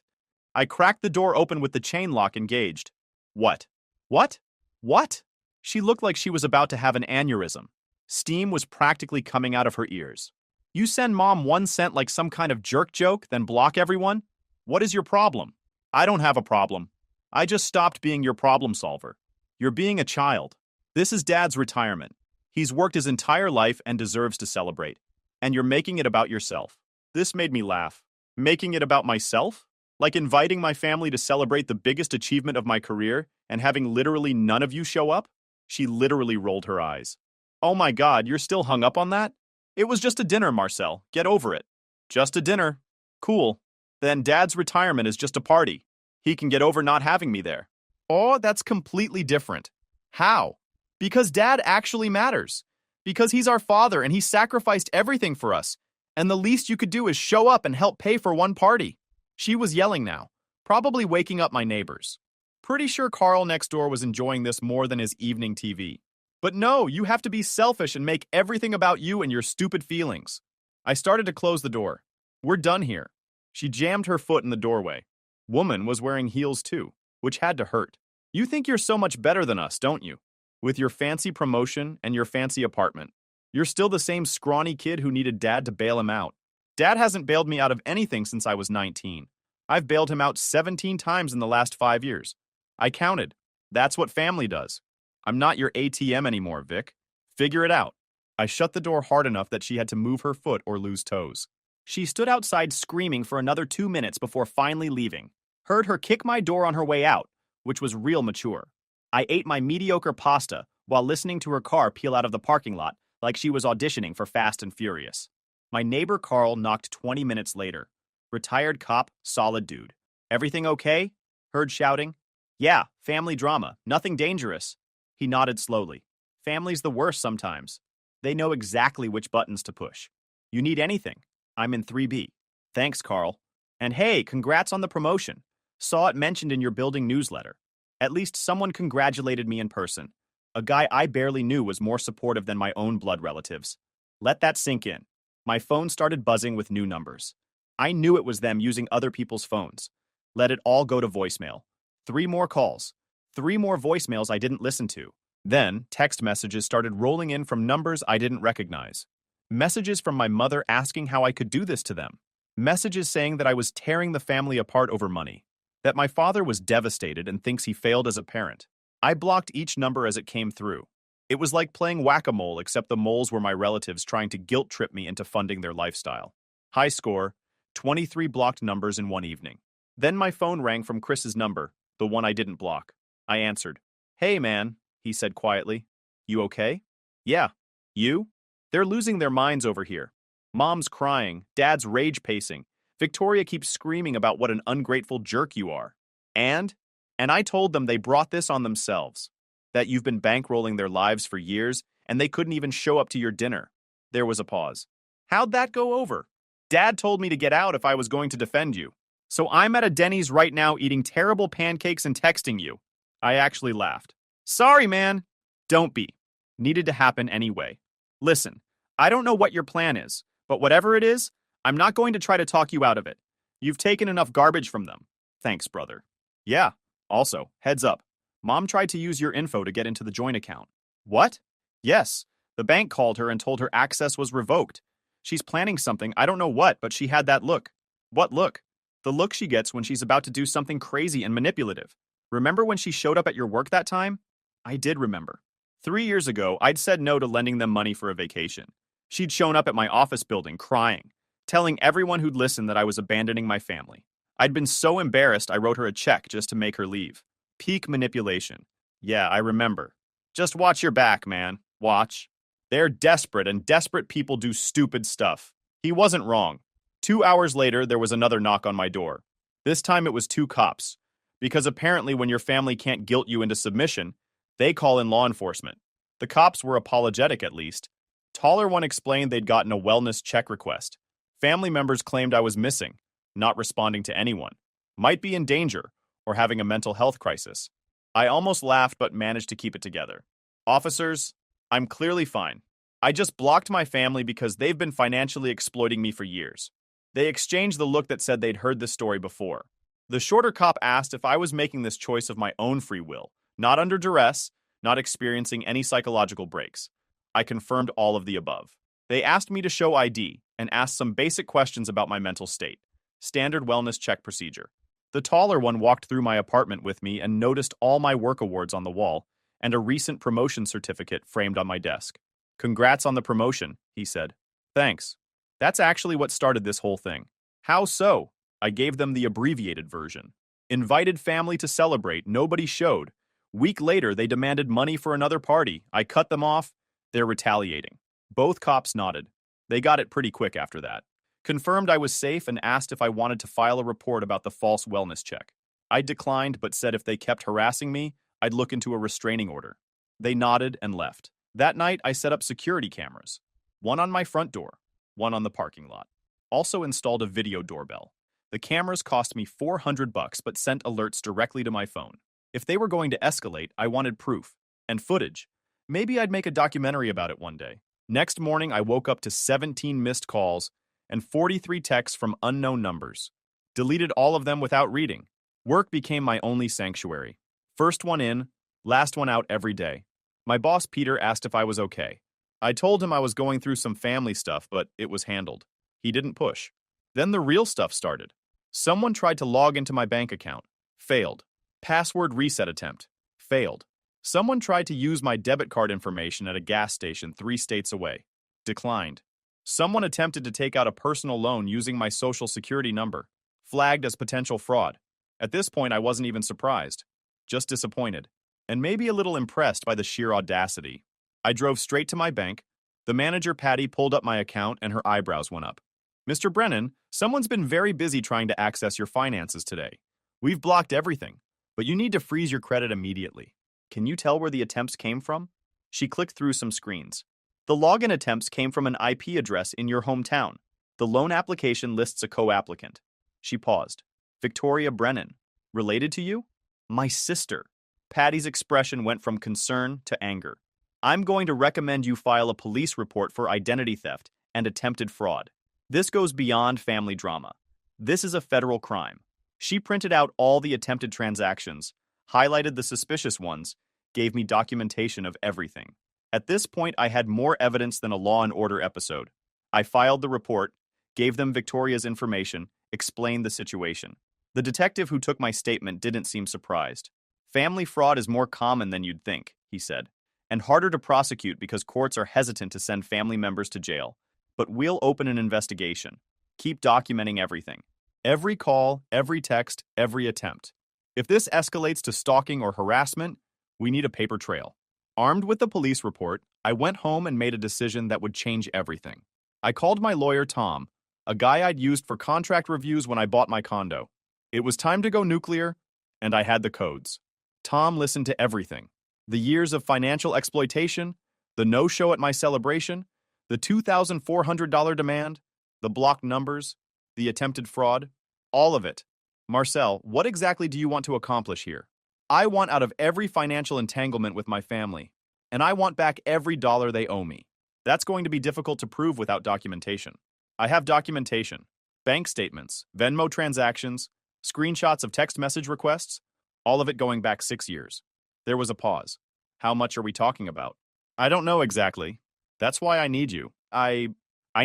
I cracked the door open with the chain lock engaged. What? What? What? She looked like she was about to have an aneurysm. Steam was practically coming out of her ears. You send mom 1 cent like some kind of jerk joke, then block everyone? What is your problem? I don't have a problem. I just stopped being your problem solver. You're being a child. This is Dad's retirement. He's worked his entire life and deserves to celebrate. And you're making it about yourself. This made me laugh. Making it about myself? Like inviting my family to celebrate the biggest achievement of my career and having literally none of you show up? She literally rolled her eyes. Oh my God, you're still hung up on that? It was just a dinner, Marcel. Get over it. Just a dinner. Cool. Then Dad's retirement is just a party. He can get over not having me there. Oh, that's completely different. How? Because Dad actually matters. Because he's our father and he sacrificed everything for us. And the least you could do is show up and help pay for one party. She was yelling now, probably waking up my neighbors. Pretty sure Carl next door was enjoying this more than his evening TV. But no, you have to be selfish and make everything about you and your stupid feelings. I started to close the door. We're done here. She jammed her foot in the doorway. Woman was wearing heels too, which had to hurt. You think you're so much better than us, don't you? With your fancy promotion and your fancy apartment. You're still the same scrawny kid who needed Dad to bail him out. Dad hasn't bailed me out of anything since I was 19. I've bailed him out 17 times in the last 5 years. I counted. That's what family does. I'm not your ATM anymore, Vic. Figure it out. I shut the door hard enough that she had to move her foot or lose toes. She stood outside screaming for another 2 minutes before finally leaving. Heard her kick my door on her way out, which was real mature. I ate my mediocre pasta while listening to her car peel out of the parking lot like she was auditioning for Fast and Furious. My neighbor Carl knocked 20 minutes later. Retired cop, solid dude. Everything okay? Heard shouting. Yeah, family drama, nothing dangerous. He nodded slowly. Family's the worst sometimes. They know exactly which buttons to push. You need anything? I'm in 3B. Thanks, Carl. And hey, congrats on the promotion. Saw it mentioned in your building newsletter. At least someone congratulated me in person. A guy I barely knew was more supportive than my own blood relatives. Let that sink in. My phone started buzzing with new numbers. I knew it was them using other people's phones. Let it all go to voicemail. 3 more calls. 3 more voicemails I didn't listen to. Then, text messages started rolling in from numbers I didn't recognize. Messages from my mother asking how I could do this to them. Messages saying that I was tearing the family apart over money. That my father was devastated and thinks he failed as a parent. I blocked each number as it came through. It was like playing whack-a-mole, except the moles were my relatives trying to guilt-trip me into funding their lifestyle. High score, 23 blocked numbers in one evening. Then my phone rang from Chris's number, the one I didn't block. I answered. Hey, man, he said quietly. You okay? Yeah. You? They're losing their minds over here. Mom's crying, Dad's rage pacing. Victoria keeps screaming about what an ungrateful jerk you are. And? And I told them they brought this on themselves. That you've been bankrolling their lives for years, and they couldn't even show up to your dinner. There was a pause. How'd that go over? Dad told me to get out if I was going to defend you. So I'm at a Denny's right now eating terrible pancakes and texting you. I actually laughed. Sorry, man. Don't be. Needed to happen anyway. Listen, I don't know what your plan is, but whatever it is, I'm not going to try to talk you out of it. You've taken enough garbage from them. Thanks, brother. Yeah. Also, heads up. Mom tried to use your info to get into the joint account. What? Yes. The bank called her and told her access was revoked. She's planning something, I don't know what, but she had that look. What look? The look she gets when she's about to do something crazy and manipulative. Remember when she showed up at your work that time? I did remember. 3 years ago, I'd said no to lending them money for a vacation. She'd shown up at my office building crying, telling everyone who'd listen that I was abandoning my family. I'd been so embarrassed I wrote her a check just to make her leave. Peak manipulation. Yeah, I remember. Just watch your back, man. Watch. They're desperate, and desperate people do stupid stuff. He wasn't wrong. 2 hours later, there was another knock on my door. This time it was 2 cops. Because apparently when your family can't guilt you into submission, they call in law enforcement. The cops were apologetic at least. Taller one explained they'd gotten a wellness check request. Family members claimed I was missing, not responding to anyone, might be in danger, or having a mental health crisis. I almost laughed but managed to keep it together. Officers, I'm clearly fine. I just blocked my family because they've been financially exploiting me for years. They exchanged the look that said they'd heard this story before. The shorter cop asked if I was making this choice of my own free will, not under duress, not experiencing any psychological breaks. I confirmed all of the above. They asked me to show ID and asked some basic questions about my mental state. Standard wellness check procedure. The taller one walked through my apartment with me and noticed all my work awards on the wall and a recent promotion certificate framed on my desk. Congrats on the promotion, he said. Thanks. That's actually what started this whole thing. How so? I gave them the abbreviated version. Invited family to celebrate, nobody showed. Week later, they demanded money for another party. I cut them off. They're retaliating. Both cops nodded. They got it pretty quick after that. Confirmed I was safe and asked if I wanted to file a report about the false wellness check. I declined but said if they kept harassing me, I'd look into a restraining order. They nodded and left. That night, I set up security cameras. One on my front door, one on the parking lot. Also installed a video doorbell. The cameras cost me $400 but sent alerts directly to my phone. If they were going to escalate, I wanted proof and footage. Maybe I'd make a documentary about it one day. Next morning, I woke up to 17 missed calls and 43 texts from unknown numbers. Deleted all of them without reading. Work became my only sanctuary. First one in, last one out every day. My boss Peter asked if I was okay. I told him I was going through some family stuff, but it was handled. He didn't push. Then the real stuff started. Someone tried to log into my bank account. Failed. Password reset attempt. Failed. Someone tried to use my debit card information at a gas station 3 states away. Declined. Someone attempted to take out a personal loan using my social security number. Flagged as potential fraud. At this point, I wasn't even surprised. Just disappointed. And maybe a little impressed by the sheer audacity. I drove straight to my bank. The manager, Patty, pulled up my account and her eyebrows went up. Mr. Brennan, someone's been very busy trying to access your finances today. We've blocked everything, but you need to freeze your credit immediately. Can you tell where the attempts came from? She clicked through some screens. The login attempts came from an IP address in your hometown. The loan application lists a co-applicant. She paused. Victoria Brennan. Related to you? My sister. Patty's expression went from concern to anger. I'm going to recommend you file a police report for identity theft and attempted fraud. This goes beyond family drama. This is a federal crime. She printed out all the attempted transactions, highlighted the suspicious ones, gave me documentation of everything. At this point, I had more evidence than a Law and Order episode. I filed the report, gave them Victoria's information, explained the situation. The detective who took my statement didn't seem surprised. Family fraud is more common than you'd think, he said, and harder to prosecute because courts are hesitant to send family members to jail. But we'll open an investigation. Keep documenting everything. Every call, every text, every attempt. If this escalates to stalking or harassment, we need a paper trail. Armed with the police report, I went home and made a decision that would change everything. I called my lawyer, Tom, a guy I'd used for contract reviews when I bought my condo. It was time to go nuclear, and I had the codes. Tom listened to everything. The years of financial exploitation, the no-show at my celebration, the $2,400 demand, the blocked numbers, the attempted fraud, all of it. Marcel, what exactly do you want to accomplish here? I want out of every financial entanglement with my family, and I want back every dollar they owe me. That's going to be difficult to prove without documentation. I have documentation, bank statements, Venmo transactions, screenshots of text message requests, all of it going back 6 years. There was a pause. How much are we talking about? I don't know exactly. That's why I need you. I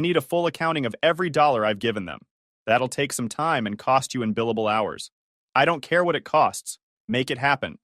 need a full accounting of every dollar I've given them. That'll take some time and cost you in billable hours. I don't care what it costs. Make it happen.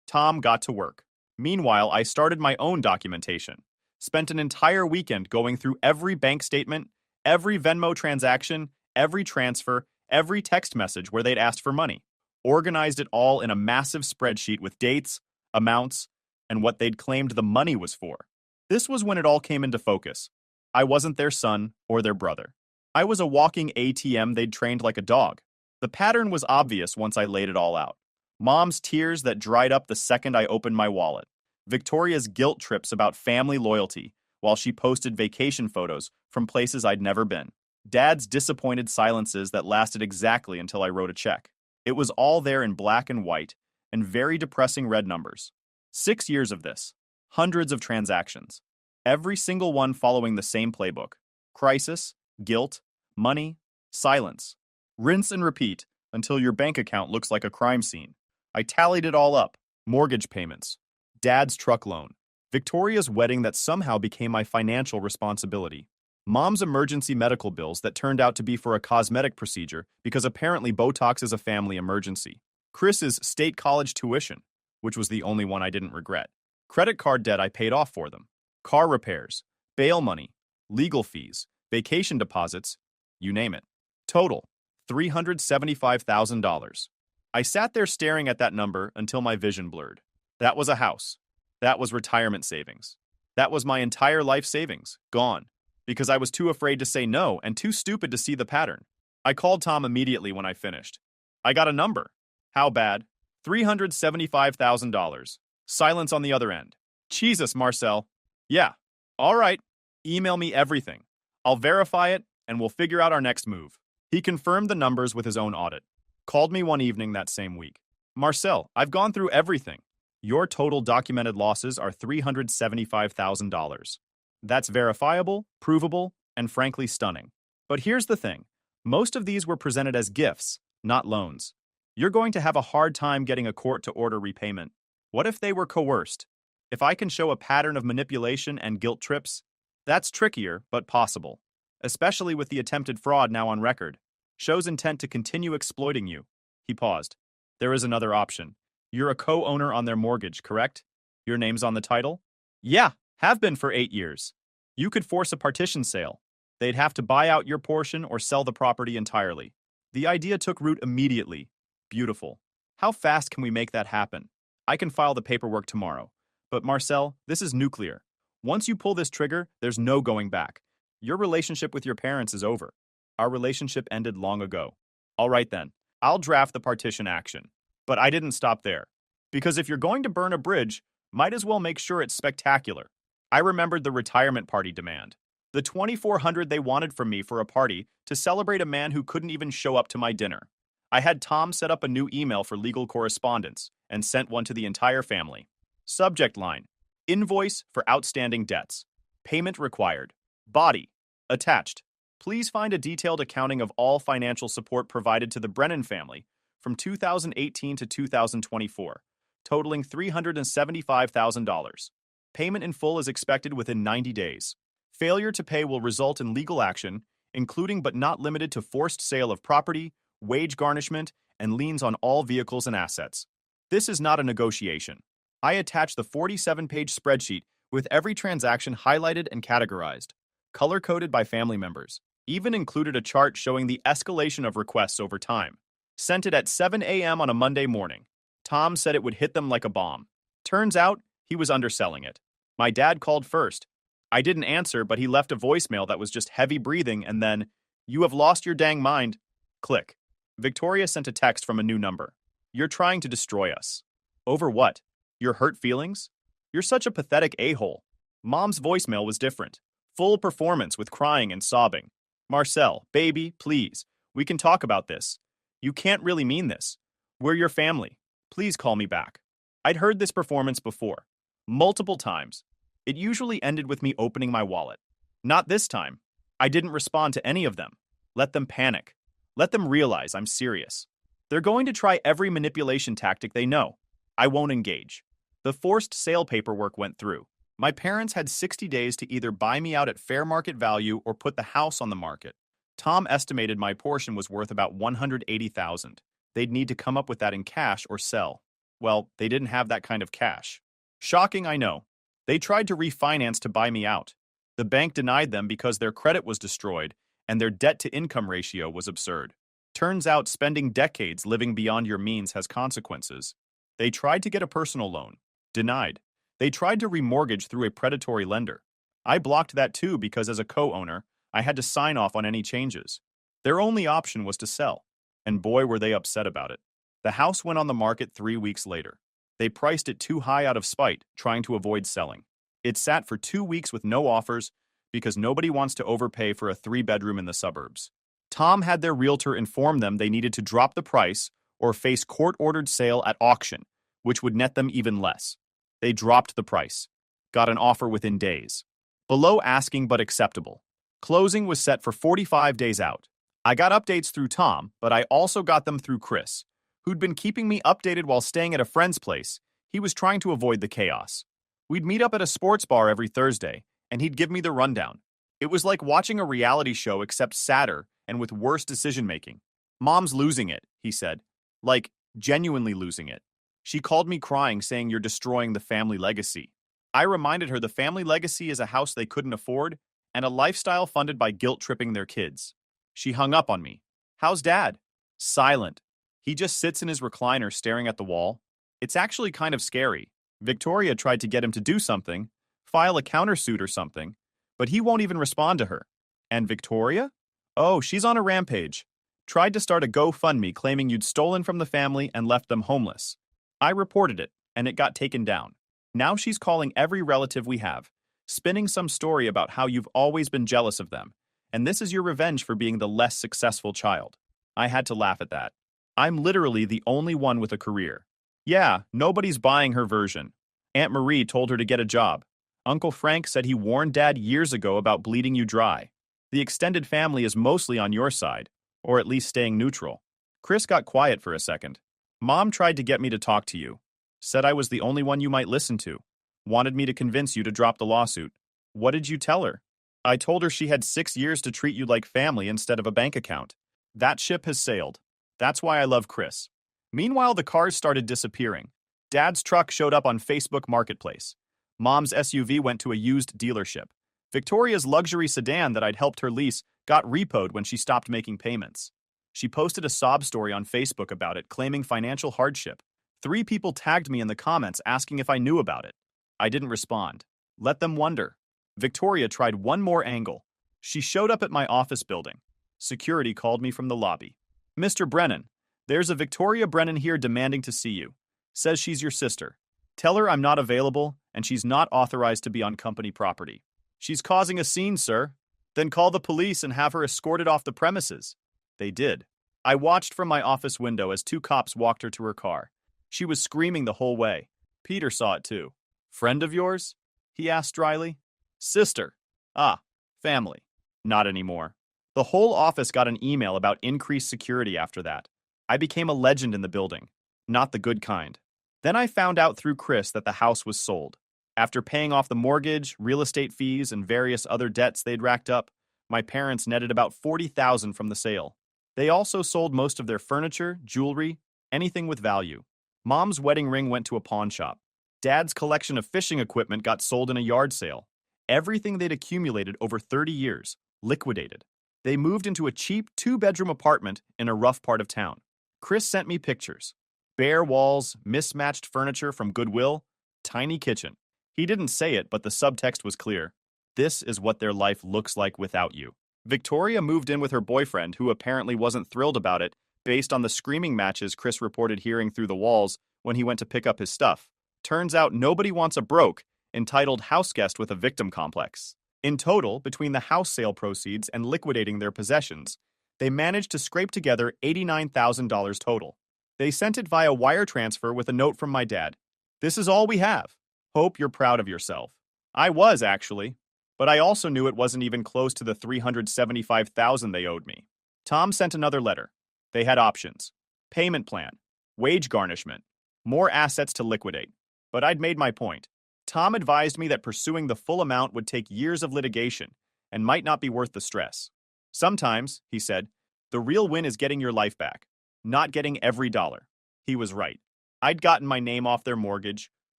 Tom got to work. Meanwhile, I started my own documentation. Spent an entire weekend going through every bank statement, every Venmo transaction, every transfer, every text message where they'd asked for money. Organized it all in a massive spreadsheet with dates, amounts, and what they'd claimed the money was for. This was when it all came into focus. I wasn't their son or their brother. I was a walking ATM they'd trained like a dog. The pattern was obvious once I laid it all out. Mom's tears that dried up the second I opened my wallet. Victoria's guilt trips about family loyalty while she posted vacation photos from places I'd never been. Dad's disappointed silences that lasted exactly until I wrote a check. It was all there in black and white and very depressing red numbers. 6 years of this. Hundreds of transactions. Every single one following the same playbook. Crisis, guilt, money, silence. Rinse and repeat until your bank account looks like a crime scene. I tallied it all up. Mortgage payments. Dad's truck loan. Victoria's wedding that somehow became my financial responsibility. Mom's emergency medical bills that turned out to be for a cosmetic procedure because apparently Botox is a family emergency. Chris's state college tuition, which was the only one I didn't regret. Credit card debt I paid off for them. Car repairs, bail money, legal fees, vacation deposits, you name it. Total, $375,000. I sat there staring at that number until my vision blurred. That was a house. That was retirement savings. That was my entire life savings, gone, because I was too afraid to say no and too stupid to see the pattern. I called Tom immediately when I finished. I got a number. How bad? $375,000. Silence on the other end. Jesus, Marcel. Yeah. All right. Email me everything. I'll verify it, and we'll figure out our next move. He confirmed the numbers with his own audit. Called me one evening that same week. Marcel, I've gone through everything. Your total documented losses are $375,000. That's verifiable, provable, and frankly stunning. But here's the thing. Most of these were presented as gifts, not loans. You're going to have a hard time getting a court to order repayment. What if they were coerced? If I can show a pattern of manipulation and guilt trips, that's trickier, but possible. Especially with the attempted fraud now on record. Shows intent to continue exploiting you. He paused. There is another option. You're a co-owner on their mortgage, correct? Your name's on the title? Yeah, have been for 8 years. You could force a partition sale. They'd have to buy out your portion or sell the property entirely. The idea took root immediately. Beautiful. How fast can we make that happen? I can file the paperwork tomorrow. But Marcel, this is nuclear. Once you pull this trigger, there's no going back. Your relationship with your parents is over. Our relationship ended long ago. All right then, I'll draft the partition action. But I didn't stop there. Because if you're going to burn a bridge, might as well make sure it's spectacular. I remembered the retirement party demand. The $2,400 they wanted from me for a party to celebrate a man who couldn't even show up to my dinner. I had Tom set up a new email for legal correspondence and sent one to the entire family. Subject line: invoice for outstanding debts. Payment required. Body: attached. Please find a detailed accounting of all financial support provided to the Brennan family from 2018 to 2024, totaling $375,000. Payment in full is expected within 90 days. Failure to pay will result in legal action, including but not limited to forced sale of property, wage garnishment, and liens on all vehicles and assets. This is not a negotiation. I attach the 47-page spreadsheet with every transaction highlighted and categorized, color-coded by family members. Even included a chart showing the escalation of requests over time. Sent it at 7 a.m. on a Monday morning. Tom said it would hit them like a bomb. Turns out, he was underselling it. My dad called first. I didn't answer, but he left a voicemail that was just heavy breathing and then, "You have lost your dang mind." Click. Victoria sent a text from a new number. "You're trying to destroy us." Over what? Your hurt feelings? You're such a pathetic a-hole. Mom's voicemail was different. Full performance with crying and sobbing. "Marcel, baby, please. We can talk about this. You can't really mean this. We're your family. Please call me back." I'd heard this performance before. Multiple times. It usually ended with me opening my wallet. Not this time. I didn't respond to any of them. Let them panic. Let them realize I'm serious. They're going to try every manipulation tactic they know. I won't engage. The forced sale paperwork went through. My parents had 60 days to either buy me out at fair market value or put the house on the market. Tom estimated my portion was worth about $180,000. They'd need to come up with that in cash or sell. Well, they didn't have that kind of cash. Shocking, I know. They tried to refinance to buy me out. The bank denied them because their credit was destroyed and their debt-to-income ratio was absurd. Turns out spending decades living beyond your means has consequences. They tried to get a personal loan. Denied. They tried to remortgage through a predatory lender. I blocked that too because as a co-owner, I had to sign off on any changes. Their only option was to sell. And boy, were they upset about it. The house went on the market 3 weeks later. They priced it too high out of spite, trying to avoid selling. It sat for 2 weeks with no offers because nobody wants to overpay for a 3-bedroom in the suburbs. Tom had their realtor inform them they needed to drop the price or face court-ordered sale at auction, which would net them even less. They dropped the price. Got an offer within days. Below asking but acceptable. Closing was set for 45 days out. I got updates through Tom, but I also got them through Chris, who'd been keeping me updated while staying at a friend's place. He was trying to avoid the chaos. We'd meet up at a sports bar every Thursday, and he'd give me the rundown. It was like watching a reality show except sadder and with worse decision-making. "Mom's losing it," he said. Like, genuinely losing it. She called me crying, saying you're destroying the family legacy. I reminded her the family legacy is a house they couldn't afford and a lifestyle funded by guilt-tripping their kids. She hung up on me. "How's Dad?" Silent. He just sits in his recliner staring at the wall. It's actually kind of scary. Victoria tried to get him to do something, file a countersuit or something, but he won't even respond to her. And Victoria? Oh, she's on a rampage. Tried to start a GoFundMe claiming you'd stolen from the family and left them homeless. I reported it, and it got taken down. Now she's calling every relative we have, spinning some story about how you've always been jealous of them, and this is your revenge for being the less successful child. I had to laugh at that. I'm literally the only one with a career. Yeah, nobody's buying her version. Aunt Marie told her to get a job. Uncle Frank said he warned Dad years ago about bleeding you dry. The extended family is mostly on your side, or at least staying neutral. Chris got quiet for a second. Mom tried to get me to talk to you. Said I was the only one you might listen to. Wanted me to convince you to drop the lawsuit. What did you tell her? I told her she had 6 years to treat you like family instead of a bank account. That ship has sailed. That's why I love Chris. Meanwhile, the cars started disappearing. Dad's truck showed up on Facebook Marketplace. Mom's SUV went to a used dealership. Victoria's luxury sedan that I'd helped her lease got repoed when she stopped making payments. She posted a sob story on Facebook about it, claiming financial hardship. 3 people tagged me in the comments asking if I knew about it. I didn't respond. Let them wonder. Victoria tried one more angle. She showed up at my office building. Security called me from the lobby. "Mr. Brennan, there's a Victoria Brennan here demanding to see you. Says she's your sister. Tell her I'm not available and she's not authorized to be on company property." "She's causing a scene, sir." "Then call the police and have her escorted off the premises." They did. I watched from my office window as 2 cops walked her to her car. She was screaming the whole way. Peter saw it too. "Friend of yours?" he asked dryly. "Sister." "Ah, family." "Not anymore." The whole office got an email about increased security after that. I became a legend in the building. Not the good kind. Then I found out through Chris that the house was sold. After paying off the mortgage, real estate fees, and various other debts they'd racked up, my parents netted about $40,000 from the sale. They also sold most of their furniture, jewelry, anything with value. Mom's wedding ring went to a pawn shop. Dad's collection of fishing equipment got sold in a yard sale. Everything they'd accumulated over 30 years, liquidated. They moved into a cheap two-bedroom apartment in a rough part of town. Chris sent me pictures. Bare walls, mismatched furniture from Goodwill, tiny kitchen. He didn't say it, but the subtext was clear. This is what their life looks like without you. Victoria moved in with her boyfriend, who apparently wasn't thrilled about it, based on the screaming matches Chris reported hearing through the walls when he went to pick up his stuff. Turns out nobody wants a broke, entitled house guest with a victim complex. In total, between the house sale proceeds and liquidating their possessions, they managed to scrape together $89,000 total. They sent it via wire transfer with a note from my dad. "This is all we have. Hope you're proud of yourself." I was, actually, but I also knew it wasn't even close to the $375,000 they owed me. Tom sent another letter. They had options: payment plan, wage garnishment, more assets to liquidate. But I'd made my point. Tom advised me that pursuing the full amount would take years of litigation and might not be worth the stress. Sometimes, he said, the real win is getting your life back, not getting every dollar. He was right. I'd gotten my name off their mortgage,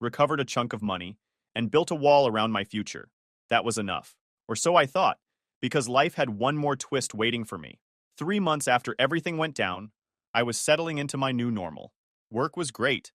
recovered a chunk of money, and built a wall around my future. That was enough. Or so I thought, because life had one more twist waiting for me. 3 months after everything went down, I was settling into my new normal. Work was great.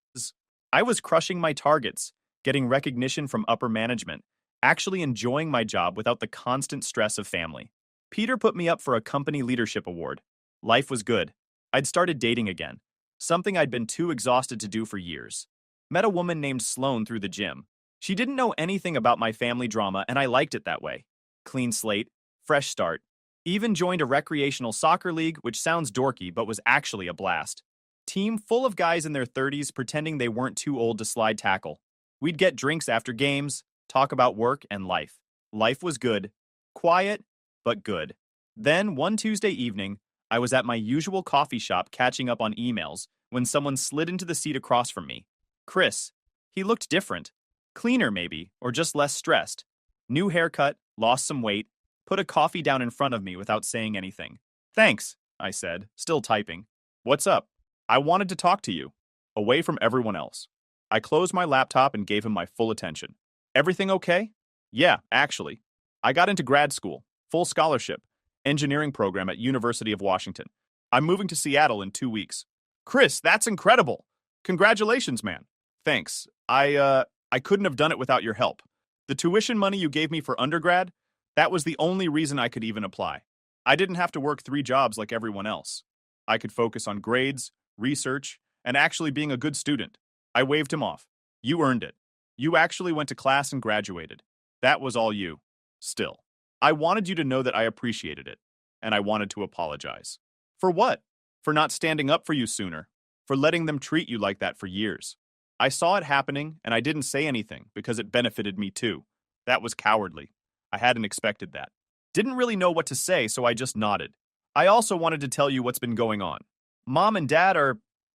I was crushing my targets, getting recognition from upper management, actually enjoying my job without the constant stress of family. Peter put me up for a company leadership award. Life was good. I'd started dating again, something I'd been too exhausted to do for years. Met a woman named Sloane through the gym. She didn't know anything about my family drama, and I liked it that way. Clean slate, fresh start. Even joined a recreational soccer league, which sounds dorky but was actually a blast. Team full of guys in their 30s pretending they weren't too old to slide tackle. We'd get drinks after games, talk about work and life. Life was good. Quiet, but good. Then, one Tuesday evening, I was at my usual coffee shop catching up on emails when someone slid into the seat across from me. Chris. He looked different. Cleaner, maybe, or just less stressed. New haircut, lost some weight, put a coffee down in front of me without saying anything. "Thanks," I said, still typing. "What's up?" "I wanted to talk to you." Away from everyone else. I closed my laptop and gave him my full attention. "Everything okay?" "Yeah, actually. I got into grad school, full scholarship, engineering program at University of Washington. I'm moving to Seattle in 2 weeks." "Chris, that's incredible. Congratulations, man." "Thanks. I couldn't have done it without your help. The tuition money you gave me for undergrad, that was the only reason I could even apply. I didn't have to work 3 jobs like everyone else. I could focus on grades, research, and actually being a good student." I waved him off. "You earned it. You actually went to class and graduated. That was all you." Still, I wanted you to know that I appreciated it, and I wanted to apologize. "For what?" "For not standing up for you sooner. For letting them treat you like that for years. I saw it happening, and I didn't say anything because it benefited me too. That was cowardly. I hadn't expected that. Didn't really know what to say, so I just nodded. I also wanted to tell you what's been going on. Mom and Dad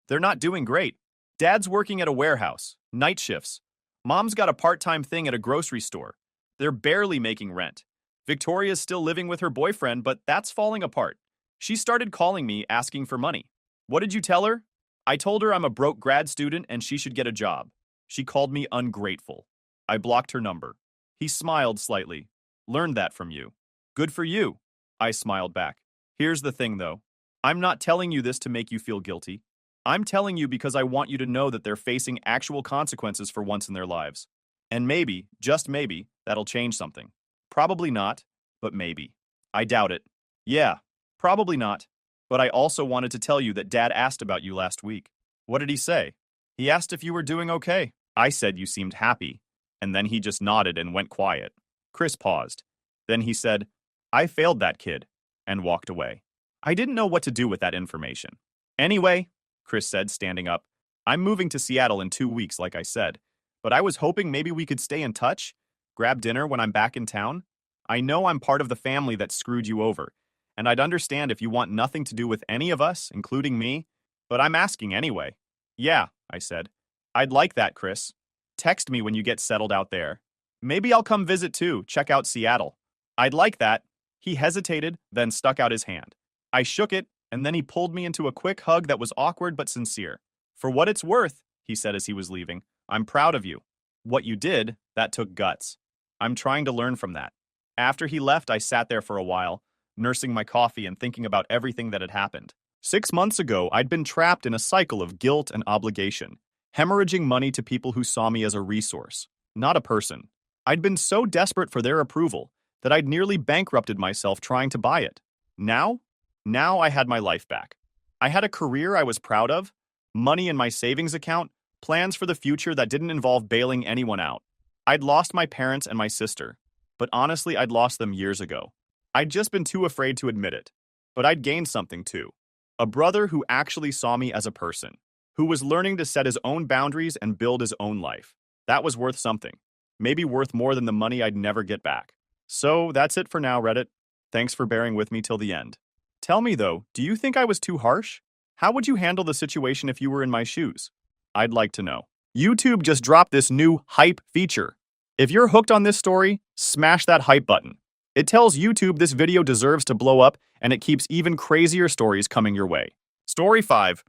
they're not doing great. Dad's working at a warehouse, night shifts. Mom's got a part-time thing at a grocery store. They're barely making rent. Victoria's still living with her boyfriend, but that's falling apart. She started calling me asking for money. What did you tell her? I told her I'm a broke grad student and she should get a job. She called me ungrateful. I blocked her number. He smiled slightly. Learned that from you. Good for you. I smiled back. Here's the thing, though. I'm not telling you this to make you feel guilty. I'm telling you because I want you to know that they're facing actual consequences for once in their lives. And maybe, just maybe, that'll change something. Probably not, but maybe. I doubt it. Yeah, probably not. But I also wanted to tell you that Dad asked about you last week. What did he say? He asked if you were doing okay. I said you seemed happy, and then he just nodded and went quiet. Chris paused. Then he said, I failed that kid, and walked away. I didn't know what to do with that information. Anyway, Chris said, standing up, I'm moving to Seattle in 2 weeks, like I said, but I was hoping maybe we could stay in touch, grab dinner when I'm back in town. I know I'm part of the family that screwed you over, and I'd understand if you want nothing to do with any of us, including me, but I'm asking anyway. Yeah, I said. I'd like that, Chris. Text me when you get settled out there. Maybe I'll come visit too, check out Seattle. I'd like that. He hesitated, then stuck out his hand. I shook it, and then he pulled me into a quick hug that was awkward but sincere. For what it's worth, he said as he was leaving, I'm proud of you. What you did, that took guts. I'm trying to learn from that. After he left, I sat there for a while, nursing my coffee and thinking about everything that had happened. 6 months ago, I'd been trapped in a cycle of guilt and obligation, hemorrhaging money to people who saw me as a resource, not a person. I'd been so desperate for their approval that I'd nearly bankrupted myself trying to buy it. Now? Now I had my life back. I had a career I was proud of, money in my savings account, plans for the future that didn't involve bailing anyone out. I'd lost my parents and my sister, but honestly, I'd lost them years ago. I'd just been too afraid to admit it. But I'd gained something too. A brother who actually saw me as a person, who was learning to set his own boundaries and build his own life. That was worth something. Maybe worth more than the money I'd never get back. So that's it for now, Reddit. Thanks for bearing with me till the end. Tell me though, do you think I was too harsh? How would you handle the situation if you were in my shoes? I'd like to know. YouTube just dropped this new hype feature. If you're hooked on this story, smash that hype button. It tells YouTube this video deserves to blow up, and it keeps even crazier stories coming your way. Story 5.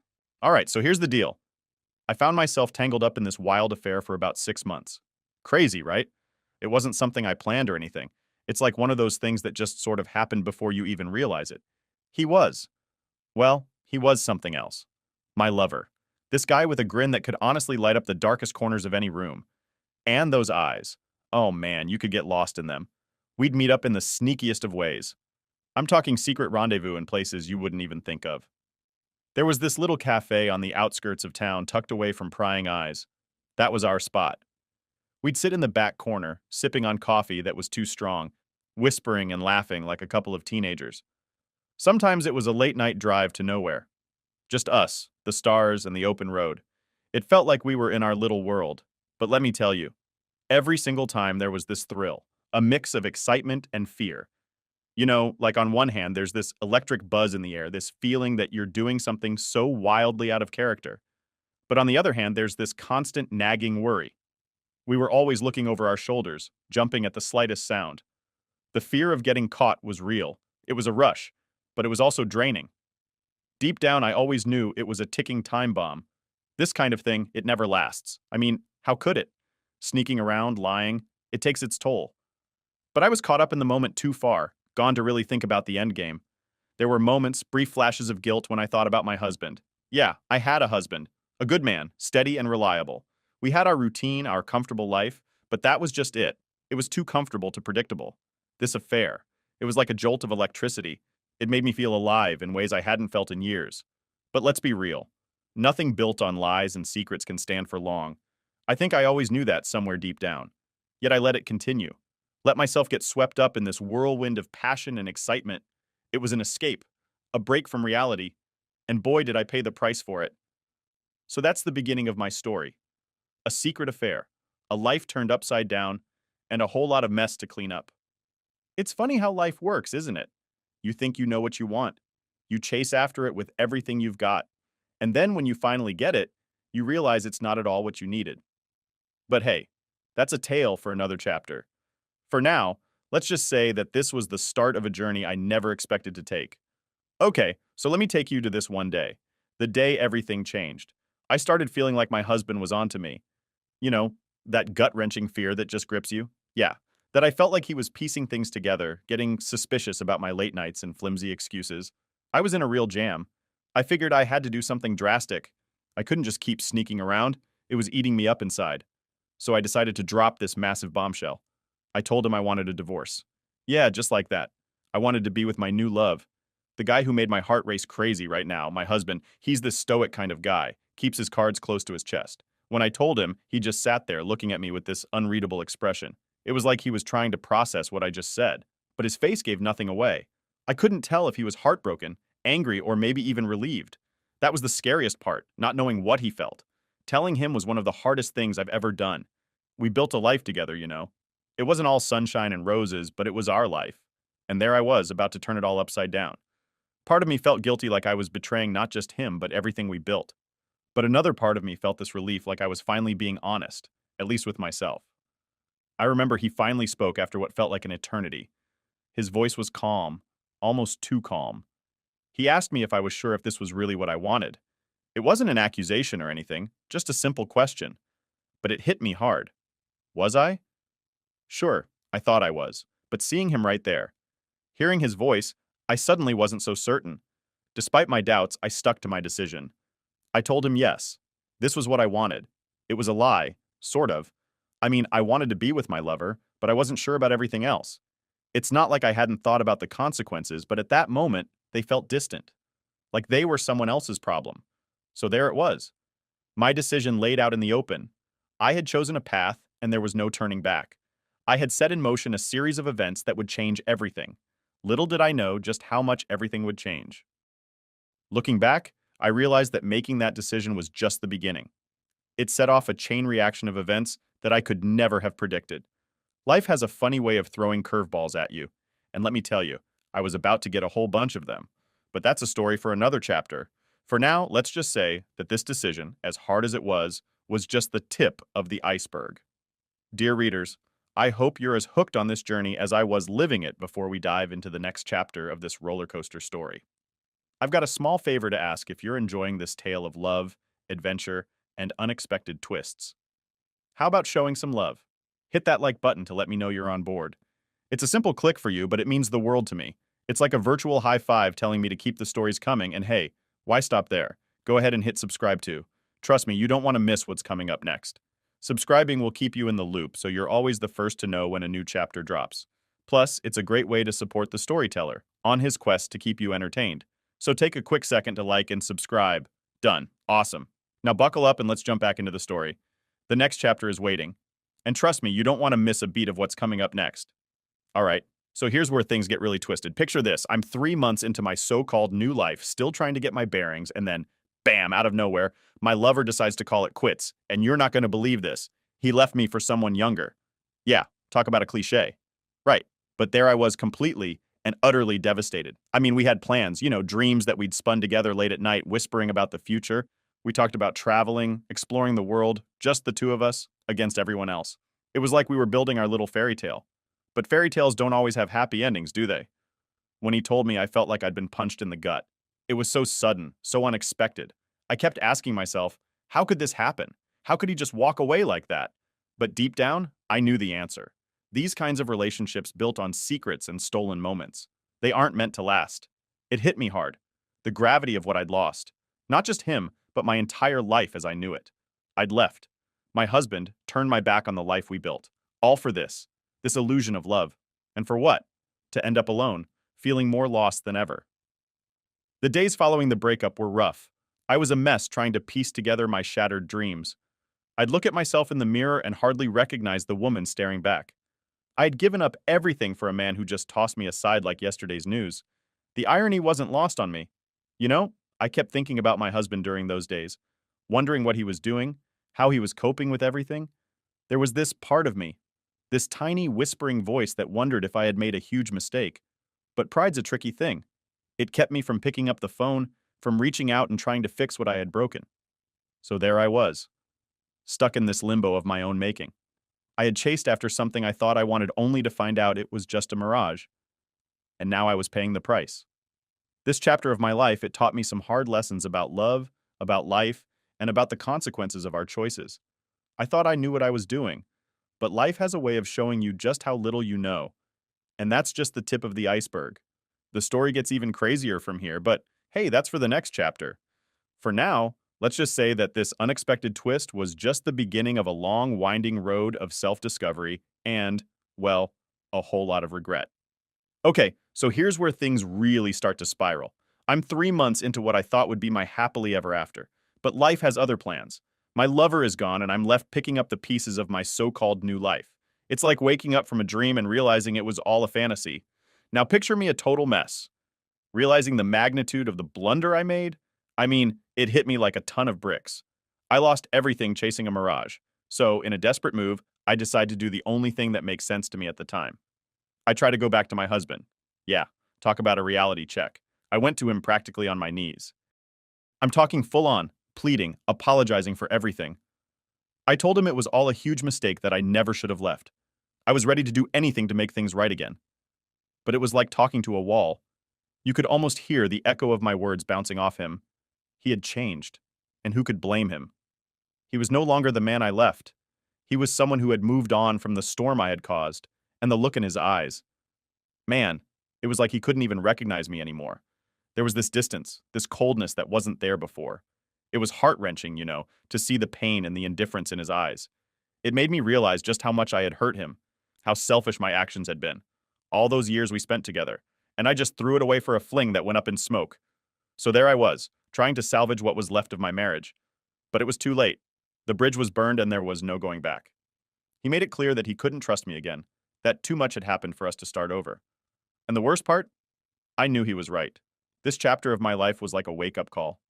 Alright, so here's the deal. I found myself tangled up in this wild affair for about 6 months. Crazy, right? It wasn't something I planned or anything. It's like one of those things that just sort of happened before you even realize it. He was. Well, he was something else. My lover. This guy with a grin that could honestly light up the darkest corners of any room. And those eyes. Oh man, you could get lost in them. We'd meet up in the sneakiest of ways. I'm talking secret rendezvous in places you wouldn't even think of. There was this little cafe on the outskirts of town tucked away from prying eyes. That was our spot. We'd sit in the back corner, sipping on coffee that was too strong, whispering and laughing like a couple of teenagers. Sometimes it was a late-night drive to nowhere. Just us, the stars, and the open road. It felt like we were in our little world. But let me tell you, every single time there was this thrill, a mix of excitement and fear. You know, like on one hand, there's this electric buzz in the air, this feeling that you're doing something so wildly out of character. But on the other hand, there's this constant nagging worry. We were always looking over our shoulders, jumping at the slightest sound. The fear of getting caught was real. It was a rush, but it was also draining. Deep down, I always knew it was a ticking time bomb. This kind of thing, it never lasts. I mean, how could it? Sneaking around, lying, it takes its toll. But I was caught up in the moment too far, gone to really think about the end game. There were moments, brief flashes of guilt when I thought about my husband. Yeah, I had a husband. A good man, steady and reliable. We had our routine, our comfortable life, but that was just it. It was too comfortable to predictable. This affair, it was like a jolt of electricity. It made me feel alive in ways I hadn't felt in years. But let's be real. Nothing built on lies and secrets can stand for long. I think I always knew that somewhere deep down. Yet I let it continue. Let myself get swept up in this whirlwind of passion and excitement. It was an escape, a break from reality, and boy did I pay the price for it. So that's the beginning of my story. A secret affair, a life turned upside down, and a whole lot of mess to clean up. It's funny how life works, isn't it? You think you know what you want. You chase after it with everything you've got. And then when you finally get it, you realize it's not at all what you needed. But hey, that's a tale for another chapter. For now, let's just say that this was the start of a journey I never expected to take. Okay, so let me take you to this one day. The day everything changed. I started feeling like my husband was onto me. You know, that gut-wrenching fear that just grips you? Yeah, that I felt like he was piecing things together, getting suspicious about my late nights and flimsy excuses. I was in a real jam. I figured I had to do something drastic. I couldn't just keep sneaking around. It was eating me up inside. So I decided to drop this massive bombshell. I told him I wanted a divorce. Yeah, just like that. I wanted to be with my new love. The guy who made my heart race crazy right now, my husband, he's this stoic kind of guy, keeps his cards close to his chest. When I told him, he just sat there looking at me with this unreadable expression. It was like he was trying to process what I just said, but his face gave nothing away. I couldn't tell if he was heartbroken, angry, or maybe even relieved. That was the scariest part, not knowing what he felt. Telling him was one of the hardest things I've ever done. We built a life together, you know. It wasn't all sunshine and roses, but it was our life. And there I was, about to turn it all upside down. Part of me felt guilty like I was betraying not just him, but everything we built. But another part of me felt this relief like I was finally being honest, at least with myself. I remember he finally spoke after what felt like an eternity. His voice was calm, almost too calm. He asked me if I was sure if this was really what I wanted. It wasn't an accusation or anything, just a simple question. But it hit me hard. Was I? Sure, I thought I was, but seeing him right there, hearing his voice, I suddenly wasn't so certain. Despite my doubts, I stuck to my decision. I told him yes. This was what I wanted. It was a lie, sort of. I mean, I wanted to be with my lover, but I wasn't sure about everything else. It's not like I hadn't thought about the consequences, but at that moment, they felt distant, like they were someone else's problem. So there it was. My decision laid out in the open. I had chosen a path, and there was no turning back. I had set in motion a series of events that would change everything. Little did I know just how much everything would change. Looking back, I realized that making that decision was just the beginning. It set off a chain reaction of events that I could never have predicted. Life has a funny way of throwing curveballs at you, and let me tell you, I was about to get a whole bunch of them. But that's a story for another chapter. For now, let's just say that this decision, as hard as it was just the tip of the iceberg. Dear readers, I hope you're as hooked on this journey as I was living it before we dive into the next chapter of this roller coaster story. I've got a small favor to ask if you're enjoying this tale of love, adventure, and unexpected twists. How about showing some love? Hit that like button to let me know you're on board. It's a simple click for you, but it means the world to me. It's like a virtual high five telling me to keep the stories coming, and hey, why stop there? Go ahead and hit subscribe too. Trust me, you don't want to miss what's coming up next. Subscribing will keep you in the loop, so you're always the first to know when a new chapter drops. Plus, it's a great way to support the storyteller on his quest to keep you entertained. So take a quick second to like and subscribe. Done. Awesome. Now buckle up and let's jump back into the story. The next chapter is waiting. And trust me, you don't want to miss a beat of what's coming up next. All right, so here's where things get really twisted. Picture this. I'm 3 months into my so-called new life, still trying to get my bearings, and then, bam, out of nowhere, my lover decides to call it quits. And you're not going to believe this. He left me for someone younger. Yeah, talk about a cliche. Right, but there I was completely and utterly devastated. I mean, we had plans, dreams that we'd spun together late at night, whispering about the future. We talked about traveling, exploring the world, just the two of us, against everyone else. It was like we were building our little fairy tale. But fairy tales don't always have happy endings, do they? When he told me, I felt like I'd been punched in the gut. It was so sudden, so unexpected. I kept asking myself, how could this happen? How could he just walk away like that? But deep down, I knew the answer. These kinds of relationships built on secrets and stolen moments. They aren't meant to last. It hit me hard. The gravity of what I'd lost. Not just him, but my entire life as I knew it. I'd left. My husband turned my back on the life we built. All for this. This illusion of love. And for what? To end up alone, feeling more lost than ever. The days following the breakup were rough. I was a mess trying to piece together my shattered dreams. I'd look at myself in the mirror and hardly recognize the woman staring back. I had given up everything for a man who just tossed me aside like yesterday's news. The irony wasn't lost on me. I kept thinking about my husband during those days, wondering what he was doing, how he was coping with everything. There was this part of me, this tiny whispering voice that wondered if I had made a huge mistake. But pride's a tricky thing. It kept me from picking up the phone, from reaching out and trying to fix what I had broken. So there I was, stuck in this limbo of my own making. I had chased after something I thought I wanted only to find out it was just a mirage. And now I was paying the price. This chapter of my life, it taught me some hard lessons about love, about life, and about the consequences of our choices. I thought I knew what I was doing, but life has a way of showing you just how little you know. And that's just the tip of the iceberg. The story gets even crazier from here, but hey, that's for the next chapter. For now, let's just say that this unexpected twist was just the beginning of a long, winding road of self-discovery and, well, a whole lot of regret. Okay, so here's where things really start to spiral. I'm 3 months into what I thought would be my happily ever after, but life has other plans. My lover is gone, and I'm left picking up the pieces of my so-called new life. It's like waking up from a dream and realizing it was all a fantasy. Now picture me a total mess. Realizing the magnitude of the blunder I made, it hit me like a ton of bricks. I lost everything chasing a mirage. So, in a desperate move, I decided to do the only thing that makes sense to me at the time. I try to go back to my husband. Yeah, talk about a reality check. I went to him practically on my knees. I'm talking full on, pleading, apologizing for everything. I told him it was all a huge mistake that I never should have left. I was ready to do anything to make things right again. But it was like talking to a wall. You could almost hear the echo of my words bouncing off him. He had changed, and who could blame him? He was no longer the man I left. He was someone who had moved on from the storm I had caused, and the look in his eyes. Man, It was like he couldn't even recognize me anymore. There was this distance, this coldness that wasn't there before. It was heart-wrenching, to see the pain and the indifference in his eyes. It made me realize just how much I had hurt him, how selfish my actions had been. All those years we spent together, and I just threw it away for a fling that went up in smoke. So there I was, trying to salvage what was left of my marriage. But it was too late. The bridge was burned and there was no going back. He made it clear that he couldn't trust me again, that too much had happened for us to start over. And the worst part? I knew he was right. This chapter of my life was like a wake-up call.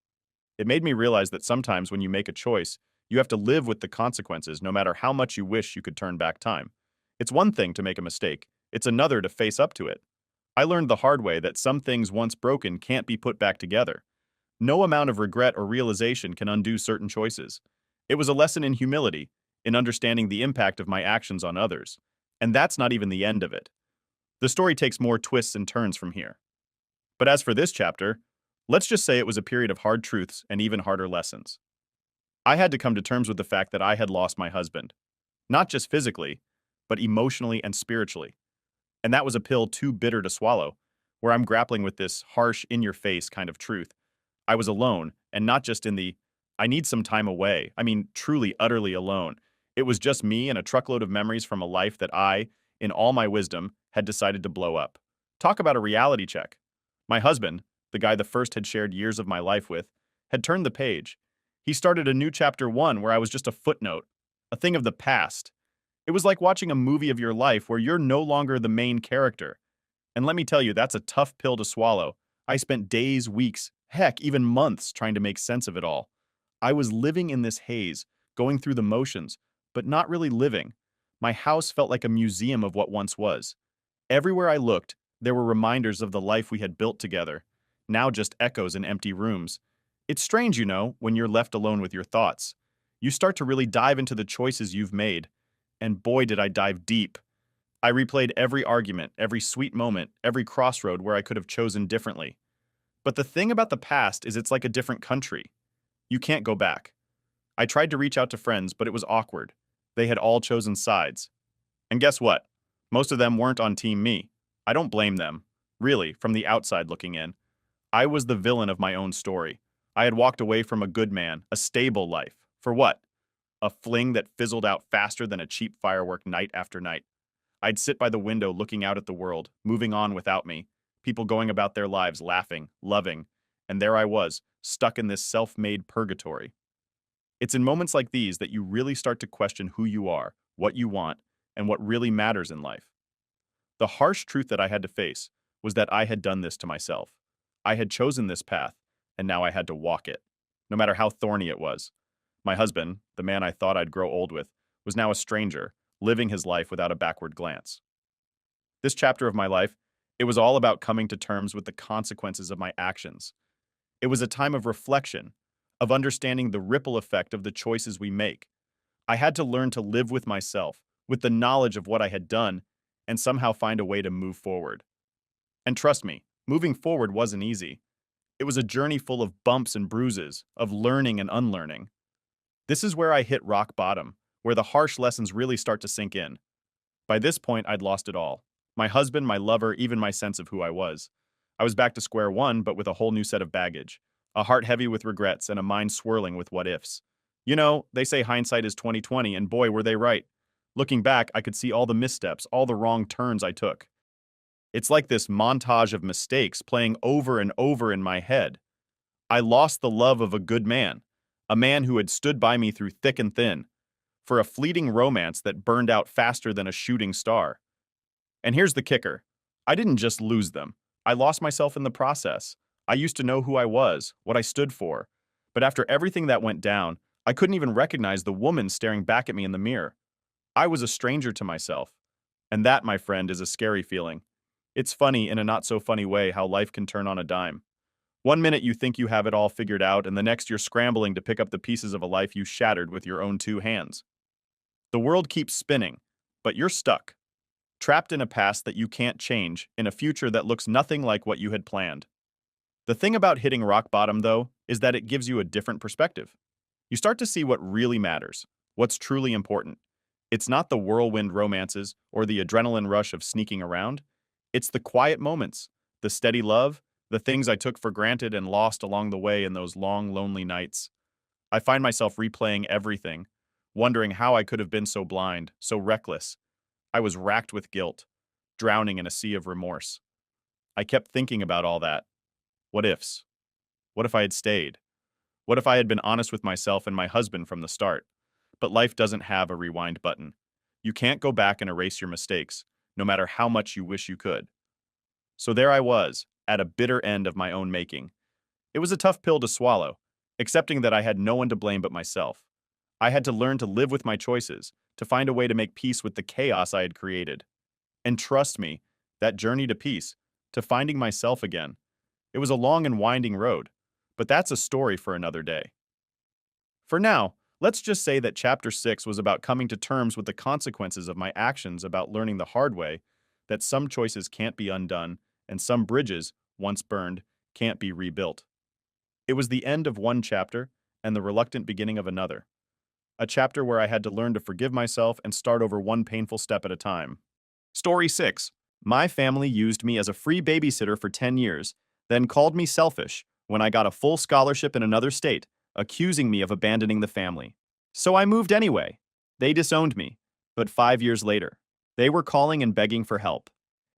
It made me realize that sometimes when you make a choice, you have to live with the consequences no matter how much you wish you could turn back time. It's one thing to make a mistake, it's another to face up to it. I learned the hard way that some things once broken can't be put back together. No amount of regret or realization can undo certain choices. It was a lesson in humility, in understanding the impact of my actions on others. And that's not even the end of it. The story takes more twists and turns from here. But as for this chapter, let's just say it was a period of hard truths and even harder lessons. I had to come to terms with the fact that I had lost my husband. Not just physically, but emotionally and spiritually. And that was a pill too bitter to swallow, where I'm grappling with this harsh, in-your-face kind of truth. I was alone, and not just in the, I need some time away. I mean, truly, utterly alone. It was just me and a truckload of memories from a life that I, in all my wisdom, had decided to blow up. Talk about a reality check. My husband, the guy the first had shared years of my life with, had turned the page. He started a new chapter 1 where I was just a footnote, a thing of the past. It was like watching a movie of your life where you're no longer the main character. And let me tell you, that's a tough pill to swallow. I spent days, weeks, heck, even months trying to make sense of it all. I was living in this haze, going through the motions, but not really living. My house felt like a museum of what once was. Everywhere I looked, there were reminders of the life we had built together, now just echoes in empty rooms. It's strange, when you're left alone with your thoughts. You start to really dive into the choices you've made. And boy, did I dive deep. I replayed every argument, every sweet moment, every crossroad where I could have chosen differently. But the thing about the past is it's like a different country. You can't go back. I tried to reach out to friends, but it was awkward. They had all chosen sides. And guess what? Most of them weren't on Team Me. I don't blame them. Really, from the outside looking in. I was the villain of my own story. I had walked away from a good man, a stable life. For what? A fling that fizzled out faster than a cheap firework night after night. I'd sit by the window looking out at the world, moving on without me, people going about their lives laughing, loving, and there I was, stuck in this self-made purgatory. It's in moments like these that you really start to question who you are, what you want, and what really matters in life. The harsh truth that I had to face was that I had done this to myself. I had chosen this path, and now I had to walk it, no matter how thorny it was. My husband, the man I thought I'd grow old with, was now a stranger, living his life without a backward glance. This chapter of my life, it was all about coming to terms with the consequences of my actions. It was a time of reflection, of understanding the ripple effect of the choices we make. I had to learn to live with myself, with the knowledge of what I had done, and somehow find a way to move forward. And trust me, moving forward wasn't easy. It was a journey full of bumps and bruises, of learning and unlearning. This is where I hit rock bottom, where the harsh lessons really start to sink in. By this point, I'd lost it all. My husband, my lover, even my sense of who I was. I was back to square one, but with a whole new set of baggage. A heart heavy with regrets and a mind swirling with what-ifs. They say hindsight is 20/20, and boy, were they right. Looking back, I could see all the missteps, all the wrong turns I took. It's like this montage of mistakes playing over and over in my head. I lost the love of a good man, a man who had stood by me through thick and thin, for a fleeting romance that burned out faster than a shooting star. And here's the kicker. I didn't just lose them. I lost myself in the process. I used to know who I was, what I stood for. But after everything that went down, I couldn't even recognize the woman staring back at me in the mirror. I was a stranger to myself. And that, my friend, is a scary feeling. It's funny in a not-so-funny way how life can turn on a dime. One minute you think you have it all figured out, and the next you're scrambling to pick up the pieces of a life you shattered with your own two hands. The world keeps spinning, but you're stuck. Trapped in a past that you can't change, in a future that looks nothing like what you had planned. The thing about hitting rock bottom, though, is that it gives you a different perspective. You start to see what really matters, what's truly important. It's not the whirlwind romances or the adrenaline rush of sneaking around. It's the quiet moments, the steady love, the things I took for granted and lost along the way in those long, lonely nights. I find myself replaying everything, wondering how I could have been so blind, so reckless. I was racked with guilt, drowning in a sea of remorse. I kept thinking about all that. What ifs? What if I had stayed? What if I had been honest with myself and my husband from the start? But life doesn't have a rewind button. You can't go back and erase your mistakes, no matter how much you wish you could. So there I was, at a bitter end of my own making. It was a tough pill to swallow, accepting that I had no one to blame but myself. I had to learn to live with my choices, to find a way to make peace with the chaos I had created. And trust me, that journey to peace, to finding myself again, it was a long and winding road, but that's a story for another day. For now, let's just say that Chapter 6 was about coming to terms with the consequences of my actions, about learning the hard way that some choices can't be undone and some bridges, once burned, can't be rebuilt. It was the end of one chapter and the reluctant beginning of another. A chapter where I had to learn to forgive myself and start over one painful step at a time. Story 6. My family used me as a free babysitter for 10 years, then called me selfish when I got a full scholarship in another state, accusing me of abandoning the family. So I moved anyway. They disowned me, but 5 years later, they were calling and begging for help.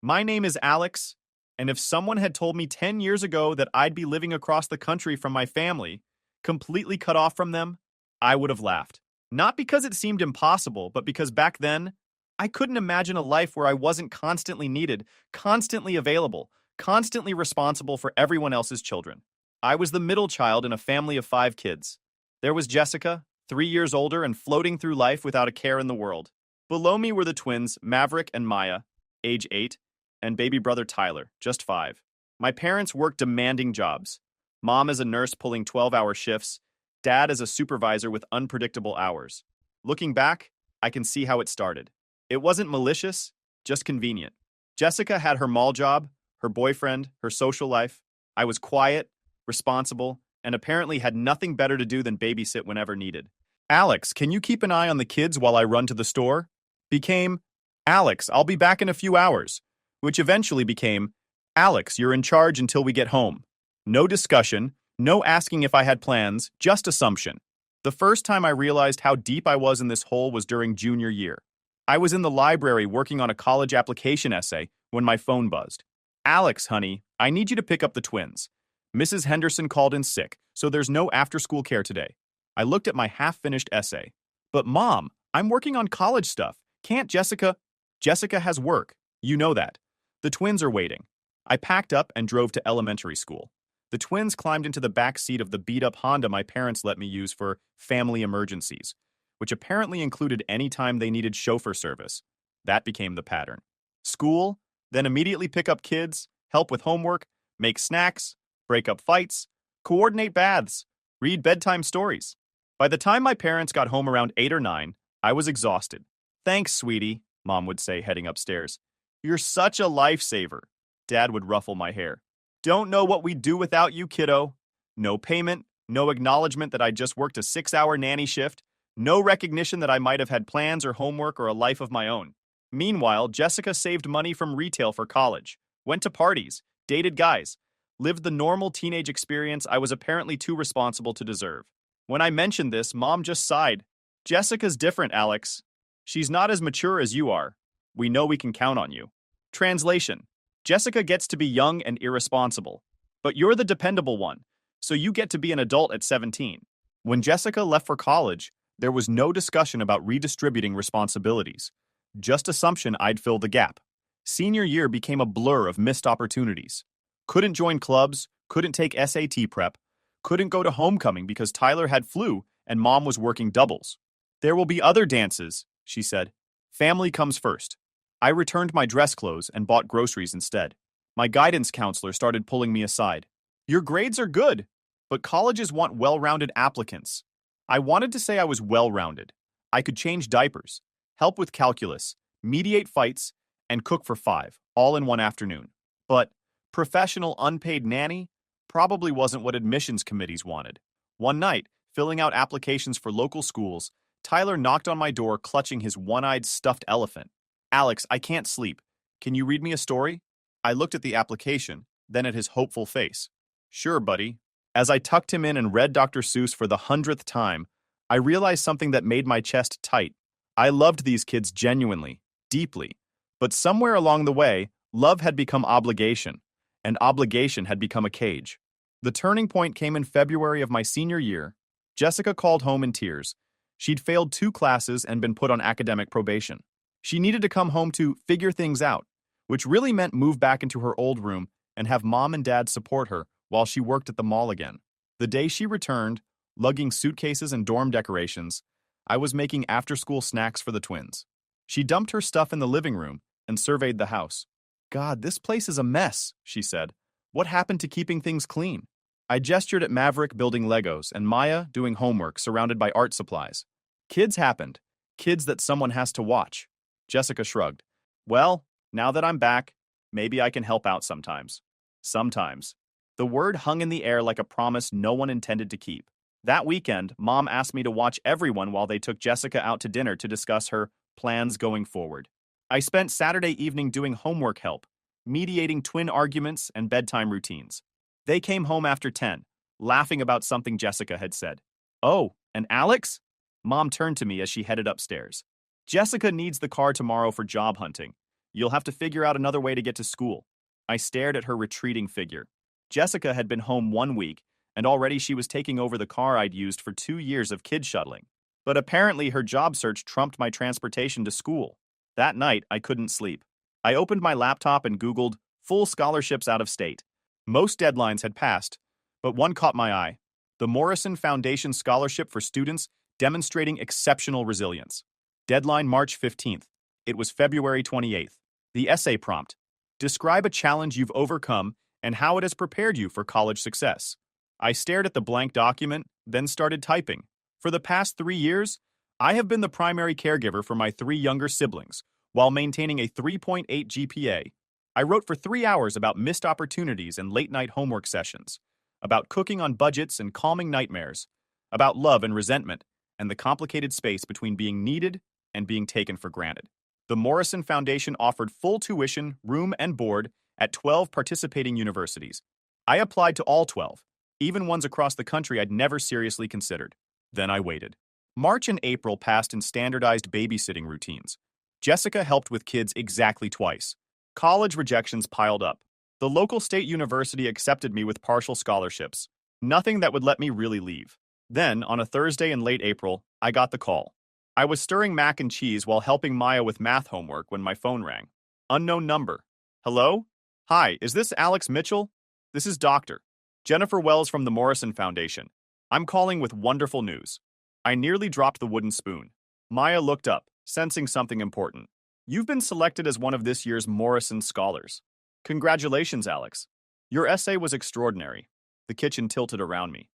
My name is Alex, and if someone had told me 10 years ago that I'd be living across the country from my family, completely cut off from them, I would have laughed. Not because it seemed impossible, but because back then, I couldn't imagine a life where I wasn't constantly needed, constantly available, constantly responsible for everyone else's children. I was the middle child in a family of 5 kids. There was Jessica, 3 years older and floating through life without a care in the world. Below me were the twins, Maverick and Maya, age 8, and baby brother Tyler, just 5. My parents worked demanding jobs. Mom as a nurse pulling 12-hour shifts, Dad as a supervisor with unpredictable hours. Looking back, I can see how it started. It wasn't malicious, just convenient. Jessica had her mall job, her boyfriend, her social life. I was quiet, responsible, and apparently had nothing better to do than babysit whenever needed. Alex, can you keep an eye on the kids while I run to the store? Became, Alex, I'll be back in a few hours, which eventually became, Alex, you're in charge until we get home. No discussion, no asking if I had plans, just assumption. The first time I realized how deep I was in this hole was during junior year. I was in the library working on a college application essay when my phone buzzed. Alex, honey, I need you to pick up the twins. Mrs. Henderson called in sick, so there's no after-school care today. I looked at my half-finished essay. But Mom, I'm working on college stuff. Can't Jessica? Jessica has work. You know that. The twins are waiting. I packed up and drove to elementary school. The twins climbed into the back seat of the beat-up Honda my parents let me use for family emergencies, which apparently included any time they needed chauffeur service. That became the pattern. School, then immediately pick up kids, help with homework, make snacks, break up fights, coordinate baths, read bedtime stories. By the time my parents got home around 8 or 9, I was exhausted. Thanks, sweetie, Mom would say, heading upstairs. You're such a lifesaver. Dad would ruffle my hair. Don't know what we'd do without you, kiddo. No payment, no acknowledgement that I just worked a 6-hour nanny shift, no recognition that I might have had plans or homework or a life of my own. Meanwhile, Jessica saved money from retail for college, went to parties, dated guys, lived the normal teenage experience I was apparently too responsible to deserve. When I mentioned this, Mom just sighed. Jessica's different, Alex. She's not as mature as you are. We know we can count on you. Translation. Jessica gets to be young and irresponsible, but you're the dependable one, so you get to be an adult at 17. When Jessica left for college, there was no discussion about redistributing responsibilities, just assumption I'd fill the gap. Senior year became a blur of missed opportunities. Couldn't join clubs, couldn't take SAT prep, couldn't go to homecoming because Tyler had flu and Mom was working doubles. There will be other dances, she said. Family comes first. I returned my dress clothes and bought groceries instead. My guidance counselor started pulling me aside. Your grades are good, but colleges want well-rounded applicants. I wanted to say I was well-rounded. I could change diapers, help with calculus, mediate fights, and cook for 5, all in one afternoon. But professional unpaid nanny probably wasn't what admissions committees wanted. One night, filling out applications for local schools, Tyler knocked on my door clutching his one-eyed stuffed elephant. Alex, I can't sleep. Can you read me a story? I looked at the application, then at his hopeful face. Sure, buddy. As I tucked him in and read Dr. Seuss for the 100th time, I realized something that made my chest tight. I loved these kids genuinely, deeply. But somewhere along the way, love had become obligation, and obligation had become a cage. The turning point came in February of my senior year. Jessica called home in tears. She'd failed 2 classes and been put on academic probation. She needed to come home to figure things out, which really meant move back into her old room and have mom and dad support her while she worked at the mall again. The day she returned, lugging suitcases and dorm decorations, I was making after-school snacks for the twins. She dumped her stuff in the living room and surveyed the house. God, this place is a mess, she said. What happened to keeping things clean? I gestured at Maverick building Legos and Maya doing homework surrounded by art supplies. Kids happened. Kids that someone has to watch. Jessica shrugged. Well, now that I'm back, maybe I can help out sometimes. Sometimes. The word hung in the air like a promise no one intended to keep. That weekend, Mom asked me to watch everyone while they took Jessica out to dinner to discuss her plans going forward. I spent Saturday evening doing homework help, mediating twin arguments and bedtime routines. They came home after 10, laughing about something Jessica had said. Oh, and Alex? Mom turned to me as she headed upstairs. Jessica needs the car tomorrow for job hunting. You'll have to figure out another way to get to school. I stared at her retreating figure. Jessica had been home 1 week, and already she was taking over the car I'd used for 2 years of kid shuttling. But apparently her job search trumped my transportation to school. That night, I couldn't sleep. I opened my laptop and Googled full scholarships out of state. Most deadlines had passed, but one caught my eye. The Morrison Foundation Scholarship for Students Demonstrating Exceptional Resilience. Deadline March 15th. It was February 28th. The essay prompt. Describe a challenge you've overcome and how it has prepared you for college success. I stared at the blank document, then started typing. For the past 3 years, I have been the primary caregiver for my 3 younger siblings, while maintaining a 3.8 GPA. I wrote for 3 hours about missed opportunities and late-night homework sessions, about cooking on budgets and calming nightmares, about love and resentment, and the complicated space between being needed and being taken for granted. The Morrison Foundation offered full tuition, room, and board at 12 participating universities. I applied to all 12, even ones across the country I'd never seriously considered. Then I waited. March and April passed in standardized babysitting routines. Jessica helped with kids exactly twice. College rejections piled up. The local state university accepted me with partial scholarships. Nothing that would let me really leave. Then, on a Thursday in late April, I got the call. I was stirring mac and cheese while helping Maya with math homework when my phone rang. Unknown number. Hello? Hi, is this Alex Mitchell? This is Dr. Jennifer Wells from the Morrison Foundation. I'm calling with wonderful news. I nearly dropped the wooden spoon. Maya looked up, sensing something important. You've been selected as one of this year's Morrison Scholars. Congratulations, Alex. Your essay was extraordinary. The kitchen tilted around me.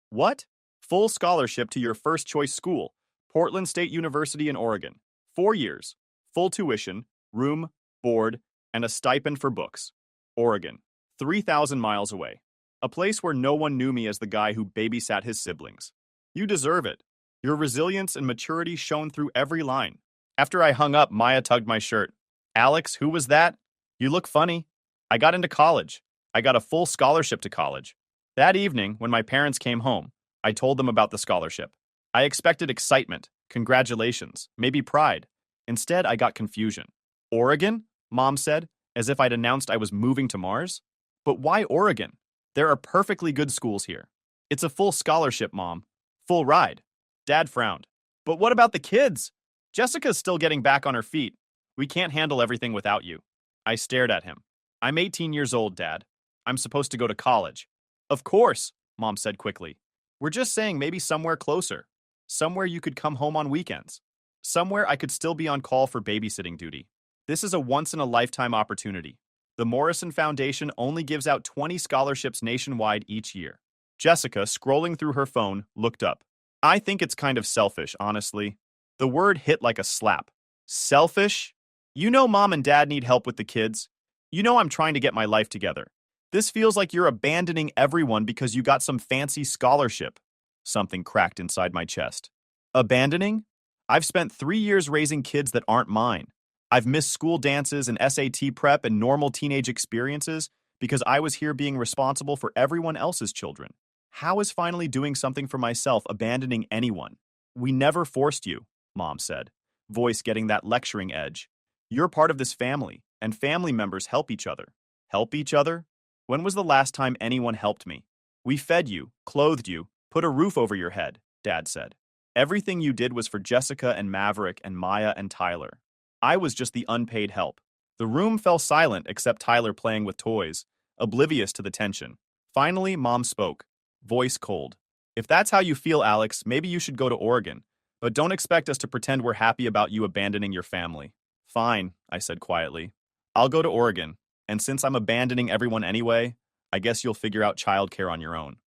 What? Full scholarship to your first choice school, Portland State University in Oregon. 4 years. Full tuition, room, board, and a stipend for books. Oregon. 3,000 miles away. A place where no one knew me as the guy who babysat his siblings. You deserve it. Your resilience and maturity shone through every line. After I hung up, Maya tugged my shirt. Alex, who was that? You look funny. I got into college. I got a full scholarship to college. That evening, when my parents came home, I told them about the scholarship. I expected excitement, congratulations, maybe pride. Instead, I got confusion. Oregon? Mom said, as if I'd announced I was moving to Mars. But why Oregon? There are perfectly good schools here. It's a full scholarship, Mom. Full ride. Dad frowned. But what about the kids? Jessica's still getting back on her feet. We can't handle everything without you. I stared at him. I'm 18 years old, Dad. I'm supposed to go to college. Of course, Mom said quickly. We're just saying maybe somewhere closer. Somewhere you could come home on weekends. Somewhere I could still be on call for babysitting duty. This is a once-in-a-lifetime opportunity. The Morrison Foundation only gives out 20 scholarships nationwide each year. Jessica, scrolling through her phone, looked up. I think it's kind of selfish, honestly. The word hit like a slap. Selfish? You know Mom and Dad need help with the kids. You know I'm trying to get my life together. This feels like you're abandoning everyone because you got some fancy scholarship. Something cracked inside my chest. Abandoning? I've spent 3 years raising kids that aren't mine. I've missed school dances and SAT prep and normal teenage experiences because I was here being responsible for everyone else's children. How is finally doing something for myself abandoning anyone? We never forced you, Mom said, voice getting that lecturing edge. You're part of this family, and family members help each other. Help each other? When was the last time anyone helped me? We fed you, clothed you, put a roof over your head, Dad said. Everything you did was for Jessica and Maverick and Maya and Tyler. I was just the unpaid help. The room fell silent except Tyler playing with toys, oblivious to the tension. Finally, Mom spoke, voice cold. If that's how you feel, Alex, maybe you should go to Oregon. But don't expect us to pretend we're happy about you abandoning your family. Fine, I said quietly. I'll go to Oregon, and since I'm abandoning everyone anyway, I guess you'll figure out childcare on your own.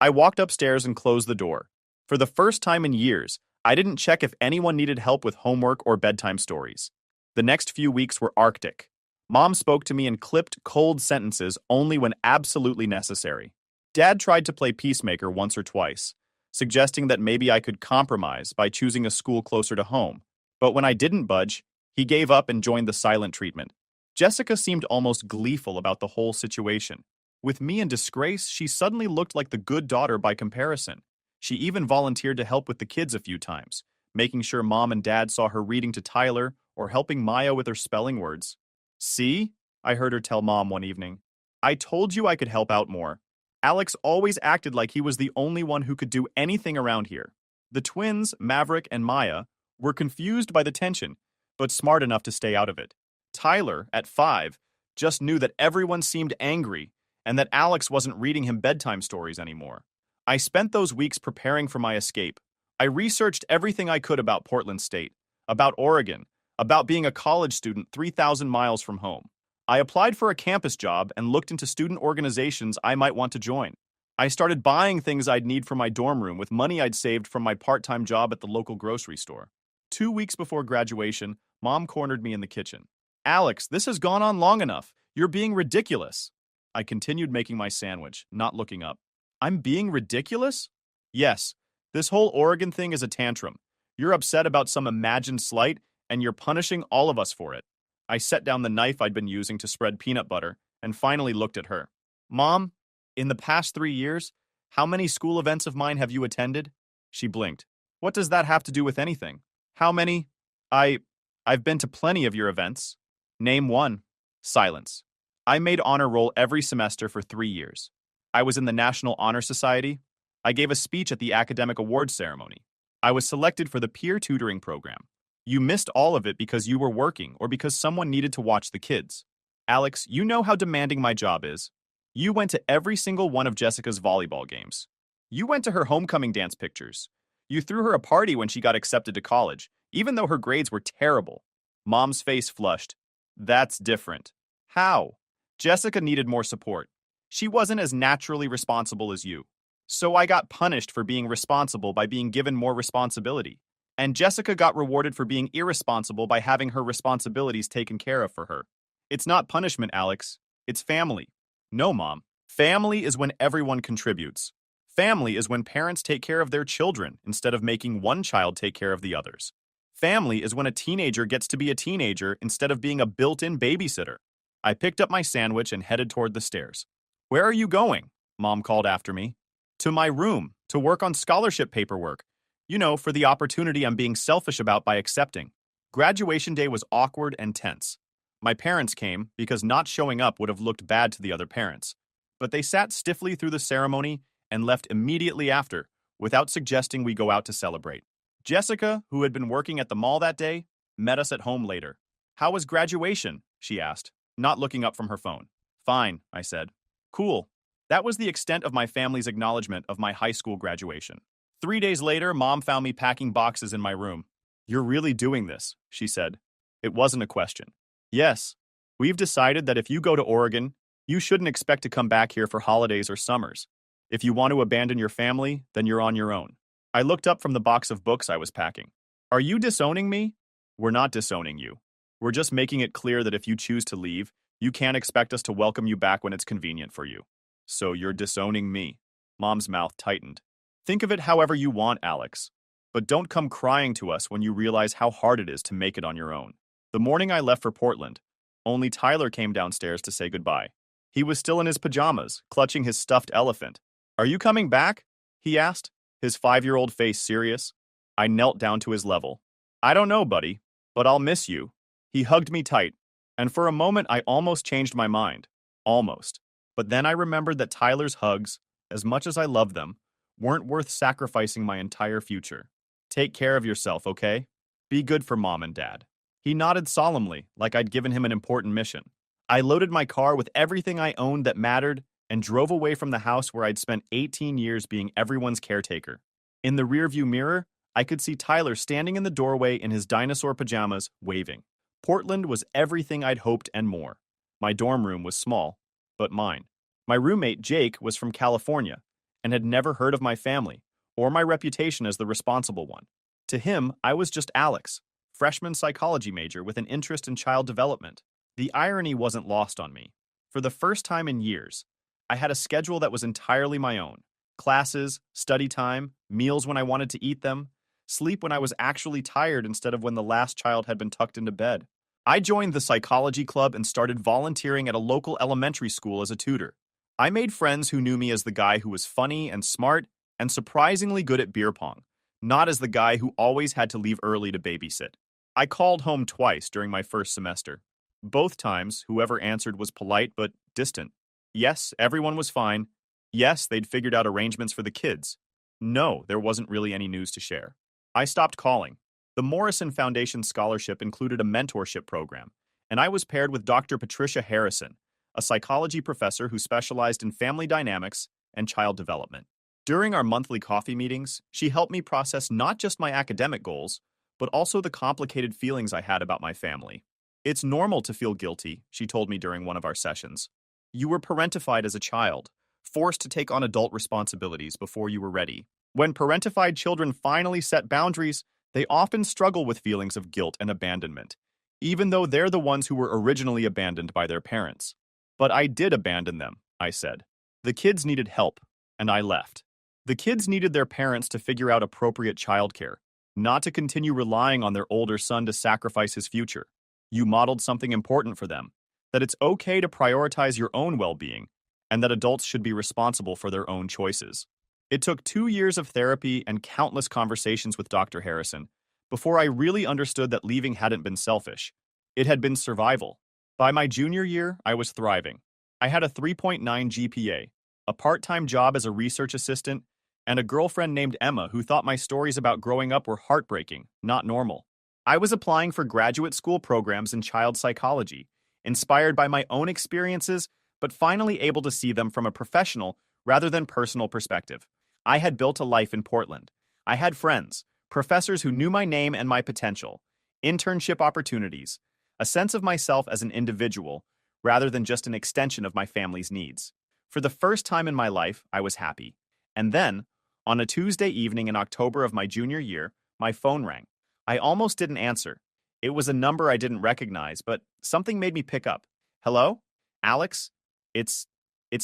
I walked upstairs and closed the door. For the first time in years, I didn't check if anyone needed help with homework or bedtime stories. The next few weeks were Arctic. Mom spoke to me in clipped, cold sentences only when absolutely necessary. Dad tried to play peacemaker once or twice, suggesting that maybe I could compromise by choosing a school closer to home. But when I didn't budge, he gave up and joined the silent treatment. Jessica seemed almost gleeful about the whole situation. With me in disgrace, she suddenly looked like the good daughter by comparison. She even volunteered to help with the kids a few times, making sure Mom and Dad saw her reading to Tyler or helping Maya with her spelling words. See? I heard her tell Mom one evening. I told you I could help out more. Alex always acted like he was the only one who could do anything around here. The twins, Maverick and Maya, were confused by the tension, but smart enough to stay out of it. Tyler, at 5, just knew that everyone seemed angry and that Alex wasn't reading him bedtime stories anymore. I spent those weeks preparing for my escape. I researched everything I could about Portland State, about Oregon, about being a college student 3,000 miles from home. I applied for a campus job and looked into student organizations I might want to join. I started buying things I'd need for my dorm room with money I'd saved from my part-time job at the local grocery store. 2 weeks before graduation, Mom cornered me in the kitchen. Alex, this has gone on long enough. You're being ridiculous. I continued making my sandwich, not looking up. I'm being ridiculous? Yes. This whole Oregon thing is a tantrum. You're upset about some imagined slight, and you're punishing all of us for it. I set down the knife I'd been using to spread peanut butter and finally looked at her. Mom, in the past 3 years, how many school events of mine have you attended? She blinked. What does that have to do with anything? How many? I've been to plenty of your events. Name one. Silence. I made honor roll every semester for 3 years. I was in the National Honor Society. I gave a speech at the academic awards ceremony. I was selected for the peer tutoring program. You missed all of it because you were working or because someone needed to watch the kids. Alex, you know how demanding my job is. You went to every single one of Jessica's volleyball games. You went to her homecoming dance pictures. You threw her a party when she got accepted to college, even though her grades were terrible. Mom's face flushed. That's different. How? Jessica needed more support. She wasn't as naturally responsible as you. So I got punished for being responsible by being given more responsibility. And Jessica got rewarded for being irresponsible by having her responsibilities taken care of for her. It's not punishment, Alex. It's family. No, Mom. Family is when everyone contributes. Family is when parents take care of their children instead of making one child take care of the others. Family is when a teenager gets to be a teenager instead of being a built-in babysitter. I picked up my sandwich and headed toward the stairs. Where are you going? Mom called after me. To my room, to work on scholarship paperwork. You know, for the opportunity I'm being selfish about by accepting. Graduation day was awkward and tense. My parents came because not showing up would have looked bad to the other parents. But they sat stiffly through the ceremony and left immediately after, without suggesting we go out to celebrate. Jessica, who had been working at the mall that day, met us at home later. How was graduation? She asked, not looking up from her phone. Fine, I said. Cool. That was the extent of my family's acknowledgement of my high school graduation. 3 days later, Mom found me packing boxes in my room. You're really doing this, she said. It wasn't a question. Yes. We've decided that if you go to Oregon, you shouldn't expect to come back here for holidays or summers. If you want to abandon your family, then you're on your own. I looked up from the box of books I was packing. Are you disowning me? We're not disowning you. We're just making it clear that if you choose to leave, you can't expect us to welcome you back when it's convenient for you. So you're disowning me. Mom's mouth tightened. Think of it however you want, Alex. But don't come crying to us when you realize how hard it is to make it on your own. The morning I left for Portland, only Tyler came downstairs to say goodbye. He was still in his pajamas, clutching his stuffed elephant. Are you coming back? He asked, his 5-year-old face serious. I knelt down to his level. I don't know, buddy, but I'll miss you. He hugged me tight, and for a moment I almost changed my mind. Almost. But then I remembered that Tyler's hugs, as much as I love them, weren't worth sacrificing my entire future. Take care of yourself, okay? Be good for Mom and Dad. He nodded solemnly, like I'd given him an important mission. I loaded my car with everything I owned that mattered and drove away from the house where I'd spent 18 years being everyone's caretaker. In the rearview mirror, I could see Tyler standing in the doorway in his dinosaur pajamas, waving. Portland was everything I'd hoped and more. My dorm room was small, but mine. My roommate, Jake, was from California and had never heard of my family or my reputation as the responsible one. To him, I was just Alex, freshman psychology major with an interest in child development. The irony wasn't lost on me. For the first time in years, I had a schedule that was entirely my own. Classes, study time, meals when I wanted to eat them, sleep when I was actually tired instead of when the last child had been tucked into bed. I joined the psychology club and started volunteering at a local elementary school as a tutor. I made friends who knew me as the guy who was funny and smart and surprisingly good at beer pong, not as the guy who always had to leave early to babysit. I called home twice during my first semester. Both times, whoever answered was polite but distant. Yes, everyone was fine. Yes, they'd figured out arrangements for the kids. No, there wasn't really any news to share. I stopped calling. The Morrison Foundation Scholarship included a mentorship program, and I was paired with Dr. Patricia Harrison, a psychology professor who specialized in family dynamics and child development. During our monthly coffee meetings, she helped me process not just my academic goals, but also the complicated feelings I had about my family. It's normal to feel guilty, she told me during one of our sessions. You were parentified as a child, forced to take on adult responsibilities before you were ready. When parentified children finally set boundaries, they often struggle with feelings of guilt and abandonment, even though they're the ones who were originally abandoned by their parents. But I did abandon them, I said. The kids needed help, and I left. The kids needed their parents to figure out appropriate childcare, not to continue relying on their older son to sacrifice his future. You modeled something important for them, that it's okay to prioritize your own well-being, and that adults should be responsible for their own choices. It took 2 years of therapy and countless conversations with Dr. Harrison before I really understood that leaving hadn't been selfish. It had been survival. By my junior year, I was thriving. I had a 3.9 GPA, a part-time job as a research assistant, and a girlfriend named Emma who thought my stories about growing up were heartbreaking, not normal. I was applying for graduate school programs in child psychology, inspired by my own experiences, but finally able to see them from a professional rather than personal perspective. I had built a life in Portland. I had friends, professors who knew my name and my potential, internship opportunities, a sense of myself as an individual rather than just an extension of my family's needs. For the first time in my life, I was happy. And then, on a Tuesday evening in October of my junior year, my phone rang. I almost didn't answer. It was a number I didn't recognize, but something made me pick up. Hello? Alex? It's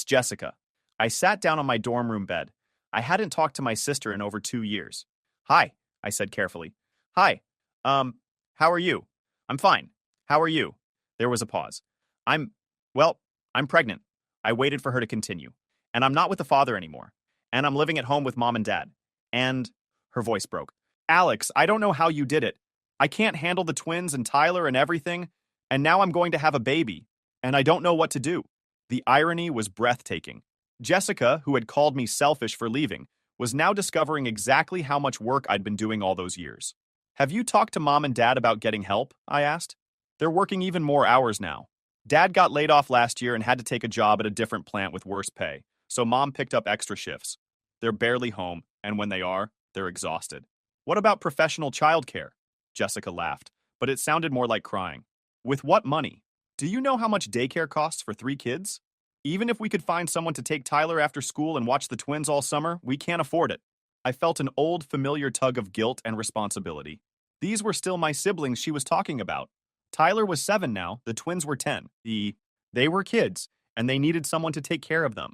Jessica. I sat down on my dorm room bed. I hadn't talked to my sister in over 2 years. Hi, I said carefully. Hi. How are you? I'm fine. How are you? There was a pause. I'm pregnant. I waited for her to continue. And I'm not with the father anymore. And I'm living at home with Mom and Dad. And her voice broke. Alex, I don't know how you did it. I can't handle the twins and Tyler and everything. And now I'm going to have a baby. And I don't know what to do. The irony was breathtaking. Jessica, who had called me selfish for leaving, was now discovering exactly how much work I'd been doing all those years. Have you talked to Mom and Dad about getting help? I asked. They're working even more hours now. Dad got laid off last year and had to take a job at a different plant with worse pay, so Mom picked up extra shifts. They're barely home, and when they are, they're exhausted. What about professional childcare? Jessica laughed, but it sounded more like crying. With what money? Do you know how much daycare costs for 3 kids? Even if we could find someone to take Tyler after school and watch the twins all summer, we can't afford it. I felt an old, familiar tug of guilt and responsibility. These were still my siblings she was talking about. Tyler was 7 now, the twins were 10. They were kids, and they needed someone to take care of them.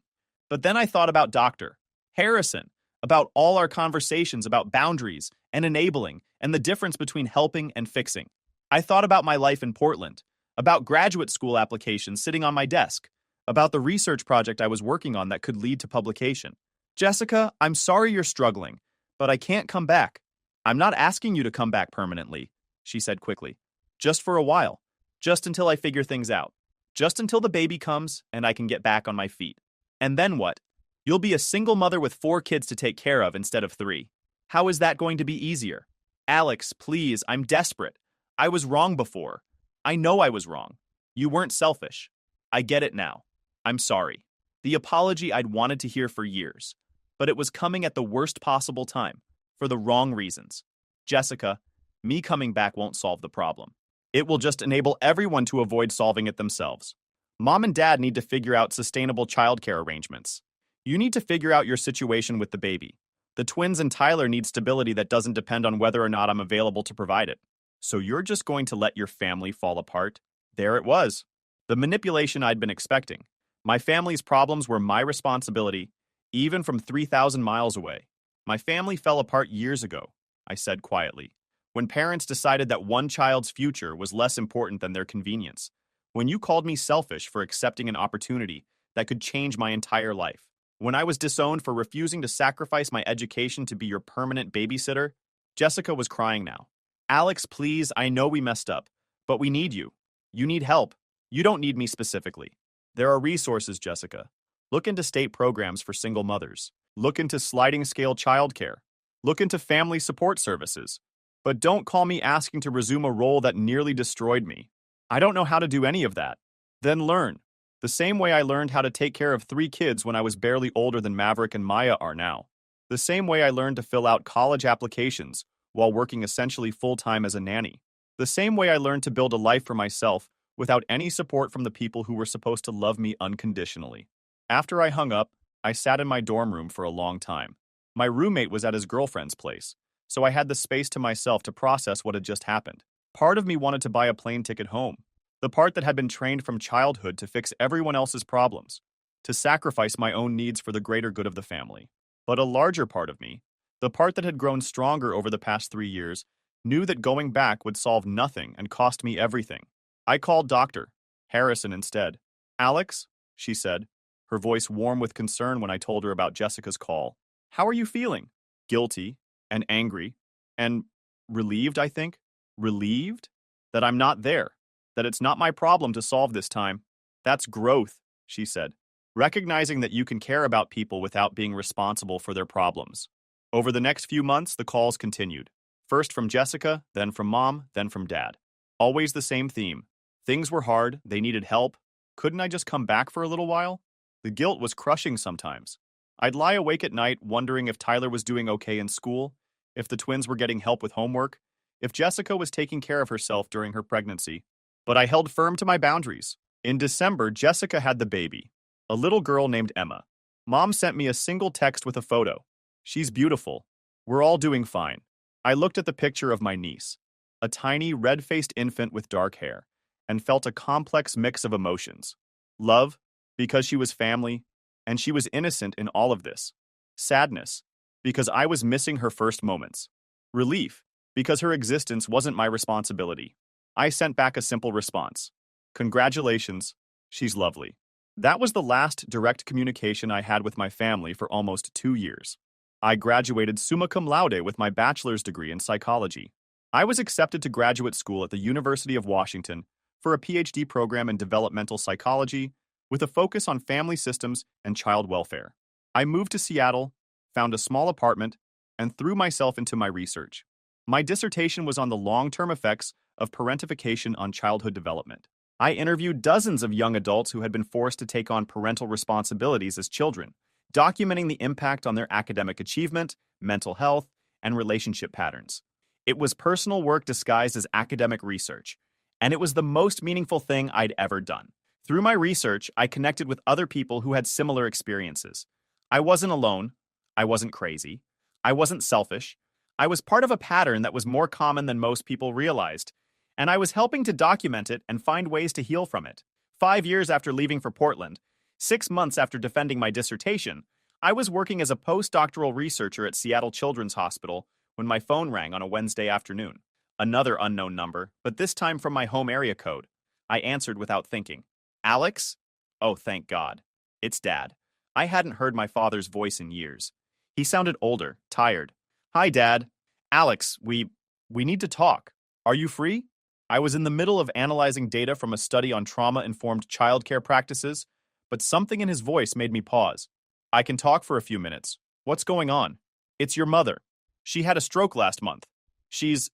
But then I thought about Dr. Harrison, about all our conversations about boundaries and enabling and the difference between helping and fixing. I thought about my life in Portland, about graduate school applications sitting on my desk, about the research project I was working on that could lead to publication. Jessica, I'm sorry you're struggling, but I can't come back. I'm not asking you to come back permanently, she said quickly. Just for a while. Just until I figure things out. Just until the baby comes and I can get back on my feet. And then what? You'll be a single mother with 4 kids to take care of instead of 3. How is that going to be easier? Alex, please, I'm desperate. I was wrong before. I know I was wrong. You weren't selfish. I get it now. I'm sorry. The apology I'd wanted to hear for years. But it was coming at the worst possible time, for the wrong reasons. Jessica, me coming back won't solve the problem. It will just enable everyone to avoid solving it themselves. Mom and Dad need to figure out sustainable childcare arrangements. You need to figure out your situation with the baby. The twins and Tyler need stability that doesn't depend on whether or not I'm available to provide it. So you're just going to let your family fall apart? There it was. The manipulation I'd been expecting. My family's problems were my responsibility, even from 3,000 miles away. My family fell apart years ago, I said quietly, when parents decided that one child's future was less important than their convenience. When you called me selfish for accepting an opportunity that could change my entire life. When I was disowned for refusing to sacrifice my education to be your permanent babysitter. Jessica was crying now. Alex, please, I know we messed up, but we need you. You need help. You don't need me specifically. There are resources, Jessica. Look into state programs for single mothers. Look into sliding scale childcare. Look into family support services. But don't call me asking to resume a role that nearly destroyed me. I don't know how to do any of that. Then learn. The same way I learned how to take care of 3 kids when I was barely older than Maverick and Maya are now. The same way I learned to fill out college applications while working essentially full-time as a nanny. The same way I learned to build a life for myself without any support from the people who were supposed to love me unconditionally. After I hung up, I sat in my dorm room for a long time. My roommate was at his girlfriend's place, so I had the space to myself to process what had just happened. Part of me wanted to buy a plane ticket home, the part that had been trained from childhood to fix everyone else's problems, to sacrifice my own needs for the greater good of the family. But a larger part of me, the part that had grown stronger over the past 3 years, knew that going back would solve nothing and cost me everything. I called Dr. Harrison instead. Alex, she said, her voice warm with concern when I told her about Jessica's call. How are you feeling? Guilty and angry and relieved, I think. Relieved? That I'm not there. That it's not my problem to solve this time. That's growth, she said, recognizing that you can care about people without being responsible for their problems. Over the next few months, the calls continued. First from Jessica, then from Mom, then from Dad. Always the same theme. Things were hard, they needed help. Couldn't I just come back for a little while? The guilt was crushing sometimes. I'd lie awake at night wondering if Tyler was doing okay in school, if the twins were getting help with homework, if Jessica was taking care of herself during her pregnancy. But I held firm to my boundaries. In December, Jessica had the baby, a little girl named Emma. Mom sent me a single text with a photo. She's beautiful. We're all doing fine. I looked at the picture of my niece, a tiny, red-faced infant with dark hair, and felt a complex mix of emotions. Love, because she was family, and she was innocent in all of this. Sadness, because I was missing her first moments. Relief, because her existence wasn't my responsibility. I sent back a simple response. Congratulations, she's lovely. That was the last direct communication I had with my family for almost 2 years. I graduated summa cum laude with my bachelor's degree in psychology. I was accepted to graduate school at the University of Washington for a PhD program in developmental psychology with a focus on family systems and child welfare. I moved to Seattle, found a small apartment, and threw myself into my research. My dissertation was on the long-term effects of parentification on childhood development. I interviewed dozens of young adults who had been forced to take on parental responsibilities as children, documenting the impact on their academic achievement, mental health, and relationship patterns. It was personal work disguised as academic research, and it was the most meaningful thing I'd ever done. Through my research, I connected with other people who had similar experiences. I wasn't alone. I wasn't crazy. I wasn't selfish. I was part of a pattern that was more common than most people realized, and I was helping to document it and find ways to heal from it. 5 years after leaving for Portland, 6 months after defending my dissertation, I was working as a postdoctoral researcher at Seattle Children's Hospital when my phone rang on a Wednesday afternoon. Another unknown number, but this time from my home area code. I answered without thinking. Alex? Oh, thank God. It's Dad. I hadn't heard my father's voice in years. He sounded older, tired. Hi, Dad. Alex, we need to talk. Are you free? I was in the middle of analyzing data from a study on trauma-informed childcare practices, but something in his voice made me pause. I can talk for a few minutes. What's going on? It's your mother. She had a stroke last month. She's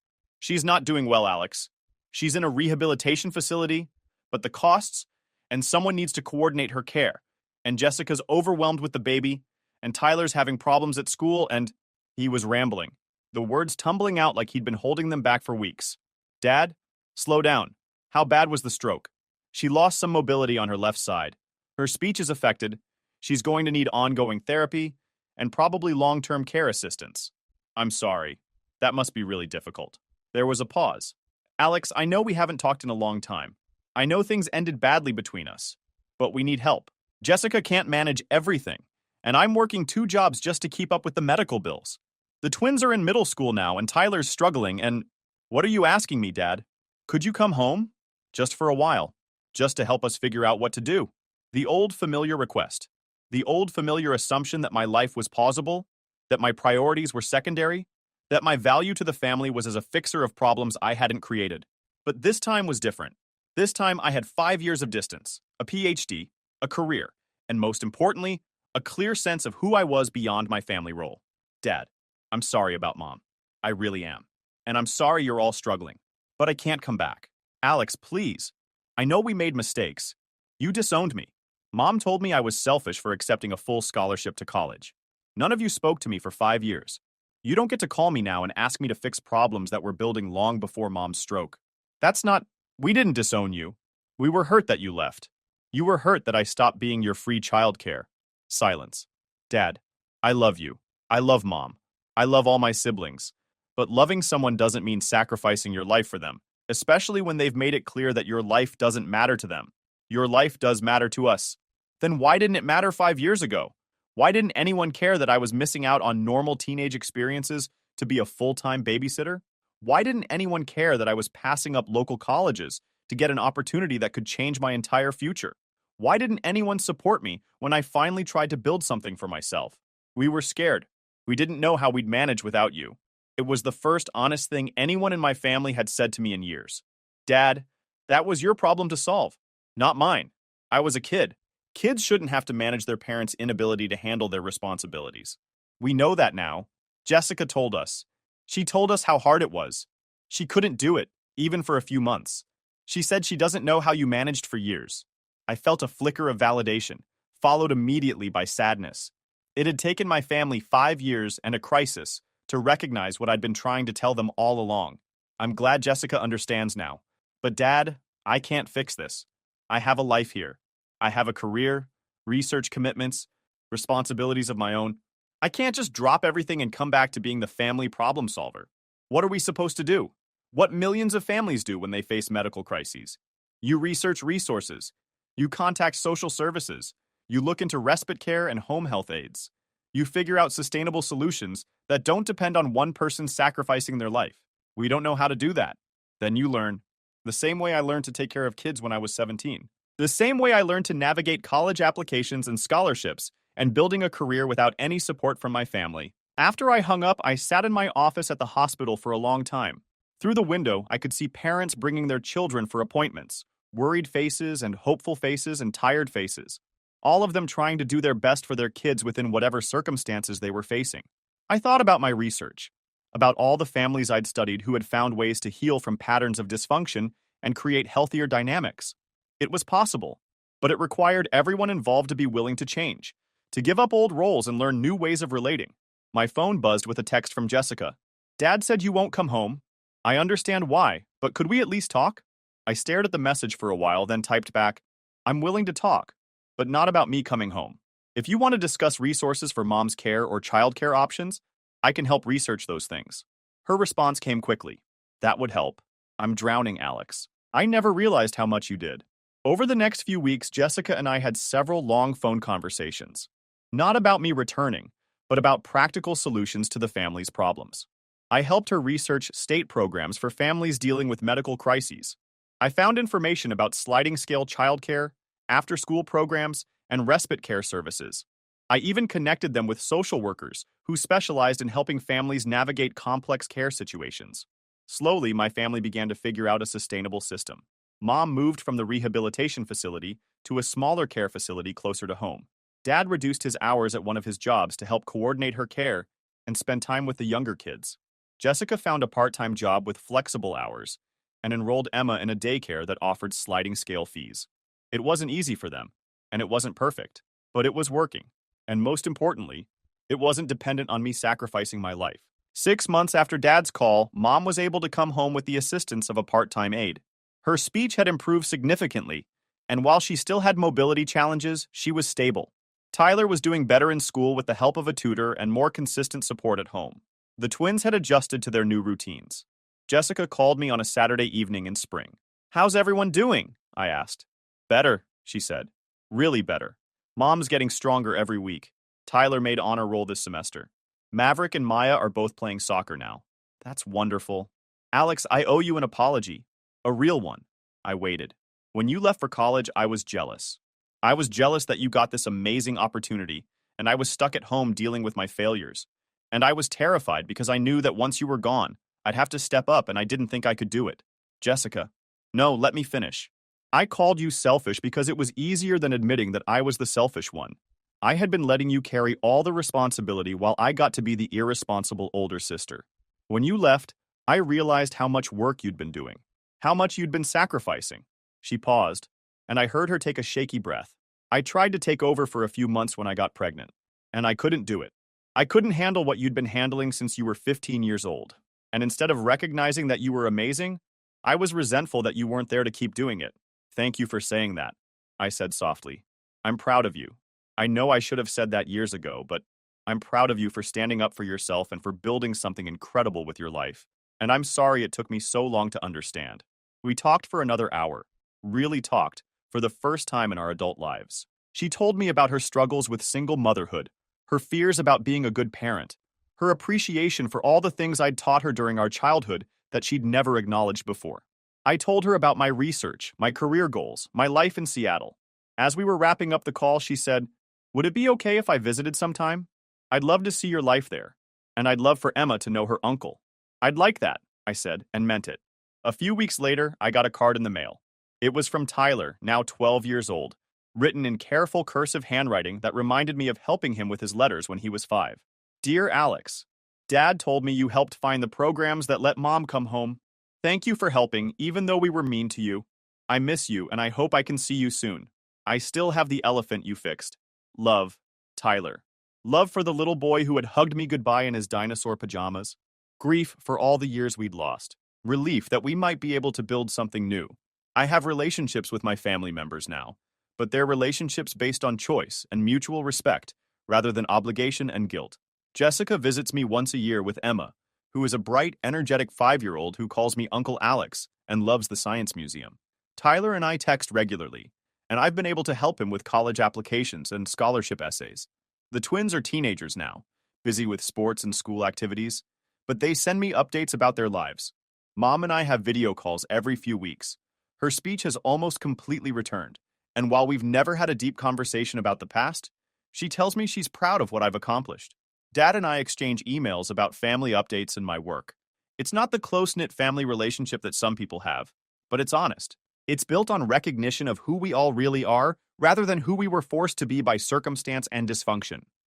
not doing well, Alex. She's in a rehabilitation facility, but the costs, and someone needs to coordinate her care. And Jessica's overwhelmed with the baby, and Tyler's having problems at school, and he was rambling, the words tumbling out like he'd been holding them back for weeks. Dad, slow down. How bad was the stroke? She lost some mobility on her left side. Her speech is affected. She's going to need ongoing therapy and probably long-term care assistance. I'm sorry. That must be really difficult. There was a pause. Alex, I know we haven't talked in a long time. I know things ended badly between us, but we need help. Jessica can't manage everything, and I'm working 2 jobs just to keep up with the medical bills. The twins are in middle school now, and Tyler's struggling, and what are you asking me, Dad? Could you come home? Just for a while. Just to help us figure out what to do. The old familiar request. The old familiar assumption that my life was pausable, that my priorities were secondary, that my value to the family was as a fixer of problems I hadn't created. But this time was different. This time I had 5 years of distance, a PhD, a career, and most importantly, a clear sense of who I was beyond my family role. Dad, I'm sorry about Mom. I really am. And I'm sorry you're all struggling. But I can't come back. Alex, please. I know we made mistakes. You disowned me. Mom told me I was selfish for accepting a full scholarship to college. None of you spoke to me for 5 years. You don't get to call me now and ask me to fix problems that were building long before Mom's stroke. That's not... We didn't disown you. We were hurt that you left. You were hurt that I stopped being your free childcare. Silence. Dad, I love you. I love Mom. I love all my siblings. But loving someone doesn't mean sacrificing your life for them, especially when they've made it clear that your life doesn't matter to them. Your life does matter to us. Then why didn't it matter 5 years ago? Why didn't anyone care that I was missing out on normal teenage experiences to be a full-time babysitter? Why didn't anyone care that I was passing up local colleges to get an opportunity that could change my entire future? Why didn't anyone support me when I finally tried to build something for myself? We were scared. We didn't know how we'd manage without you. It was the first honest thing anyone in my family had said to me in years. Dad, that was your problem to solve, not mine. I was a kid. Kids shouldn't have to manage their parents' inability to handle their responsibilities. We know that now. Jessica told us. She told us how hard it was. She couldn't do it, even for a few months. She said she doesn't know how you managed for years. I felt a flicker of validation, followed immediately by sadness. It had taken my family 5 years and a crisis to recognize what I'd been trying to tell them all along. I'm glad Jessica understands now. But Dad, I can't fix this. I have a life here. I have a career, research commitments, responsibilities of my own. I can't just drop everything and come back to being the family problem solver. What are we supposed to do? What millions of families do when they face medical crises? You research resources. You contact social services. You look into respite care and home health aides. You figure out sustainable solutions that don't depend on one person sacrificing their life. We don't know how to do that. Then you learn. The same way I learned to take care of kids when I was 17. The same way I learned to navigate college applications and scholarships and building a career without any support from my family. After I hung up, I sat in my office at the hospital for a long time. Through the window, I could see parents bringing their children for appointments, worried faces and hopeful faces and tired faces, all of them trying to do their best for their kids within whatever circumstances they were facing. I thought about my research, about all the families I'd studied who had found ways to heal from patterns of dysfunction and create healthier dynamics. It was possible, but it required everyone involved to be willing to change, to give up old roles and learn new ways of relating. My phone buzzed with a text from Jessica. Dad said you won't come home. I understand why, but could we at least talk? I stared at the message for a while, then typed back, I'm willing to talk, but not about me coming home. If you want to discuss resources for mom's care or childcare options, I can help research those things. Her response came quickly. That would help. I'm drowning, Alex. I never realized how much you did. Over the next few weeks, Jessica and I had several long phone conversations. Not about me returning, but about practical solutions to the family's problems. I helped her research state programs for families dealing with medical crises. I found information about sliding scale childcare, after school programs, and respite care services. I even connected them with social workers who specialized in helping families navigate complex care situations. Slowly, my family began to figure out a sustainable system. Mom moved from the rehabilitation facility to a smaller care facility closer to home. Dad reduced his hours at one of his jobs to help coordinate her care and spend time with the younger kids. Jessica found a part-time job with flexible hours and enrolled Emma in a daycare that offered sliding scale fees. It wasn't easy for them, and it wasn't perfect, but it was working. And most importantly, it wasn't dependent on me sacrificing my life. 6 months after Dad's call, Mom was able to come home with the assistance of a part-time aide. Her speech had improved significantly, and while she still had mobility challenges, she was stable. Tyler was doing better in school with the help of a tutor and more consistent support at home. The twins had adjusted to their new routines. Jessica called me on a Saturday evening in spring. "How's everyone doing?" I asked. "Better," she said. "Really better. Mom's getting stronger every week. Tyler made honor roll this semester. Maverick and Maya are both playing soccer now." "That's wonderful." "Alex, I owe you an apology. A real one." I waited. "When you left for college, I was jealous. I was jealous that you got this amazing opportunity, and I was stuck at home dealing with my failures. And I was terrified because I knew that once you were gone, I'd have to step up and I didn't think I could do it." "Jessica." "No, let me finish. I called you selfish because it was easier than admitting that I was the selfish one. I had been letting you carry all the responsibility while I got to be the irresponsible older sister. When you left, I realized how much work you'd been doing, how much you'd been sacrificing." She paused, and I heard her take a shaky breath. "I tried to take over for a few months when I got pregnant, and I couldn't do it. I couldn't handle what you'd been handling since you were 15 years old. And instead of recognizing that you were amazing, I was resentful that you weren't there to keep doing it." "Thank you for saying that," I said softly. "I'm proud of you. I know I should have said that years ago, but I'm proud of you for standing up for yourself and for building something incredible with your life. And I'm sorry it took me so long to understand." We talked for another hour, really talked, for the first time in our adult lives. She told me about her struggles with single motherhood, her fears about being a good parent, her appreciation for all the things I'd taught her during our childhood that she'd never acknowledged before. I told her about my research, my career goals, my life in Seattle. As we were wrapping up the call, she said, "Would it be okay if I visited sometime? I'd love to see your life there, and I'd love for Emma to know her uncle." "I'd like that," I said, and meant it. A few weeks later, I got a card in the mail. It was from Tyler, now 12 years old, written in careful cursive handwriting that reminded me of helping him with his letters when he was 5. "Dear Alex, Dad told me you helped find the programs that let Mom come home. Thank you for helping, even though we were mean to you. I miss you, and I hope I can see you soon. I still have the elephant you fixed. Love, Tyler." Love for the little boy who had hugged me goodbye in his dinosaur pajamas. Grief for all the years we'd lost. Relief that we might be able to build something new. I have relationships with my family members now, but they're relationships based on choice and mutual respect rather than obligation and guilt. Jessica visits me once a year with Emma, who is a bright, energetic 5-year-old who calls me Uncle Alex and loves the Science Museum. Tyler and I text regularly, and I've been able to help him with college applications and scholarship essays. The twins are teenagers now, busy with sports and school activities, but they send me updates about their lives. Mom and I have video calls every few weeks. Her speech has almost completely returned, and while we've never had a deep conversation about the past, she tells me she's proud of what I've accomplished. Dad and I exchange emails about family updates and my work. It's not the close-knit family relationship that some people have, but it's honest. It's built on recognition of who we all really are rather than who we were forced to be by circumstance and dysfunction.